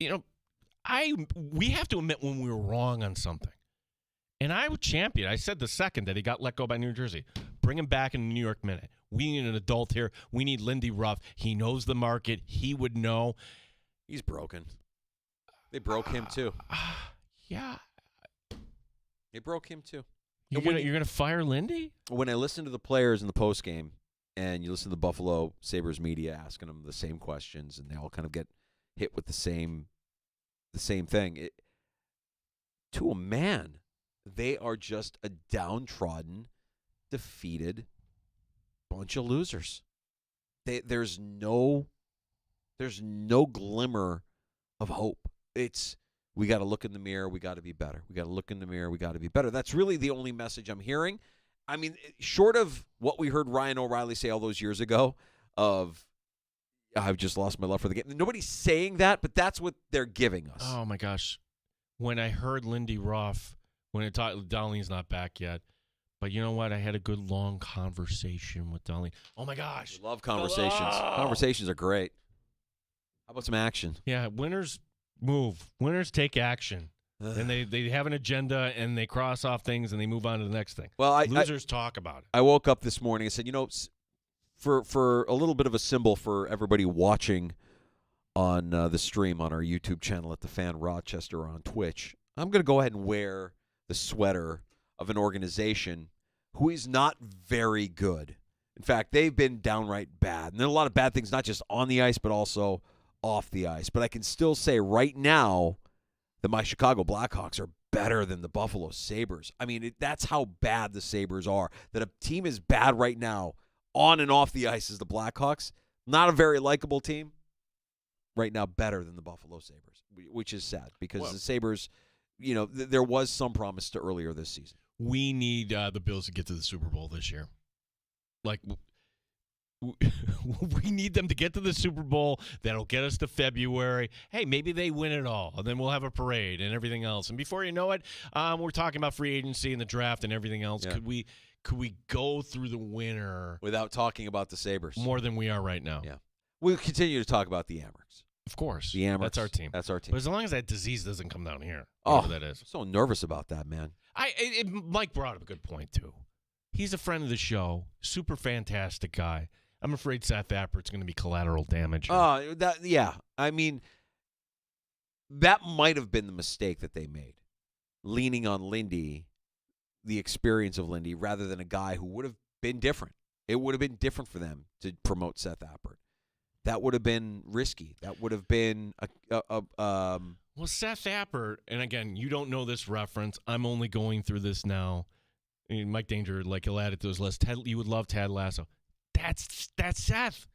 we have to admit when we were wrong on something. And I would champion. I said the second that he got let go by New Jersey. Bring him back in the New York Minute. We need an adult here. We need Lindy Ruff. He knows the market. He would know. He's broken. They broke him too. Yeah. They broke him too. You're gonna fire Lindy? When I listen to the players in the postgame and you listen to the Buffalo Sabres media asking them the same questions and they all kind of get hit with the same thing. To a man, they are just a downtrodden, defeated bunch of losers. There's no glimmer of hope. We got to look in the mirror. We got to be better. We got to look in the mirror. We got to be better. That's really the only message I'm hearing. I mean, short of what we heard Ryan O'Reilly say all those years ago of, I've just lost my love for the game. Nobody's saying that, but that's what they're giving us. Oh, my gosh. When I heard Lindy Ruff, when I talked, Darlene's not back yet. But you know what? I had a good long conversation with Darlene. Oh, my gosh. I love conversations. Hello. Conversations are great. How about some action? Yeah, winners move. Winners take action. And they have an agenda, and they cross off things, and they move on to the next thing. Well, Losers talk about it. I woke up this morning and said, for a little bit of a symbol for everybody watching on the stream on our YouTube channel at The Fan Rochester on Twitch, I'm going to go ahead and wear the sweater of an organization who is not very good. In fact, they've been downright bad. And there are a lot of bad things, not just on the ice, but also off the ice. But I can still say right now that my Chicago Blackhawks are better than the Buffalo Sabres. I mean, that's how bad the Sabres are. That a team is bad right now on and off the ice as the Blackhawks. Not a very likable team. Right now, better than the Buffalo Sabres, which is sad because the Sabres, there was some promise to earlier this season. We need the Bills to get to the Super Bowl this year. Like, we need them to get to the Super Bowl. That'll get us to February. Hey, maybe they win it all, and then we'll have a parade and everything else. And before you know it, we're talking about free agency and the draft and everything else. Yeah. Could we go through the winter without talking about the Sabres more than we are right now? Yeah, we'll continue to talk about the Amerks. Of course, the Amerks. That's our team. That's our team. But as long as that disease doesn't come down here, whatever that is. I'm so nervous about that, man. Mike brought up a good point too. He's a friend of the show, super fantastic guy. I'm afraid Seth Appert's going to be collateral damage. Yeah. I mean, that might have been the mistake that they made, leaning on Lindy, the experience of Lindy, rather than a guy who would have been different. It would have been different for them to promote Seth Appert. That would have been risky. That would have been Well, Seth Appert, and again, you don't know this reference. I'm only going through this now. I mean, Mike Danger, he'll add it to his list. You would love Ted Lasso. That's Seth.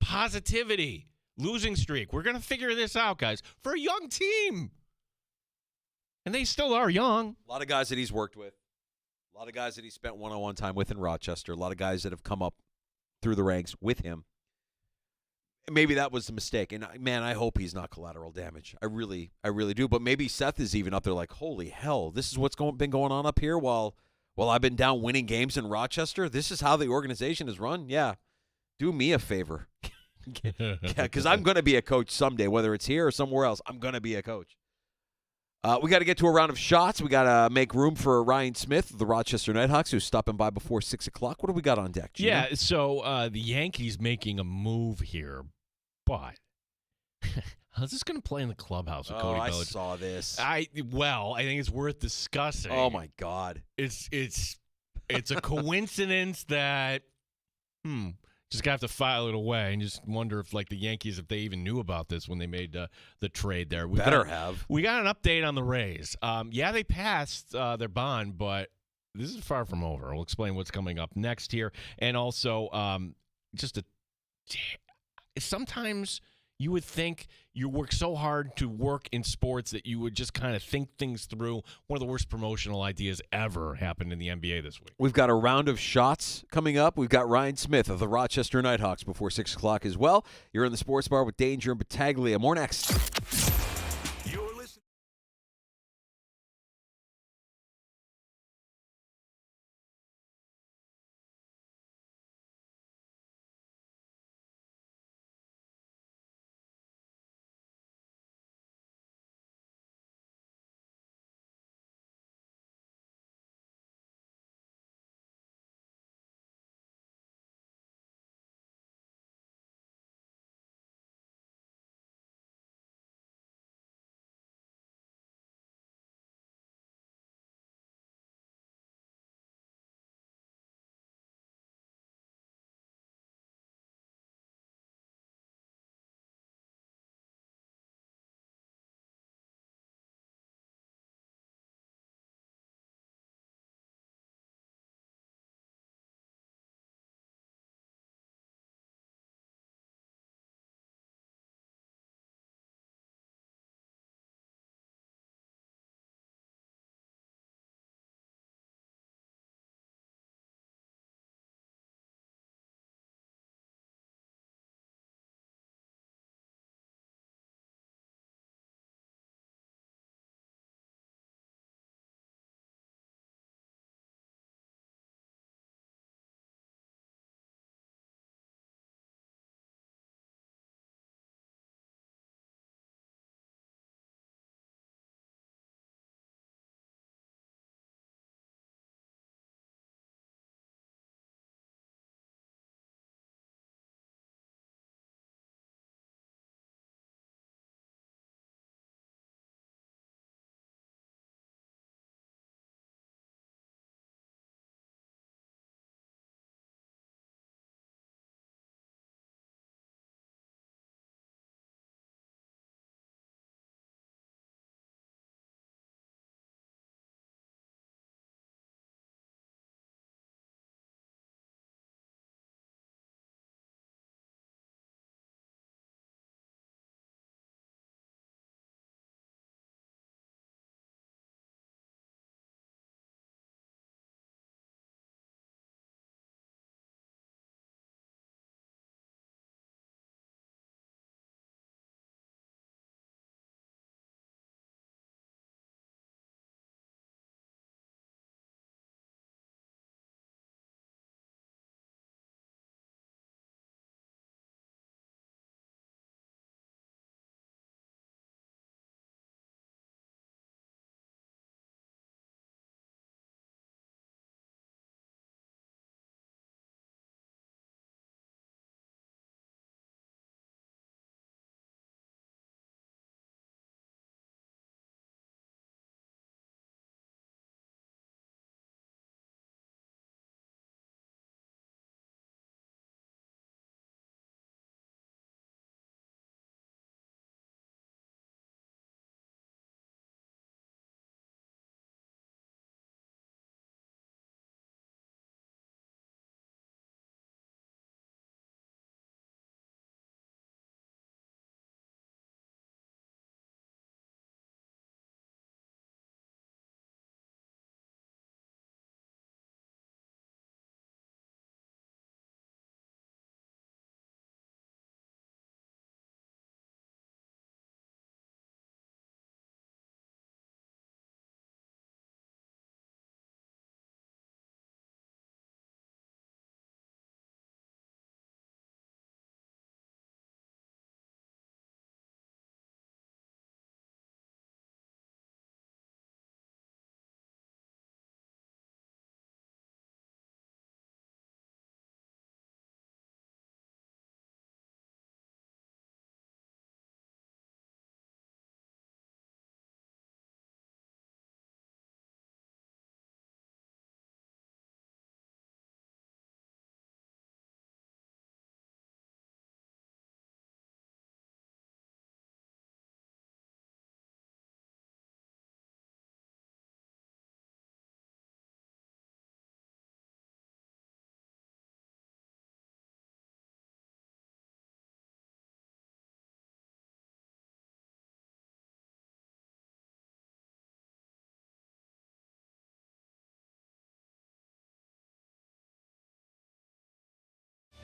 Positivity. Losing streak. We're going to figure this out, guys, for a young team. And they still are young. A lot of guys that he's worked with. A lot of guys that he spent one-on-one time with in Rochester. A lot of guys that have come up through the ranks with him. Maybe that was the mistake. And, man, I hope he's not collateral damage. I really do. But maybe Seth is even up there like, holy hell, this is what's been going on up here while I've been down winning games in Rochester. This is how the organization is run? Yeah. Do me a favor. Yeah, because I'm going to be a coach someday, whether it's here or somewhere else. I'm going to be a coach. We got to get to a round of shots. We got to make room for Ryan Smith of the Rochester Nighthawks, who's stopping by before 6 o'clock. What do we got on deck, Gino? Yeah, so the Yankees making a move here, but how's this going to play in the clubhouse with Cody Bellinger? I saw this. I think it's worth discussing. Oh, my God. It's a coincidence that, just going to have to file it away and just wonder if, the Yankees, if they even knew about this when they made the trade there. We got an update on the Rays. They passed their bond, but this is far from over. We'll explain what's coming up next here. And also, sometimes you would think you work so hard to work in sports that you would just kind of think things through. One of the worst promotional ideas ever happened in the NBA this week. We've got a round of shots coming up. We've got Ryan Smith of the Rochester Nighthawks before 6 o'clock as well. You're in the Sports Bar with Danger and Battaglia. More next.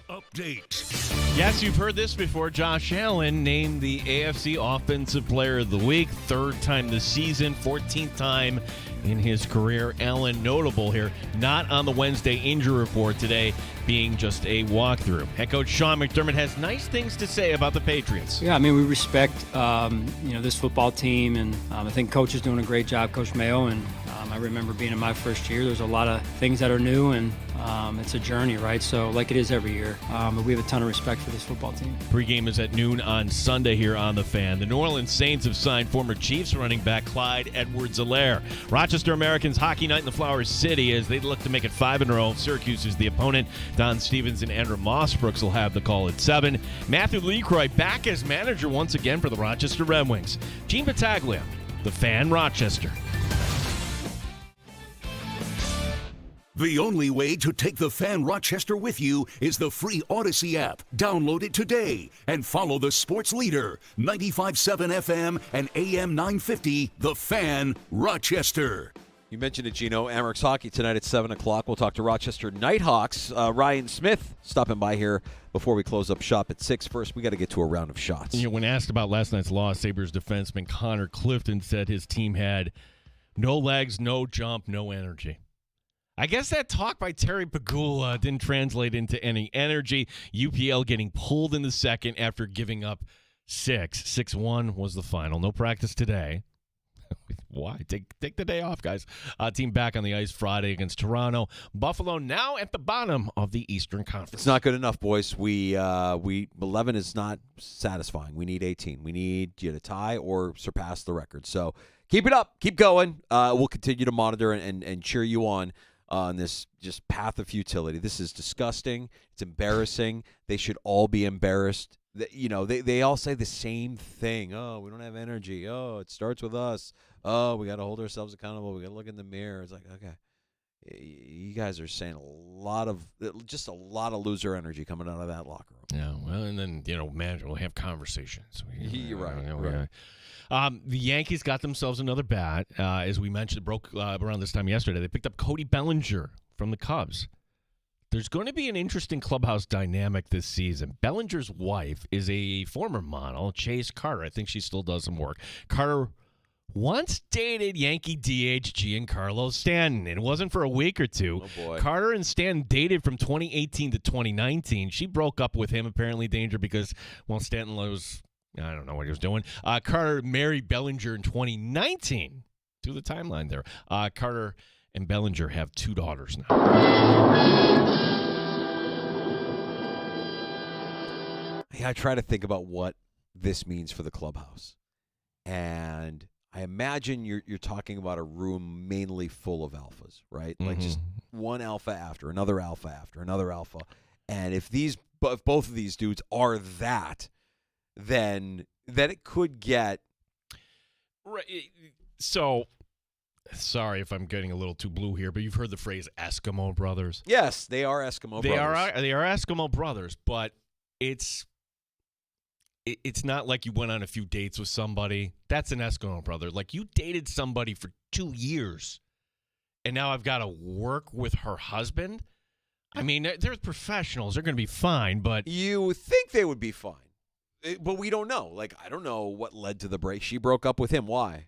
update. Yes, you've heard this before. Josh Allen named the AFC Offensive Player of the Week, third time this season, 14th time in his career. Allen notable here, not on the Wednesday injury report today, being just a walkthrough. Head coach Sean McDermott has nice things to say about the Patriots. Yeah, I mean, we respect this football team, and I think Coach is doing a great job, Coach Mayo, and I remember being in my first year. There's a lot of things that are new, and it's a journey, right? So like it is every year. But we have a ton of respect for this football team. Pregame is at noon on Sunday here on The Fan. The New Orleans Saints have signed former Chiefs running back Clyde Edwards-Helaire. Rochester Americans hockey night in the Flower City as they look to make it 5 in a row. Syracuse is the opponent. Don Stevens and Andrew Mossbrooks will have the call at 7. Matthew LeCroy back as manager once again for the Rochester Red Wings. Gene Battaglia, The Fan, Rochester. The only way to take the Fan Rochester with you is the free Odyssey app. Download it today and follow the sports leader, 95.7 FM and AM 950, The Fan Rochester. You mentioned it, Gino. Amerks Hockey tonight at 7 o'clock. We'll talk to Rochester Nighthawks. Ryan Smith stopping by here before we close up shop at 6. First, we got to get to a round of shots. You know, when asked about last night's loss, Sabres defenseman Connor Clifton said his team had no legs, no jump, no energy. I guess that talk by Terry Pegula didn't translate into any energy. UPL getting pulled in the second after giving up 6. 6-1 was the final. No practice today. Why? Take the day off, guys. Team back on the ice Friday against Toronto. Buffalo now at the bottom of the Eastern Conference. It's not good enough, boys. We 11 is not satisfying. We need 18. We need you to tie or surpass the record. So keep it up. Keep going. We'll continue to monitor and cheer you on this just path of futility. This is disgusting. It's embarrassing. They should all be embarrassed. They all say the same thing. Oh, we don't have energy. Oh, it starts with us. Oh, we got to hold ourselves accountable. We got to look in the mirror. It's like, okay, you guys are saying a lot of loser energy coming out of that locker room. Yeah, well, and then manager will have conversations. You're right. Right. The Yankees got themselves another bat. As we mentioned, it broke around this time yesterday. They picked up Cody Bellinger from the Cubs. There's going to be an interesting clubhouse dynamic this season. Bellinger's wife is a former model, Chase Carter. I think she still does some work. Carter once dated Yankee DH Giancarlo Stanton. It wasn't for a week or two. Oh, boy. Carter and Stanton dated from 2018 to 2019. She broke up with him, apparently Danger, because, Stanton was, I don't know what he was doing. Carter married Bellinger in 2019. Do the timeline there. Carter and Bellinger have 2 daughters now. I try to think about what this means for the clubhouse. And I imagine you're talking about a room mainly full of alphas, right? Like just one alpha after another alpha after another alpha. And if both of these dudes are that, then it could get right. So, sorry if I'm getting a little too blue here, but you've heard the phrase Eskimo brothers. Yes, they are Eskimo brothers. They are Eskimo brothers, but it's not like you went on a few dates with somebody. That's an Eskimo brother. Like you dated somebody for 2 years, and now I've got to work with her husband. I mean, they're professionals. They're going to be fine, but you think they would be fine. But we don't know. Like, I don't know what led to the break. She broke up with him. Why?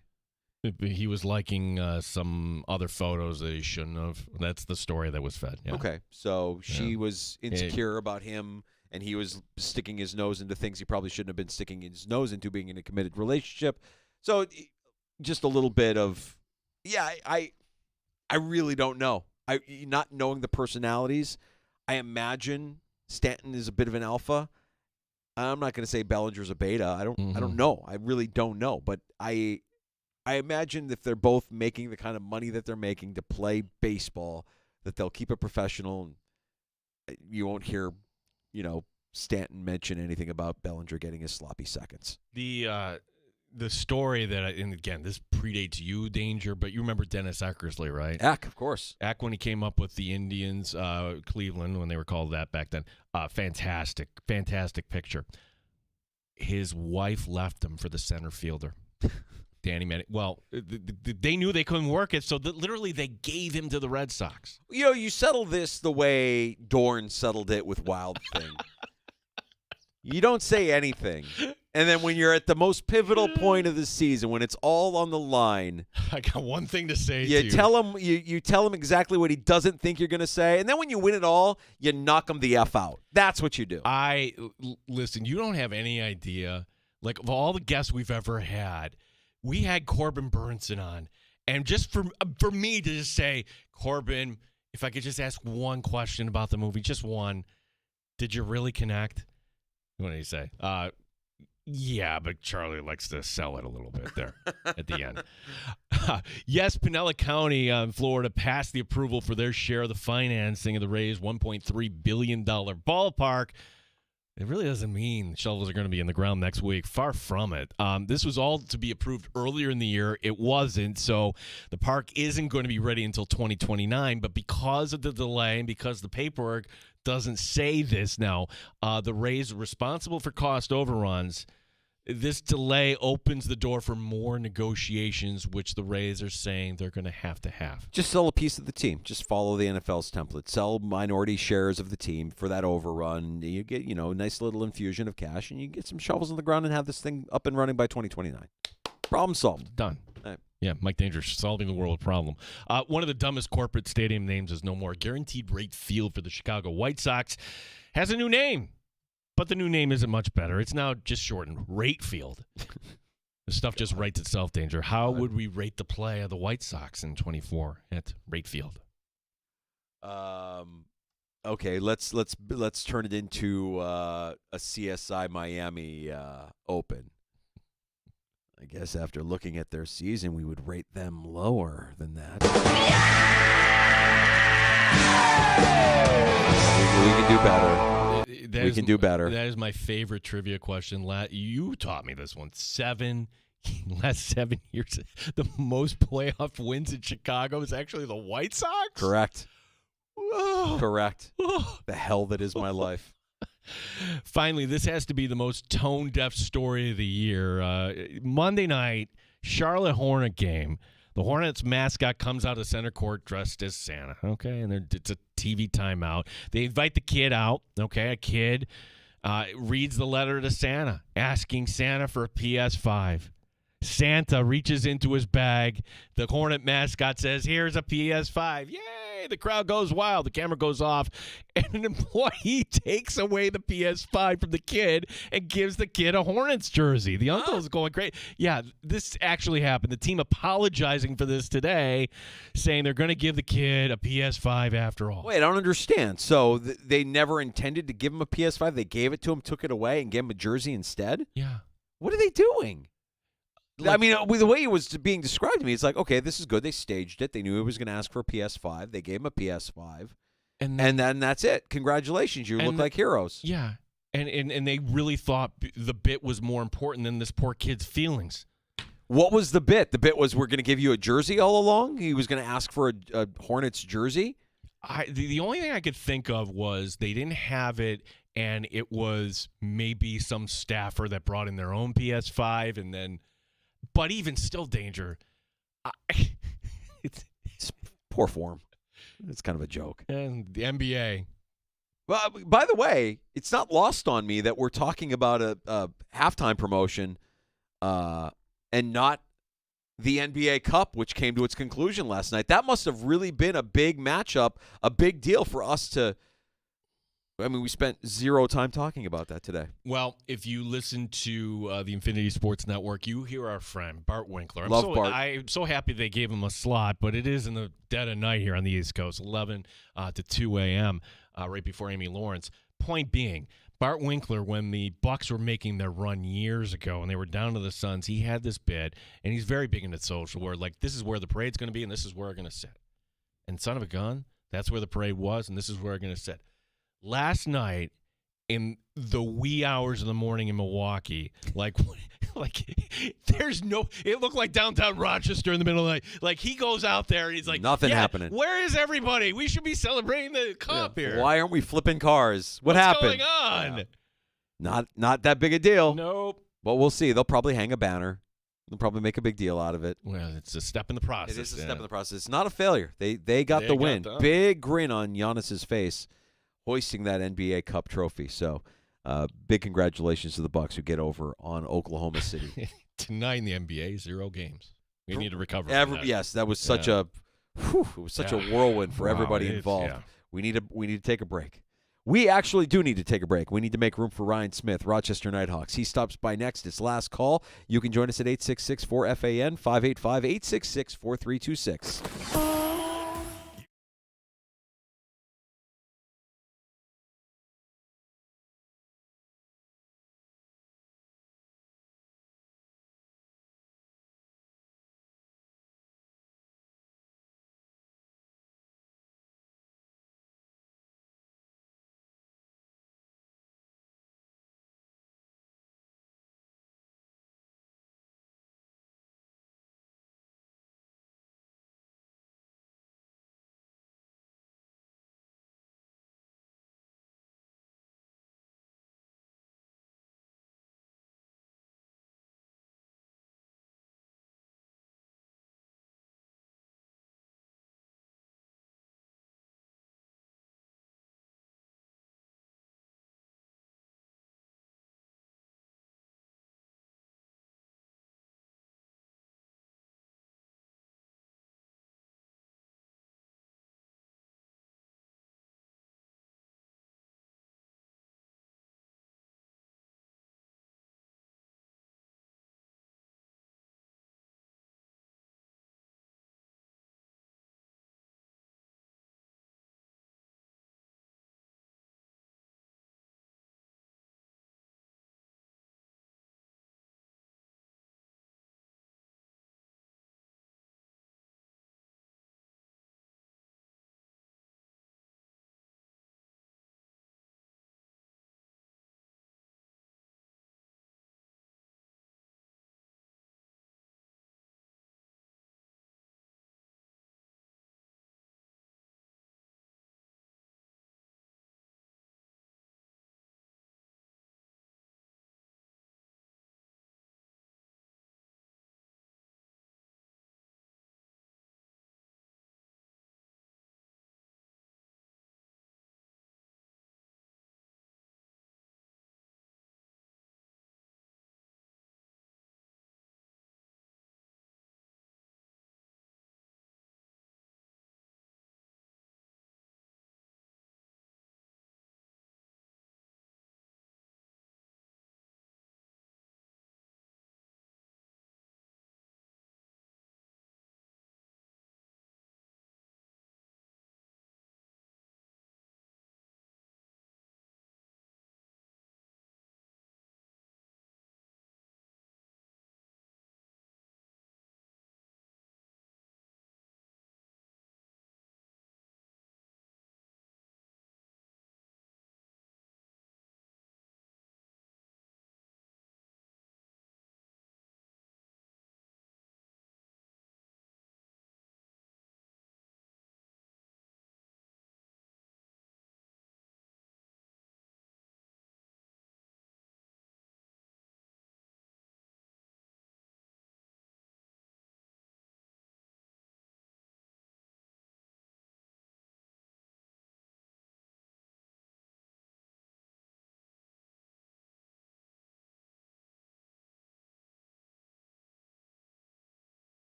He was liking some other photos that he shouldn't have. That's the story that was fed. Yeah. Okay. So she was insecure about him, and he was sticking his nose into things he probably shouldn't have been sticking his nose into, being in a committed relationship. So just a little bit of, I really don't know. Not knowing the personalities, I imagine Stanton is a bit of an alpha. I'm not going to say Bellinger's a beta. I don't know. I really don't know. But I imagine if they're both making the kind of money that they're making to play baseball, that they'll keep it professional. And you won't hear, Stanton mention anything about Bellinger getting his sloppy seconds. The story that, and again, this predates you, Danger, but you remember Dennis Eckersley, right? Eck, of course. Eck, when he came up with the Indians, Cleveland, when they were called that back then. Fantastic picture. His wife left him for the center fielder. Danny Manning. Well, they knew they couldn't work it, so literally they gave him to the Red Sox. You settle this the way Dorn settled it with Wild Thing. You don't say anything. And then when you're at the most pivotal point of the season, when it's all on the line, I got one thing to say to you. You tell him exactly what he doesn't think you're going to say. And then when you win it all, you knock him the F out. That's what you do. Listen, you don't have any idea. Like, of all the guests we've ever had, we had Corbin Burnson on. And just for me to just say, Corbin, if I could just ask one question about the movie, just one, did you really connect? What did he say? Yeah, but Charlie likes to sell it a little bit there at the end. Yes, Pinellas County, Florida, passed the approval for their share of the financing of the Rays' $1.3 billion ballpark. It really doesn't mean shovels are going to be in the ground next week. Far from it. This was all to be approved earlier in the year. It wasn't, so the park isn't going to be ready until 2029. But because of the delay and because the paperwork doesn't say this now, the Rays are responsible for cost overruns. This delay opens the door for more negotiations, which the Rays are saying they're going to have. Just sell a piece of the team. Just follow the NFL's template. Sell minority shares of the team for that overrun. You get, a nice little infusion of cash, and you get some shovels in the ground and have this thing up and running by 2029. Problem solved. Done. Right. Yeah, Mike Danger solving the world problem. One of the dumbest corporate stadium names is no more. Guaranteed Rate Field for the Chicago White Sox has a new name. But the new name isn't much better. It's now just shortened, Rate Field. The stuff just writes itself, Danger. How would we rate the play of the White Sox in 24 at Rate Field? Okay, let's turn it into a CSI Miami Open. I guess after looking at their season, we would rate them lower than that. We can do better. We can do better. That is my favorite trivia question. You taught me this one. Last 7 years, the most playoff wins in Chicago is actually the White Sox? Correct. Correct. The hell that is my life. Finally, this has to be the most tone-deaf story of the year. Monday night, Charlotte Hornet game. The Hornets mascot comes out of center court dressed as Santa, okay? And it's a TV timeout. They invite the kid out, okay? A kid reads the letter to Santa, asking Santa for a PS5. Santa reaches into his bag. The Hornet mascot says, "Here's a PS5. Yay!" The crowd goes wild. The camera goes off. And an employee takes away the PS5 from the kid and gives the kid a Hornets jersey. The uncle's going great. Yeah, this actually happened. The team apologizing for this today, saying they're going to give the kid a PS5 after all. Wait, I don't understand. So they never intended to give him a PS5? They gave it to him, took it away, and gave him a jersey instead? Yeah. What are they doing? I mean, with the way it was being described to me, it's like, okay, this is good. They staged it. They knew he was going to ask for a PS5. They gave him a PS5. And then that's it. Congratulations. You look like heroes. Yeah. And they really thought the bit was more important than this poor kid's feelings. What was the bit? The bit was we're going to give you a jersey all along? He was going to ask for a Hornets jersey? The only thing I could think of was they didn't have it, and it was maybe some staffer that brought in their own PS5, and then... But even still, Danger. It's poor form. It's kind of a joke. And the NBA. Well, by the way, it's not lost on me that we're talking about a halftime promotion and not the NBA Cup, which came to its conclusion last night. That must have really been a big matchup, a big deal for us to... I mean, we spent zero time talking about that today. Well, if you listen to the Infinity Sports Network, you hear our friend, Bart Winkler. Bart. I'm so happy they gave him a slot, but it is in the dead of night here on the East Coast, 11 to 2 a.m., right before Amy Lawrence. Point being, Bart Winkler, when the Bucks were making their run years ago and they were down to the Suns, he had this bit, and he's very big into social, where, like, this is where the parade's going to be and this is where we're going to sit. And son of a gun, that's where the parade was, and this is where we're going to sit. Last night, in the wee hours of the morning in Milwaukee, there's no. It looked like downtown Rochester in the middle of the night. Like, he goes out there and he's like, nothing happening. Where is everybody? We should be celebrating the cup here. Why aren't we flipping cars? What's What's happened? going on? Yeah. Not that big a deal. Nope. But we'll see. They'll probably hang a banner. They'll probably make a big deal out of it. Well, it's a step in the process. It is a step in the process. It's not a failure. They got They the got win. the- Big grin on Giannis's face, hoisting that NBA Cup trophy. So, big congratulations to the Bucks who get over on Oklahoma City. Tonight in the NBA, 0 games. We need to recover. from that. Yes, that was such a it was such a whirlwind for Wow, everybody it's- involved. yeah. We need to take a break. We actually do need to take a break. We need to make room for Ryan Smith, Rochester Nighthawks. He stops by next. It's last call. You can join us at 866-4FAN, 585-866-4326.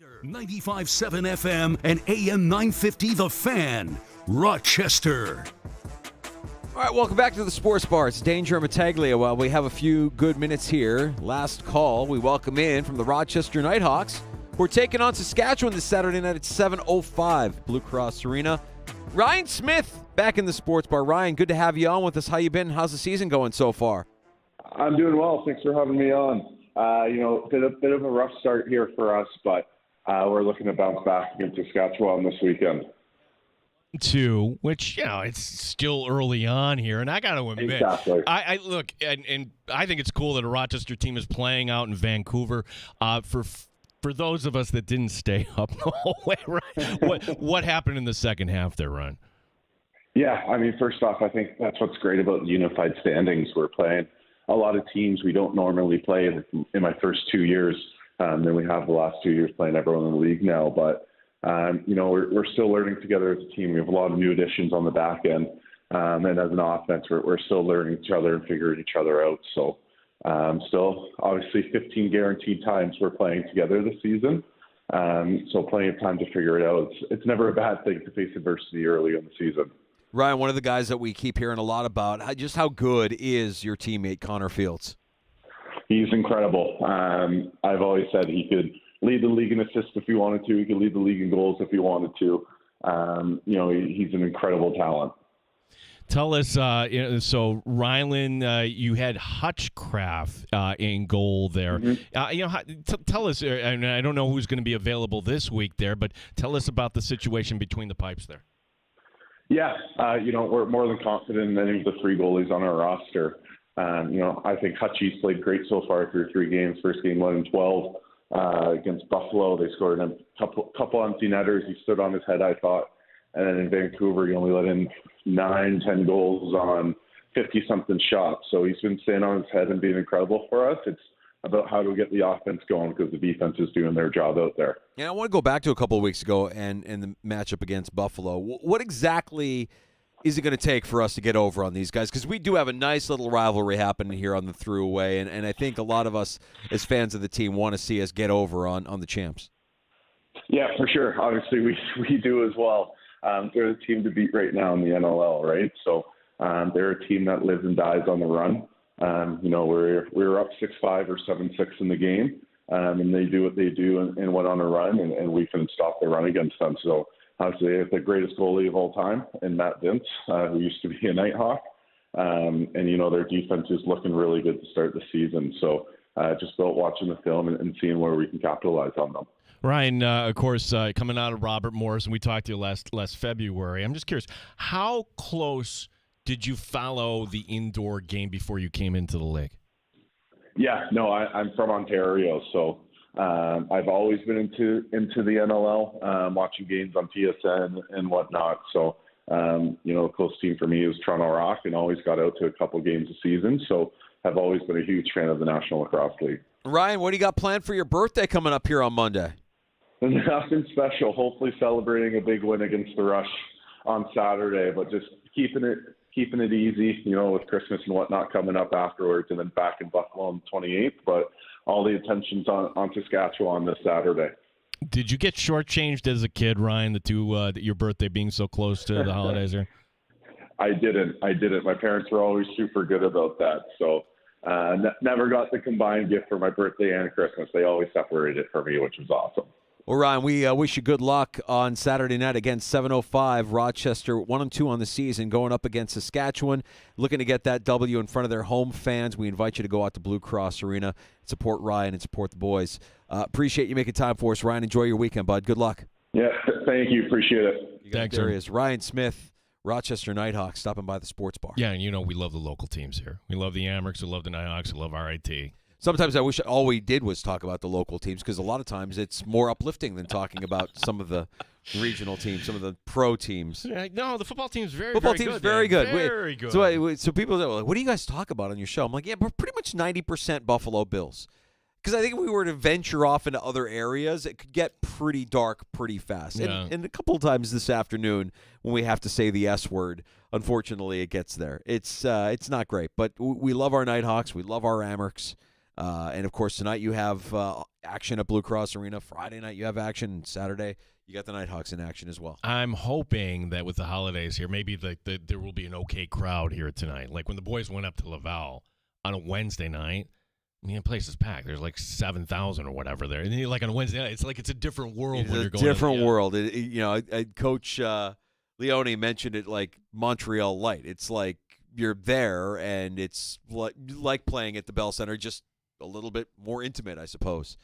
95.7 FM and AM 950 The Fan, Rochester. All right, welcome back to the Sports Bar. It's Danger and Battaglia. Well, we have a few good minutes here. Last call, we welcome in from the Rochester Nighthawks. We're taking on Saskatchewan this Saturday night at 7:05, Blue Cross Arena. Ryan Smith back in the Sports Bar. Ryan, good to have you on with us. How you been? How's the season going so far? I'm doing well. Thanks for having me on. Bit of a rough start here for us, but we're looking to bounce back against Saskatchewan this weekend. Two, which, it's still early on here, and I got to admit, Exactly. I look, and I think it's cool that a Rochester team is playing out in Vancouver. For those of us that didn't stay up the whole way, right? What happened in the second half there, Ron? Yeah, first off, I think that's what's great about the unified standings. We're playing a lot of teams we don't normally play in my first 2 years. Then we have the last 2 years playing everyone in the league now. But, we're still learning together as a team. We have a lot of new additions on the back end. And as an offense, we're still learning each other and figuring each other out. So still, obviously, 15 guaranteed times we're playing together this season. So plenty of time to figure it out. It's never a bad thing to face adversity early in the season. Ryan, one of the guys that we keep hearing a lot about, just how good is your teammate Connor Fields? He's incredible. I've always said he could lead the league in assists if he wanted to. He could lead the league in goals if he wanted to. He's an incredible talent. Tell us, so Rylan, you had Hutchcraft in goal there. Mm-hmm. Tell us, and I don't know who's going to be available this week there, but tell us about the situation between the pipes there. Yeah, we're more than confident in any of the three goalies on our roster. I think Hutchie's played great so far through 3 games. First game, 11-12 against Buffalo. They scored a couple empty netters. He stood on his head, I thought. And then in Vancouver, he only let in 9-10 goals on 50-something shots. So he's been staying on his head and being incredible for us. It's about how do we get the offense going because the defense is doing their job out there. Yeah, I want to go back to a couple of weeks ago and the matchup against Buffalo. What exactly is it going to take for us to get over on these guys? Because we do have a nice little rivalry happening here on the throughway, and I think a lot of us as fans of the team want to see us get over on the champs. Yeah, for sure. Obviously, we do as well. They're the team to beat right now in the NLL, right? So they're a team that lives and dies on the run. We're up 6-5 or 7-6 in the game, and they do what they do and went on a run, and we couldn't stop the run against them. So obviously, they have the greatest goalie of all time in Matt Vince, who used to be a Nighthawk. Their defense is looking really good to start the season. So just about watching the film and seeing where we can capitalize on them. Ryan, of course, coming out of Robert Morris, and we talked to you last February. I'm just curious, how close did you follow the indoor game before you came into the league? Yeah, no, I'm from Ontario, so I've always been into the NLL, watching games on TSN and whatnot. So, a close team for me is Toronto Rock, and always got out to a couple games a season. So I've always been a huge fan of the National Lacrosse League. Ryan, what do you got planned for your birthday coming up here on Monday? Nothing special. Hopefully celebrating a big win against the Rush on Saturday, but just keeping it easy, with Christmas and whatnot coming up afterwards, and then back in Buffalo on the 28th. But all the attention's on Saskatchewan this Saturday. Did you get shortchanged as a kid, Ryan, your birthday being so close to the holidays here? I didn't. My parents were always super good about that. So never got the combined gift for my birthday and Christmas. They always separated it for me, which was awesome. Well, Ryan, we wish you good luck on Saturday night against 7:05 Rochester, 1-2 on the season, going up against Saskatchewan, looking to get that W in front of their home fans. We invite you to go out to Blue Cross Arena, support Ryan, and support the boys. Appreciate you making time for us, Ryan. Enjoy your weekend, bud. Good luck. Yeah, thank you. Appreciate it. Thanks. There he is, Ryan Smith, Rochester Nighthawks, stopping by the sports bar. Yeah, and we love the local teams here. We love the Amerks, we love the Nighthawks, we love RIT. Sometimes I wish all we did was talk about the local teams, because a lot of times it's more uplifting than talking about some of the regional teams, some of the pro teams. Yeah, no, the football team's very good. Very good. So people say, well, what do you guys talk about on your show? I'm like, yeah, we're pretty much 90% Buffalo Bills. Because I think if we were to venture off into other areas, it could get pretty dark pretty fast. Yeah. And a couple of times this afternoon when we have to say the S word, unfortunately it gets there. It's not great. But we love our Nighthawks. We love our Amerks. And, of course, tonight you have action at Blue Cross Arena. Friday night you have action. And Saturday you got the Nighthawks in action as well. I'm hoping that with the holidays here, maybe there will be an okay crowd here tonight. Like when the boys went up to Laval on a Wednesday night, I mean, the place is packed. There's like 7,000 or whatever there. And then, like on a Wednesday night, it's like it's a different world when you're going. Different world. Coach Leone mentioned it like Montreal Light. It's like you're there, and it's like playing at the Bell Center, just a little bit more intimate, I suppose.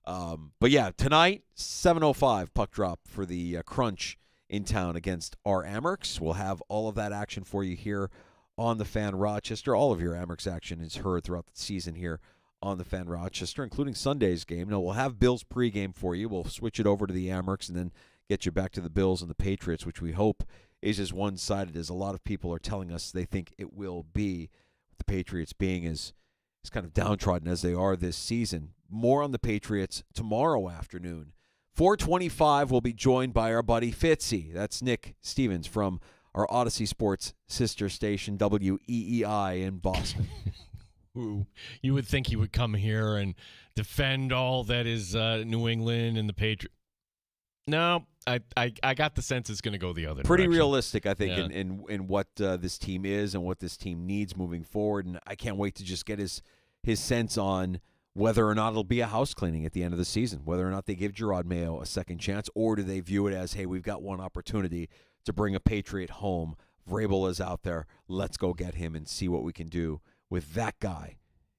But yeah, tonight, 7:05 puck drop for the Crunch in town against our Amerks. We'll have all of that action for you here on the Fan Rochester. All of your Amerks action is heard throughout the season here on the Fan Rochester, including Sunday's game. Now, we'll have Bills pregame for you. We'll switch it over to the Amerks and then get you back to the Bills and the Patriots, which we hope is as one-sided as a lot of people are telling us they think it will be, with the Patriots being as kind of downtrodden as they are this season. More on the Patriots tomorrow afternoon. 4:25, we'll be joined by our buddy Fitzy. That's Nick Stevens from our Odyssey Sports sister station, WEEI in Boston. Ooh, you would think he would come here and defend all that is New England and the Patriots. No, I got the sense it's going to go the other Pretty direction. realistic, I think, in what this team is and what this team needs moving forward. And I can't wait to just get his sense on whether or not it'll be a house cleaning at the end of the season, whether or not they give Gerard Mayo a second chance, or do they view it as, hey, we've got one opportunity to bring a Patriot home. Vrabel is out there. Let's go get him and see what we can do with that guy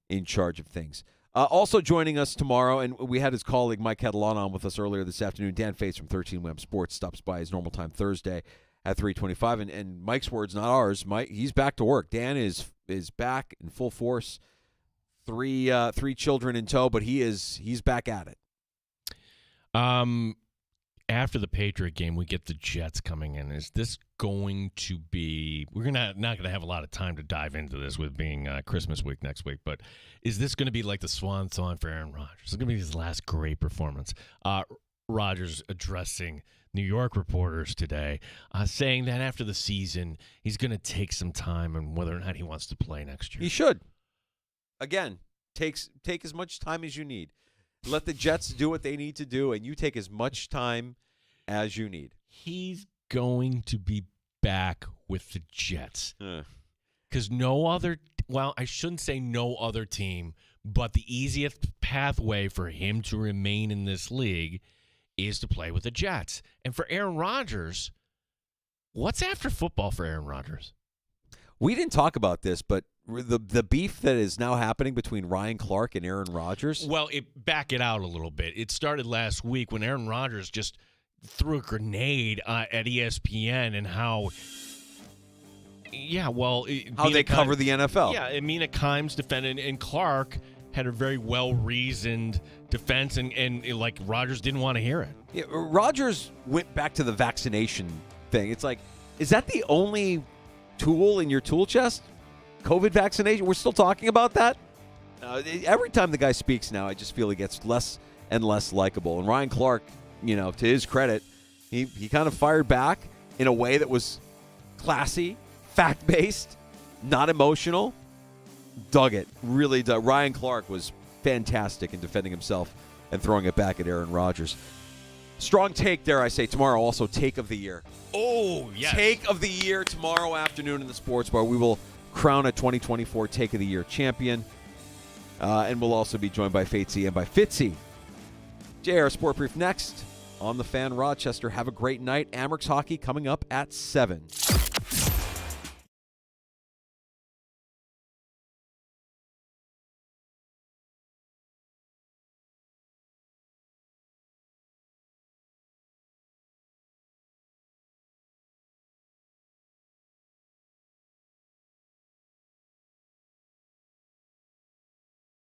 in charge of things. Also joining us tomorrow, and we had his colleague Mike Catalan on with us earlier this afternoon. Dan Fates from 13 Wham Sports stops by his normal time Thursday at 3:25. And Mike's words, not ours. Mike, he's back to work. Dan is back in full force. Three children in tow, but he's back at it. After the Patriot game, we get the Jets coming in. Is this going to be – we're not going to have a lot of time to dive into this with being Christmas week next week, but is this going to be like the swan song for Aaron Rodgers? It's going to be his last great performance. Rodgers addressing New York reporters today, saying that after the season, he's going to take some time on whether or not he wants to play next year. He should. Again, take as much time as you need. Let the Jets do what they need to do, and you take as much time as you need. He's going to be back with the Jets. Because no other – well, I shouldn't say no other team, but the easiest pathway for him to remain in this league is to play with the Jets. And for Aaron Rodgers, what's after football for Aaron Rodgers? We didn't talk about this, but the beef that is now happening between Ryan Clark and Aaron Rodgers. Well, back it out a little bit. It started last week when Aaron Rodgers just threw a grenade at ESPN and how they cover the NFL. Yeah, Amina Kimes defended, and Clark had a very well-reasoned defense, and like Rodgers didn't want to hear it. Yeah, Rodgers went back to the vaccination thing. It's like, is that the only tool in your tool chest? COVID vaccination? We're still talking about that? Every time the guy speaks now, I just feel he gets less and less likable. And Ryan Clark, to his credit, he kind of fired back in a way that was classy, fact-based, not emotional. Dug it. Really dug. Ryan Clark was fantastic in defending himself and throwing it back at Aaron Rodgers. Strong take there, I say. Tomorrow, also take of the year. Oh, yes. Take of the year tomorrow afternoon in the Sports Bar. We will crown a 2024 Take of the Year champion. And we'll also be joined by Fatesy and by Fitzy. JR Sport Brief next on the Fan Rochester. Have a great night. Amerks hockey coming up at 7.